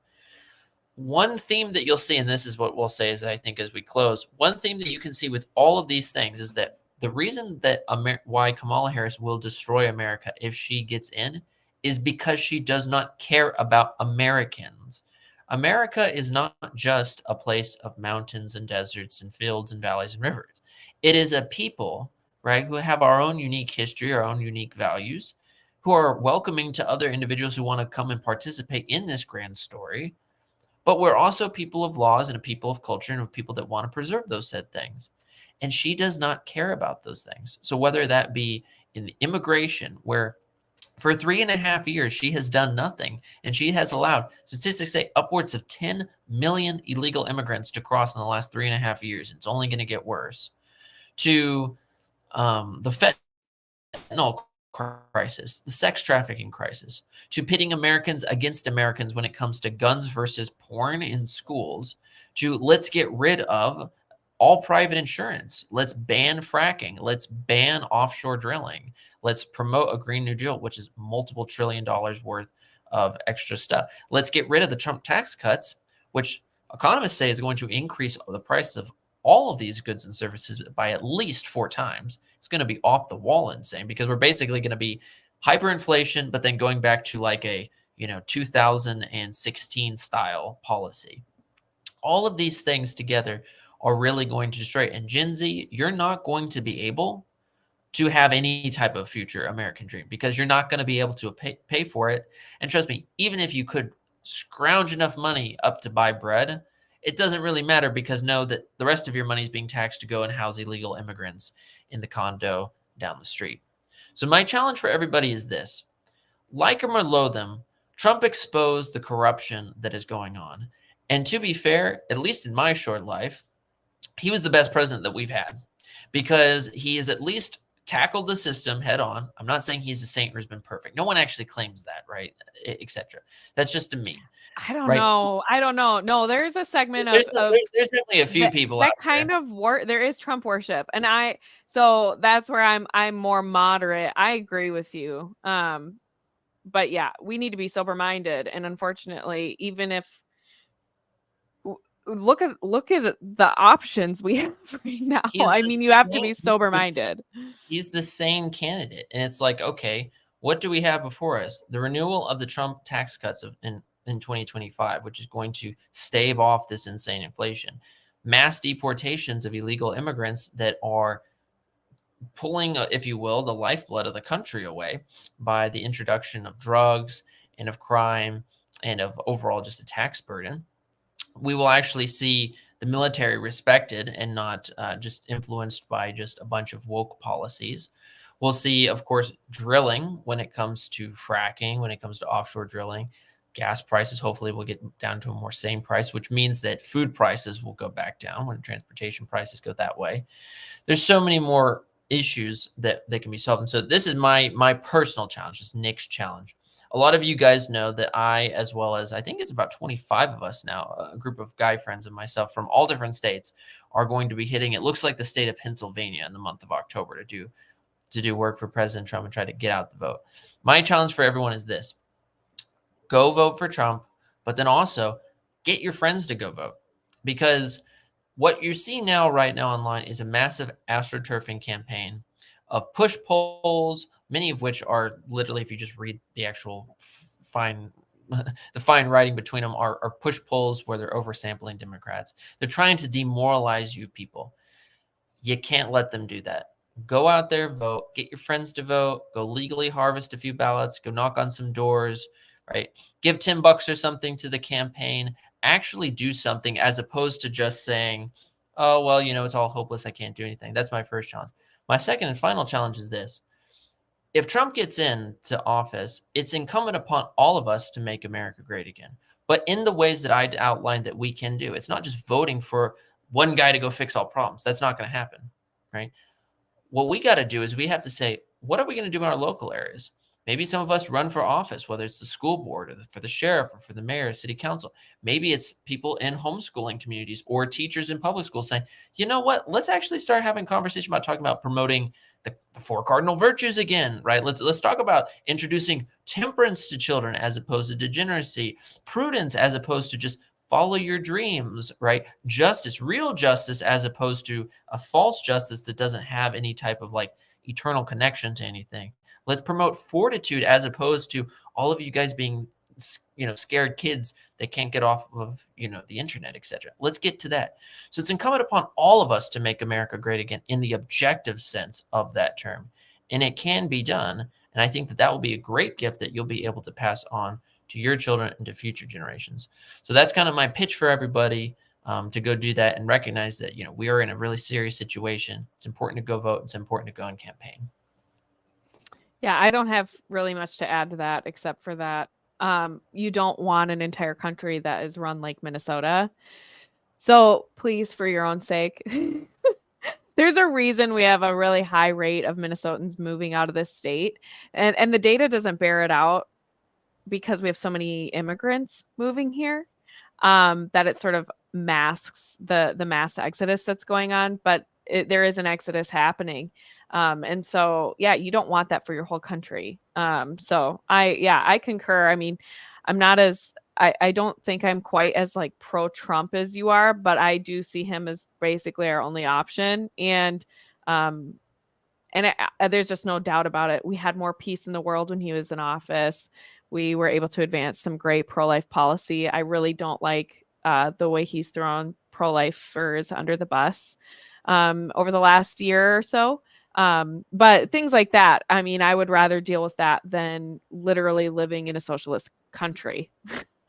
One theme that you'll see, and this is what we'll say as I think as we close, one theme that you can see with all of these things is that the reason that why Kamala Harris will destroy America if she gets in is because she does not care about Americans. America is not just a place of mountains and deserts and fields and valleys and rivers. It is a people, right, who have our own unique history, our own unique values, who are welcoming to other individuals who want to come and participate in this grand story. But we're also people of laws and a people of culture and a people that want to preserve those said things. And she does not care about those things. So whether that be in the immigration, where for 3.5 years, she has done nothing, and she has allowed, statistics say, upwards of 10 million illegal immigrants to cross in the last 3.5 years. It's only going to get worse. To the fentanyl crisis, the sex trafficking crisis, to pitting Americans against Americans when it comes to guns versus porn in schools, to let's get rid of all private insurance. Let's ban fracking. Let's ban offshore drilling. Let's promote a Green New Deal, which is multiple $1 trillion worth of extra stuff. Let's get rid of the Trump tax cuts, which economists say is going to increase the prices of all of these goods and services by at least 4 times. It's going to be off the wall insane because we're basically going to be hyperinflation, but then going back to like a 2016 style policy. All of these things together are really going to destroy it. And Gen Z, you're not going to be able to have any type of future American dream because you're not going to be able to pay for it. And trust me, even if you could scrounge enough money up to buy bread, it doesn't really matter because know that the rest of your money is being taxed to go and house illegal immigrants in the condo down the street. So my challenge for everybody is this. Like them or loathe them, Trump exposed the corruption that is going on. And to be fair, at least in my short life, he was the best president that we've had because he is at least tackled the system head on. I'm not saying he's a saint who's been perfect. No one actually claims that, right? Etc. That's just a meme. I don't right? know. I don't know. No, there's a segment There's of there's definitely a few people that out kind there. of there is Trump worship, and so that's where I'm more moderate. I agree with you. But yeah, we need to be sober minded, and unfortunately, even if look at the options we have right now. I mean, you have to be sober minded. He's the sane candidate, and it's like, okay, what do we have before us? The renewal of the Trump tax cuts in 2025, which is going to stave off this insane inflation. Mass deportations of illegal immigrants that are pulling, if you will, the lifeblood of the country away by the introduction of drugs and of crime and of overall just a tax burden. We will actually see the military respected and not just influenced by just a bunch of woke policies. We'll see, of course, drilling when it comes to fracking, when it comes to offshore drilling. Gas prices hopefully will get down to a more sane price, which means that food prices will go back down when transportation prices go that way. There's so many more issues that can be solved. And so this is my personal challenge, this Nick's challenge. A lot of you guys know that I, as well as I think it's about 25 of us now, a group of guy friends and myself from all different states, are going to be hitting, it looks like, the state of Pennsylvania in the month of October to do work for President Trump and try to get out the vote. My challenge for everyone is this: go vote for Trump, but then also get your friends to go vote, because what you see now right now online is a massive astroturfing campaign of push polls, many of which are literally, if you just read the actual fine writing between them, are push polls where they're oversampling Democrats. They're trying to demoralize you people. You can't let them do that. Go out there, vote, get your friends to vote, go legally harvest a few ballots, go knock on some doors, right? Give $10 or something to the campaign. Actually do something, as opposed to just saying, oh, well, it's all hopeless, I can't do anything. That's my first challenge. My second and final challenge is this: if Trump gets into office, it's incumbent upon all of us to make America great again, but in the ways that I outlined that we can do. It's not just voting for one guy to go fix all problems. That's not going to happen, right? What we got to do is we have to say, what are we going to do in our local areas? Maybe some of us run for office, whether it's the school board or for the sheriff or for the mayor or city council. Maybe it's people in homeschooling communities or teachers in public schools saying, you know what, let's actually start having conversation about talking about promoting the 4 cardinal virtues again, right? Let's talk about introducing temperance to children as opposed to degeneracy, prudence as opposed to just follow your dreams, right? Justice, real justice, as opposed to a false justice that doesn't have any type of eternal connection to anything. Let's promote fortitude as opposed to all of you guys being, scared kids that can't get off of, the internet, etc. Let's get to that. So it's incumbent upon all of us to make America great again in the objective sense of that term. And it can be done. And I think that will be a great gift that you'll be able to pass on to your children and to future generations. So that's kind of my pitch for everybody, to go do that and recognize that, we are in a really serious situation. It's important to go vote. It's important to go and campaign. Yeah, I don't have really much to add to that, except for that you don't want an entire country that is run like Minnesota. So please, for your own sake, there's a reason we have a really high rate of Minnesotans moving out of this state. And the data doesn't bear it out, because we have so many immigrants moving here, that it sort of masks the mass exodus that's going on. But there is an exodus happening. And so, yeah, you don't want that for your whole country. So I concur. I mean, I don't think I'm quite as pro-Trump as you are, but I do see him as basically our only option. And there's just no doubt about it. We had more peace in the world when he was in office. We were able to advance some great pro-life policy. I really don't like the way he's thrown pro-lifers under the bus over the last year or so. But things like that, I mean, I would rather deal with that than literally living in a socialist country.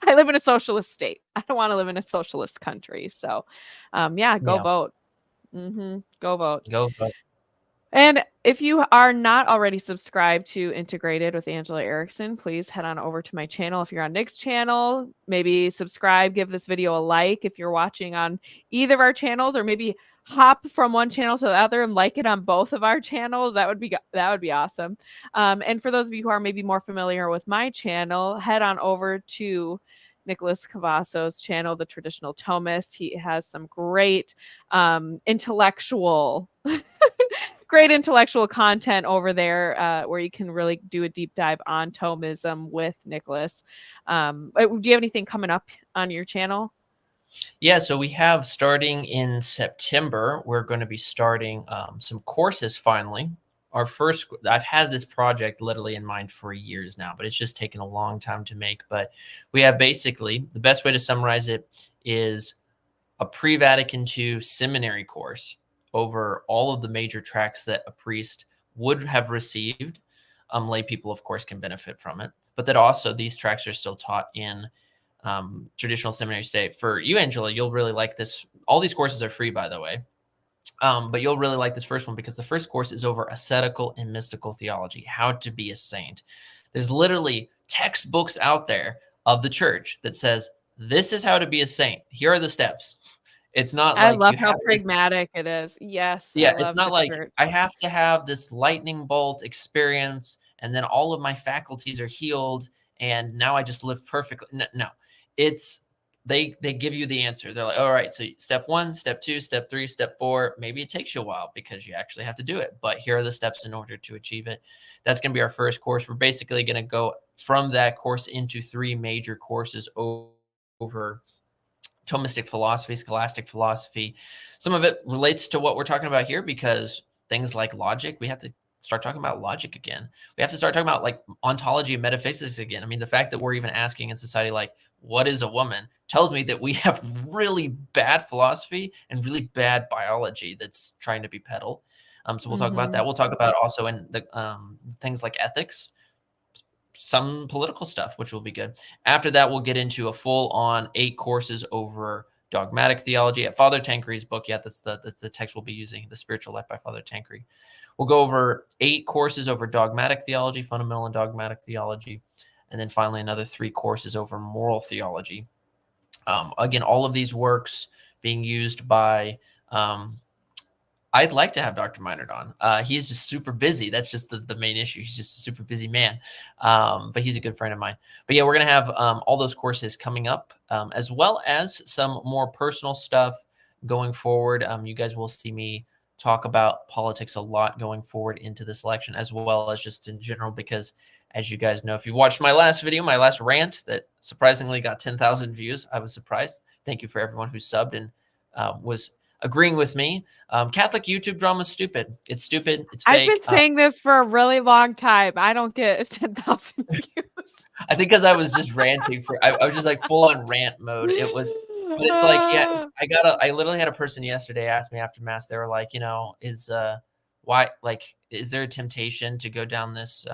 I live in a socialist state. I don't want to live in a socialist country. So, go vote. Go vote. Go vote. And if you are not already subscribed to Integrated with Angela Erickson, please head on over to my channel. If you're on Nick's channel, maybe subscribe, give this video a like if you're watching on either of our channels, or maybe hop from one channel to the other and like it on both of our channels, that would be awesome. And for those of you who are maybe more familiar with my channel, head on over to Nicholas Cavasso's channel, The Traditional Thomist. He has some great intellectual content over there, where you can really do a deep dive on Thomism with Nicholas. Do you have anything coming up on your channel? Yeah, so we have, starting in September, we're going to be starting some courses finally. I've had this project literally in mind for years now, but it's just taken a long time to make. But we have, basically, the best way to summarize it is a pre-Vatican II seminary course over all of the major tracts that a priest would have received. Lay people, of course, can benefit from it, but that also these tracts are still taught in traditional seminary state. For you, Angela, you'll really like this. All these courses are free, by the way. But you'll really like this first one, because the first course is over ascetical and mystical theology, how to be a saint. There's literally textbooks out there of the church that says, this is how to be a saint. Here are the steps. It's not I like love you how have pragmatic it is. Yes. yeah, I it's love not the like church. I have to have this lightning bolt experience and then all of my faculties are healed and now I just live perfectly. No. It's they give you the answer. They're like, all right, so step 1, step 2, step 3, step 4. Maybe it takes you a while because you actually have to do it, but here are the steps in order to achieve it. That's going to be our first course. We're basically going to go from that course into 3 major courses over Thomistic philosophy, scholastic philosophy. Some of it relates to what we're talking about here, because things like logic, we have to start talking about logic again. We have to start talking about like ontology and metaphysics again. I mean, the fact that we're even asking in society, like, what is a woman, tells me that we have really bad philosophy and really bad biology that's trying to be peddled. So we'll talk about that. We'll talk about also in the things like ethics, some political stuff, which will be good. After that, we'll get into a full-on 8 courses over dogmatic theology at Father Tanquery's book. Yeah, that's the text we'll be using, The Spiritual Life by Father Tanquery. We'll go over 8 courses over dogmatic theology, fundamental and dogmatic theology, and then finally another 3 courses over moral theology. Again, all of these works being used by I'd like to have Dr. Meinert on. He's just super busy. That's just the main issue. He's just a super busy man. But he's a good friend of mine. But yeah, we're going to have all those courses coming up, as well as some more personal stuff going forward. You guys will see me talk about politics a lot going forward into this election, as well as just in general, because as you guys know, if you watched my last video, my last rant that surprisingly got 10,000 views, I was surprised. Thank you for everyone who subbed and was agreeing with me. Catholic YouTube drama is stupid. It's stupid. It's fake. I've been saying this for a really long time. I don't get 10,000 views. I think because I was just ranting I was just like full on rant mode. It was, but it's like, yeah, I literally had a person yesterday ask me after mass. They were like, is there a temptation to go down this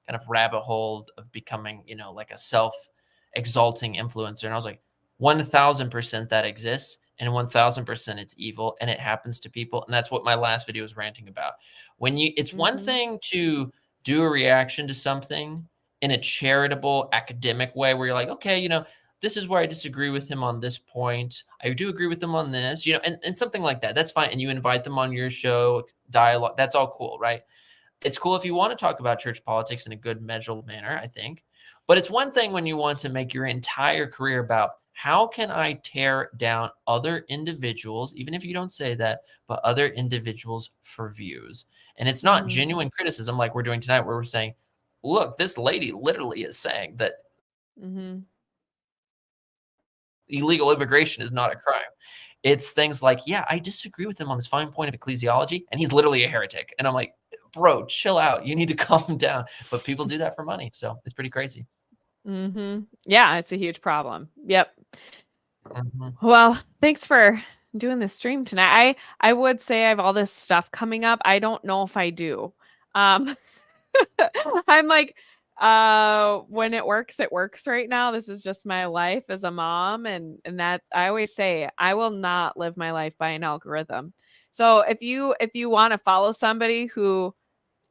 kind of rabbit hole of becoming, like a self-exalting influencer? And I was like, 1,000% that exists. And 1,000% it's evil and it happens to people. And that's what my last video was ranting about. It's one thing to do a reaction to something in a charitable academic way where you're like, okay, this is where I disagree with him on this point. I do agree with them on this, and something like that. That's fine. And you invite them on your show, dialogue. That's all cool, right? It's cool if you want to talk about church politics in a good, measurable manner, I think. But it's one thing when you want to make your entire career about how can I tear down other individuals, even if you don't say that, but other individuals for views. And it's not genuine criticism like we're doing tonight, where we're saying, look, this lady literally is saying that illegal immigration is not a crime. It's things like, yeah, I disagree with him on this fine point of ecclesiology, and he's literally a heretic. And I'm like, bro, chill out. You need to calm down. But people do that for money. So it's pretty crazy. Yeah, it's a huge problem. Yep. Well, thanks for doing this stream tonight. I would say I have all this stuff coming up. I don't know if I do. I'm like, when it works right now. This is just my life as a mom. And that I always say, I will not live my life by an algorithm. So if you want to follow somebody who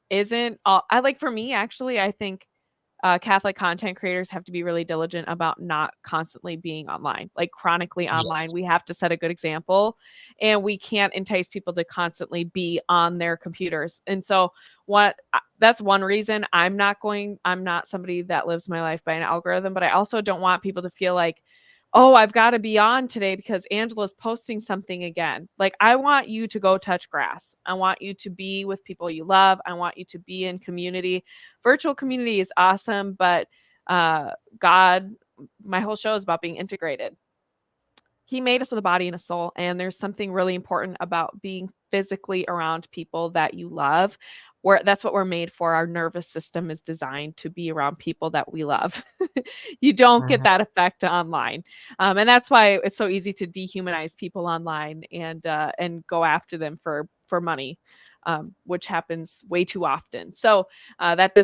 isn't, for me, actually, I think Catholic content creators have to be really diligent about not constantly being online, like chronically online. Yes. We have to set a good example, and we can't entice people to constantly be on their computers. And so that's one reason I'm not somebody that lives my life by an algorithm, but I also don't want people to feel like, oh, I've got to be on today because Angela's posting something again. Like, I want you to go touch grass. I want you to be with people you love. I want you to be in community. Virtual community is awesome, but God, my whole show is about being integrated. He made us with a body and a soul, and there's something really important about being physically around people that you love. That's what we're made for. Our nervous system is designed to be around people that we love. You don't get that effect online, and that's why it's so easy to dehumanize people online and go after them for money, which happens way too often. So that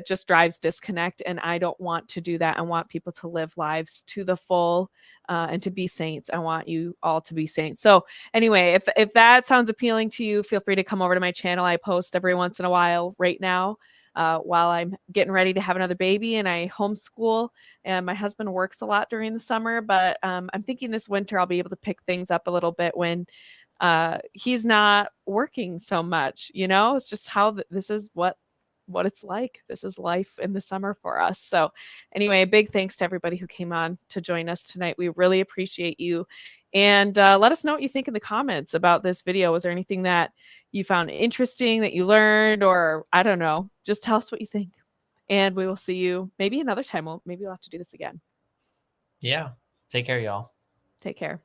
just drives disconnect, and I don't want to do that. I want people to live lives to the full and to be saints. I want you all to be saints. So anyway, if that sounds appealing to you, feel free to come over to my channel. I post every once in a while right now while I'm getting ready to have another baby, and I homeschool, and my husband works a lot during the summer, but I'm thinking this winter I'll be able to pick things up a little bit when he's not working so much. It's just how this is what it's like. This is life in the summer for us. So anyway, a big thanks to everybody who came on to join us tonight. We really appreciate you. And let us know what you think in the comments about this video. Was there anything that you found interesting that you learned, or I don't know, just tell us what you think. And we will see you maybe another time. Maybe we'll have to do this again. Yeah. Take care, y'all. Take care.